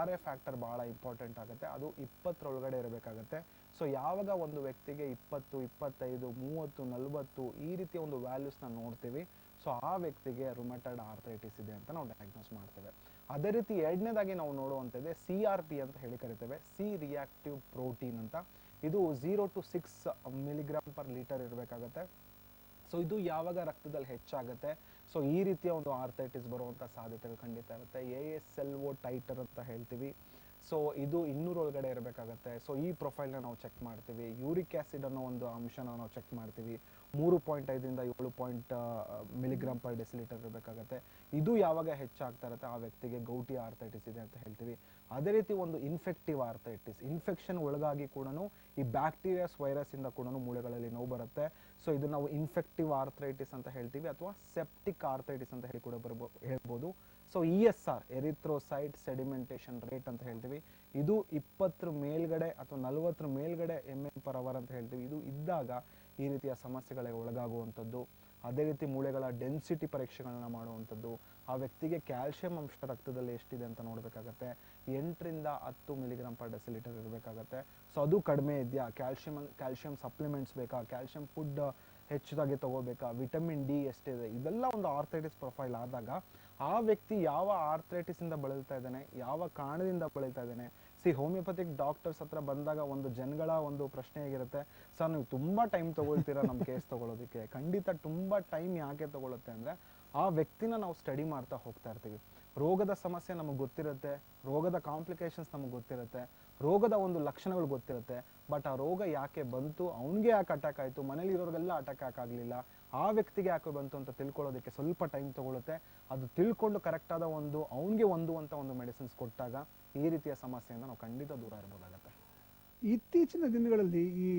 RA ಫ್ಯಾಕ್ಟರ್ ಭಾಳ ಇಂಪಾರ್ಟೆಂಟ್ ಆಗುತ್ತೆ. ಅದು 20 ಇರಬೇಕಾಗತ್ತೆ. ಸೊ ಯಾವಾಗ ಒಂದು ವ್ಯಕ್ತಿಗೆ 20, 25, 30, 40 ಈ ರೀತಿಯ ಒಂದು ವ್ಯಾಲ್ಯೂಸ್ನ ನೋಡ್ತೀವಿ, ಸೊ ಆ ವ್ಯಕ್ತಿಗೆ ರುಮಟೈಡ್ ಆರ್ಥರೈಟಿಸ್ ಇದೆ ಅಂತ ನಾವು ಡಯಾಗ್ನೋಸ್ ಮಾಡ್ತೇವೆ. ಅದೇ ರೀತಿ ಎರಡನೇದಾಗಿ ನಾವು ನೋಡುವಂಥದ್ದೇ CRP ಅಂತ ಹೇಳಿ ಕರಿತೇವೆ, ಸಿ ರಿಯಾಕ್ಟಿವ್ ಪ್ರೋಟೀನ್ ಅಂತ. ಇದು 0 to 6 mg/L ಇರಬೇಕಾಗತ್ತೆ. ಸೊ ಇದು ಯಾವಾಗ ರಕ್ತದಲ್ಲಿ ಹೆಚ್ಚಾಗುತ್ತೆ, ಸೊ ಈ ರೀತಿಯ ಒಂದು ಆರ್ಥರೈಟಿಸ್ ಬರುವಂಥ ಸಾಧ್ಯತೆಗಳು ಖಂಡಿತ ಇರುತ್ತೆ. ASLO ಟೈಟರ್ ಅಂತ ಹೇಳ್ತೀವಿ. ಸೊ ಇದು 200 ಒಳಗಡೆ ಇರಬೇಕಾಗತ್ತೆ. ಸೊ ಈ ಪ್ರೊಫೈಲ್ನ ನಾವು ಚೆಕ್ ಮಾಡ್ತೀವಿ. ಯೂರಿಕ್ ಆ್ಯಸಿಡ್ ಅನ್ನೋ ಒಂದು ಅಂಶನ ನಾವು ಚೆಕ್ ಮಾಡ್ತೀವಿ. 3.5ರಿಂದ 7 mg/dL ಇರಬೇಕಾಗತ್ತೆ. ಇದು ಯಾವಾಗ ಹೆಚ್ಚಾಗ್ತಾ ಇರುತ್ತೆ ಆ ವ್ಯಕ್ತಿಗೆ ಗೌಟಿ ಆರ್ಥರೈಟಿಸ್ ಇದೆ ಅಂತ ಹೇಳ್ತೀವಿ. ಅದೇ ರೀತಿ ಒಂದು ಇನ್ಫೆಕ್ಟಿವ್ ಆರ್ಥರೈಟಿಸ್, ಇನ್ಫೆಕ್ಷನ್ ಒಳಗಾಗಿ ಕೂಡ ಈ ಬ್ಯಾಕ್ಟೀರಿಯಾಸ್ ವೈರಸ್ ಇಂದ ಕೂಡ ಮೂಳೆಗಳಲ್ಲಿ ನೋವು ಬರುತ್ತೆ. ಸೊ ಇದು ನಾವು ಇನ್ಫೆಕ್ಟಿವ್ ಆರ್ಥರೈಟಿಸ್ ಅಂತ ಹೇಳ್ತೀವಿ, ಅಥವಾ ಸೆಪ್ಟಿಕ್ ಆರ್ಥರೈಟಿಸ್ ಅಂತ ಹೇಳಿ ಕೂಡ ಹೇಳ್ಬೋದು. So ESR, erythrocyte sedimentation rate ಅಂತ ಹೇಳ್ತೀವಿ. ಇದು 20 ಮೇಲ್ಗಡೆ ಅಥವಾ 40 ಮೇಲ್ಗಡೆ ml/h ಅಂತ ಹೇಳ್ತೀವಿ. ಇದು ಇದ್ದಾಗ ಈ ರೀತಿಯ ಸಮಸ್ಯೆಗಳಿಗೆ ಒಳಗಾಗುವಂಥದ್ದು. ಅದೇ ರೀತಿ ಮೂಳೆಗಳ ಡೆನ್ಸಿಟಿ ಪರೀಕ್ಷೆಗಳನ್ನ ಮಾಡುವಂಥದ್ದು. ಆ ವ್ಯಕ್ತಿಗೆ ಕ್ಯಾಲ್ಸಿಯಂ ಅಂಶ ರಕ್ತದಲ್ಲಿ ಎಷ್ಟಿದೆ ಅಂತ ನೋಡಬೇಕಾಗತ್ತೆ. 8ರಿಂದ 10 mg/dL ಇರಬೇಕಾಗತ್ತೆ. ಸೊ ಅದು ಕಡಿಮೆ ಇದೆಯಾ, ಕ್ಯಾಲ್ಸಿಯಂ ಸಪ್ಲಿಮೆಂಟ್ಸ್ ಬೇಕಾ, ಕ್ಯಾಲ್ಸಿಯಂ ಫುಡ್ ಹೆಚ್ಚಾಗಿ ತಗೋಬೇಕಾ, ವಿಟಮಿನ್ ಡಿ ಎಷ್ಟಿದೆ, ಇದೆಲ್ಲ ಒಂದು ಆರ್ಥರೈಟಿಸ್ ಪ್ರೊಫೈಲ್ ಆದಾಗ ಆ ವ್ಯಕ್ತಿ ಯಾವ ಆರ್ಥರೈಟಿಸ್ ಇಂದ ಬಳಲ್ತಾ ಇದ್ದಾನೆ, ಯಾವ ಕಾರಣದಿಂದ ಬಳಲ್ತಾ ಇದ್ದಾನೆ. ಹೋಮಿಯೋಪತಿಕ್ ಡಾಕ್ಟರ್ಸ್ ಹತ್ರ ಬಂದಾಗ ಒಂದು ಜನಗಳ ಒಂದು ಪ್ರಶ್ನೆ ಹೇಗಿರುತ್ತೆ, ಸರ್ ನೀವು ತುಂಬಾ ಟೈಮ್ ತಗೊಳ್ತೀರಾ ನಮ್ಮ ಕೇಸ್ ತಗೊಳ್ಳೋದಕ್ಕೆ. ಖಂಡಿತ ತುಂಬಾ ಟೈಮ್ ಯಾಕೆ ತಗೊಳುತ್ತೆ ಅಂದ್ರೆ ಆ ವ್ಯಕ್ತಿನ ನಾವು ಸ್ಟಡಿ ಮಾಡ್ತಾ ಹೋಗ್ತಾ ಇರ್ತೀವಿ. ರೋಗದ ಸಮಸ್ಯೆ ನಮಗೆ ಗೊತ್ತಿರುತ್ತೆ, ರೋಗದ ಕಾಂಪ್ಲಿಕೇಶನ್ಸ್ ನಮಗೆ ಗೊತ್ತಿರುತ್ತೆ, ರೋಗದ ಒಂದು ಲಕ್ಷಣಗಳು ಗೊತ್ತಿರುತ್ತೆ. ಬಟ್ ಆ ರೋಗ ಯಾಕೆ ಬಂತು, ಅವನಿಗೆ ಯಾಕೆ ಅಟ್ಯಾಕ್ ಆಯಿತು, ಮನೇಲಿ ಇರೋರಿಗೆಲ್ಲ ಅಟ್ಯಾಕ್ ಆಗಲಿಲ್ಲ, ಆ ವ್ಯಕ್ತಿಗೆ ಯಾಕೆ ಬಂತು ಅಂತ ತಿಳ್ಕೊಳ್ಳೋದಕ್ಕೆ ಸ್ವಲ್ಪ ಟೈಮ್ ತಗೊಳುತ್ತೆ. ಅದು ತಿಳ್ಕೊಂಡು ಕರೆಕ್ಟಾದ ಅವನಿಗೆ ಹೊಂದುವಂಥ ಒಂದು ಮೆಡಿಸಿನ್ಸ್ ಕೊಟ್ಟಾಗ ಈ ರೀತಿಯ ಸಮಸ್ಯೆಯಿಂದ ನಾವು ಖಂಡಿತ ದೂರ ಇರಬಹುದಾಗತ್ತೆ. ಇತ್ತೀಚಿನ ದಿನಗಳಲ್ಲಿ ಈ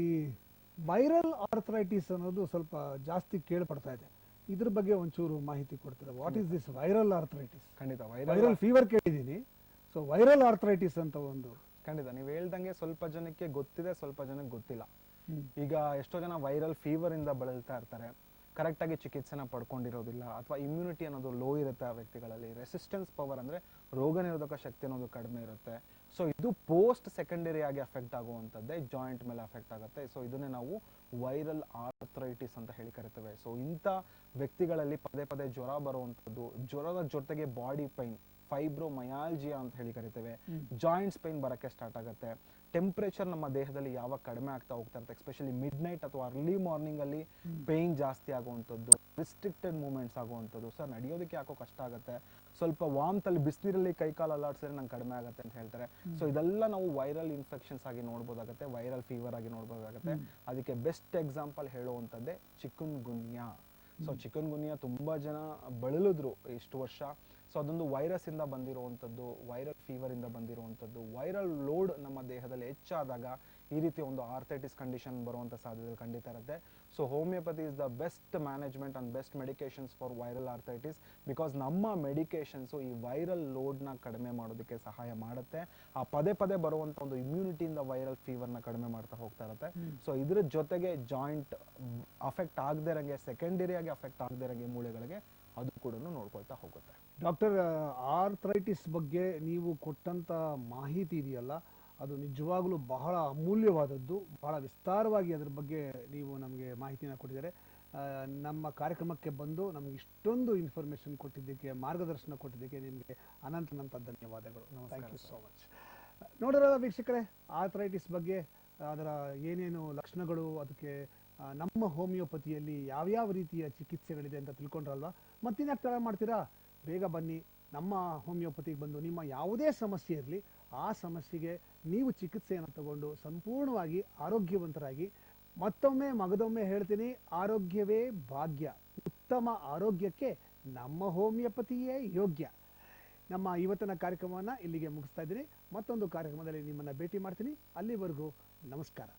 ವೈರಲ್ ಆರ್ಥರೈಟಿಸ್ ಅನ್ನೋದು ಸ್ವಲ್ಪ ಜಾಸ್ತಿ ಕೇಳ್ಪಡ್ತಾ ಇದೆ. ಇದ್ರ ಬಗ್ಗೆ ಒಂಚೂರು ಮಾಹಿತಿ ಕೊಡ್ತೀರಾ? What is this viral arthritis? ಖಂಡಿತ ವೈರಲ್ ಫೀವರ್ ಕೇಳಿದ್ದೀನಿ, ಸೊ ವೈರಲ್ ಆರ್ಥರೈಟಿಸ್ ಅಂತ ಒಂದು. ಖಂಡಿತ ನೀವು ಹೇಳ್ದಂಗೆ ಸ್ವಲ್ಪ ಜನಕ್ಕೆ ಗೊತ್ತಿದೆ, ಸ್ವಲ್ಪ ಜನಕ್ಕೆ ಗೊತ್ತಿಲ್ಲ. ಈಗ ಎಷ್ಟೋ ಜನ ವೈರಲ್ ಫೀವರ್ ಇಂದ ಬಳಲ್ತಾ ಇರ್ತಾರೆ, ಕರೆಕ್ಟ್ ಆಗಿ ಚಿಕಿತ್ಸೆನ ಪಡ್ಕೊಂಡಿರೋದಿಲ್ಲ, ಅಥವಾ ಇಮ್ಯುನಿಟಿ ಅನ್ನೋದು ಲೋ ಇರುತ್ತೆ ಆ ವ್ಯಕ್ತಿಗಳಲ್ಲಿ. ರೆಸಿಸ್ಟೆನ್ಸ್ ಪವರ್ ಅಂದ್ರೆ ರೋಗ ನಿರೋಧಕ ಶಕ್ತಿ ಅನ್ನೋದು ಕಡಿಮೆ ಇರುತ್ತೆ. ಸೊ ಇದು ಪೋಸ್ಟ್ ಸೆಕೆಂಡರಿ ಆಗಿ ಅಫೆಕ್ಟ್ ಆಗುವಂಥದ್ದೇ ಜಾಯಿಂಟ್ ಮೇಲೆ ಅಫೆಕ್ಟ್ ಆಗುತ್ತೆ. ಸೊ ಇದನ್ನೇ ನಾವು ವೈರಲ್ ಆರ್ಥರೈಟಿಸ್ ಅಂತ ಹೇಳಿ ಕರಿತೇವೆ. ಸೊ ಇಂಥ ವ್ಯಕ್ತಿಗಳಲ್ಲಿ ಪದೇ ಪದೇ ಜ್ವರ ಬರುವಂಥದ್ದು, ಜ್ವರದ ಜೊತೆಗೆ ಬಾಡಿ ಪೈನ್, ಫೈಬ್ರೋಮಯಾಲ್ಜಿಯಾ ಅಂತ ಹೇಳಿ ಕರಿತೇವೆ, ಜಾಯಿಂಟ್ಸ್ ಪೈನ್ ಬರಕ್ಕೆ ಸ್ಟಾರ್ಟ್ ಆಗುತ್ತೆ. ಟೆಂಪರೇಚರ್ ನಮ್ಮ ದೇಹದಲ್ಲಿ ಯಾವಾಗ ಕಡಿಮೆ ಆಗ್ತಾ ಹೋಗ್ತಾ ಇರುತ್ತೆ, ಎಸ್ಪೆಷಲಿ ಮಿಡ್ ನೈಟ್ ಅಥವಾ ಅರ್ಲಿ ಮಾರ್ನಿಂಗ್ ಅಲ್ಲಿ ಪೇನ್ ಜಾಸ್ತಿ ಆಗುವಂಥದ್ದು, ರಿಸ್ಟ್ರಿಕ್ಟೆಡ್ ಮೂವ್ಮೆಂಟ್ಸ್ ಆಗುವಂಥದ್ದು. ಸರ್ ನಡೆಯೋದಕ್ಕೆ ಯಾಕೋ ಕಷ್ಟ ಆಗುತ್ತೆ, ಸ್ವಲ್ಪ ವಾಮ್ತ್ ಅಲ್ಲಿ ಬಿಸಿನೀರಲ್ಲಿ ಕೈ ಕಾಲು ಅಲ್ಲಾಡ್ಸಿದ್ರೆ ನಂಗೆ ಕಡಿಮೆ ಆಗುತ್ತೆ ಅಂತ ಹೇಳ್ತಾರೆ. ಸೊ ಇದೆಲ್ಲ ನಾವು ವೈರಲ್ ಇನ್ಫೆಕ್ಷನ್ಸ್ ಆಗಿ ನೋಡ್ಬೋದಾಗುತ್ತೆ, ವೈರಲ್ ಫೀವರ್ ಆಗಿ ನೋಡ್ಬೋದಾಗುತ್ತೆ. ಅದಕ್ಕೆ ಬೆಸ್ಟ್ ಎಕ್ಸಾಂಪಲ್ ಹೇಳುವಂಥದ್ದೇ chikungunya. So chikungunya ತುಂಬಾ ಜನ ಬಳಲಿದ್ರು ಇಷ್ಟು ವರ್ಷ. ಸೊ ಅದೊಂದು ವೈರಸ್ ಇಂದ ಬಂದಿರುವಂಥದ್ದು, ವೈರಲ್ ಫೀವರ್ ಇಂದ ಬಂದಿರುವಂಥದ್ದು. ವೈರಲ್ ಲೋಡ್ ನಮ್ಮ ದೇಹದಲ್ಲಿ ಹೆಚ್ಚಾದಾಗ ಈ ರೀತಿ ಒಂದು ಆರ್ಥರೈಟಿಸ್ ಕಂಡೀಷನ್ ಬರುವಂಥ ಸಾಧ್ಯತೆ ಖಂಡಿತ ಇರುತ್ತೆ. So homeopathy is the best management and best medications for viral arthritis, because ನಮ್ಮ ಮೆಡಿಕೇಶನ್ಸು ಈ ವೈರಲ್ ಲೋಡ್ನ ಕಡಿಮೆ ಮಾಡೋದಕ್ಕೆ ಸಹಾಯ ಮಾಡುತ್ತೆ. ಆ ಪದೇ ಪದೇ ಬರುವಂಥ ಒಂದು ಇಮ್ಯುನಿಟಿಯಿಂದ ವೈರಲ್ ಫೀವರ್ನ ಕಡಿಮೆ ಮಾಡ್ತಾ ಹೋಗ್ತಾ ಇರುತ್ತೆ. ಸೊ ಇದ್ರ ಜೊತೆಗೆ ಜಾಯಿಂಟ್ ಅಫೆಕ್ಟ್ ಆಗದೇ ಇರಂಗೆ, ಸೆಕೆಂಡರಿ ಆಗಿ ಅಫೆಕ್ಟ್ ಆಗದೇ ಇರಂಗೆ ಮೂಳೆಗಳಿಗೆ ಅದು ಕೂಡ ನೋಡ್ಕೊಳ್ತಾ ಹೋಗುತ್ತೆ. ಡಾಕ್ಟರ್, ಆರ್ಥರೈಟಿಸ್ ಬಗ್ಗೆ ನೀವು ಕೊಟ್ಟಂತ ಮಾಹಿತಿ ಇದೆಯಲ್ಲ, ಅದು ನಿಜವಾಗ್ಲೂ ಬಹಳ ಅಮೂಲ್ಯವಾದದ್ದು. ಬಹಳ ವಿಸ್ತಾರವಾಗಿ ಅದರ ಬಗ್ಗೆ ನೀವು ನಮಗೆ ಮಾಹಿತಿನ ಕೊಟ್ಟಿದ್ದಾರೆ. ನಮ್ಮ ಕಾರ್ಯಕ್ರಮಕ್ಕೆ ಬಂದು ನಮಗೆ ಇಷ್ಟೊಂದು ಇನ್ಫಾರ್ಮೇಶನ್ ಕೊಟ್ಟಿದ್ದಕ್ಕೆ, ಮಾರ್ಗದರ್ಶನ ಕೊಟ್ಟಿದ್ದಕ್ಕೆ ನಿಮಗೆ ಅನಂತ ಧನ್ಯವಾದಗಳು. Thank you so much. ನೋಡಿರೋ ವೀಕ್ಷಕರೇ, ಆರ್ಥರೈಟಿಸ್ ಬಗ್ಗೆ ಅದರ ಏನೇನು ಲಕ್ಷಣಗಳು, ಅದಕ್ಕೆ ನಮ್ಮ ಹೋಮಿಯೋಪತಿಯಲ್ಲಿ ಯಾವ್ಯಾವ ರೀತಿಯ ಚಿಕಿತ್ಸೆಗಳಿದೆ ಅಂತ ತಿಳ್ಕೊಂಡ್ರಲ್ವಾ? ಮತ್ತಿನ್ಯಾಕೆ ತಡ ಮಾಡ್ತೀರಾ? ಬೇಗ ಬನ್ನಿ, ನಮ್ಮ ಹೋಮಿಯೋಪತಿಗೆ ಬಂದು ನಿಮ್ಮ ಯಾವುದೇ ಸಮಸ್ಯೆ ಇರಲಿ ಆ ಸಮಸ್ಯೆಗೆ ನೀವು ಚಿಕಿತ್ಸೆಯನ್ನು ತಗೊಂಡು ಸಂಪೂರ್ಣವಾಗಿ ಆರೋಗ್ಯವಂತರಾಗಿ, ಮತ್ತೊಮ್ಮೆ ಮಗದೊಮ್ಮೆ ಹೇಳ್ತೀನಿ, ಆರೋಗ್ಯವೇ ಭಾಗ್ಯ. ಉತ್ತಮ ಆರೋಗ್ಯಕ್ಕೆ ನಮ್ಮ ಹೋಮಿಯೋಪತಿಯೇ ಯೋಗ್ಯ. ನಮ್ಮ ಇವತ್ತಿನ ಕಾರ್ಯಕ್ರಮವನ್ನು ಇಲ್ಲಿಗೆ ಮುಗಿಸ್ತಾ ಇದ್ದೀನಿ. ಮತ್ತೊಂದು ಕಾರ್ಯಕ್ರಮದಲ್ಲಿ ನಿಮ್ಮನ್ನು ಭೇಟಿ ಮಾಡ್ತೀನಿ. ಅಲ್ಲಿವರೆಗೂ ನಮಸ್ಕಾರ.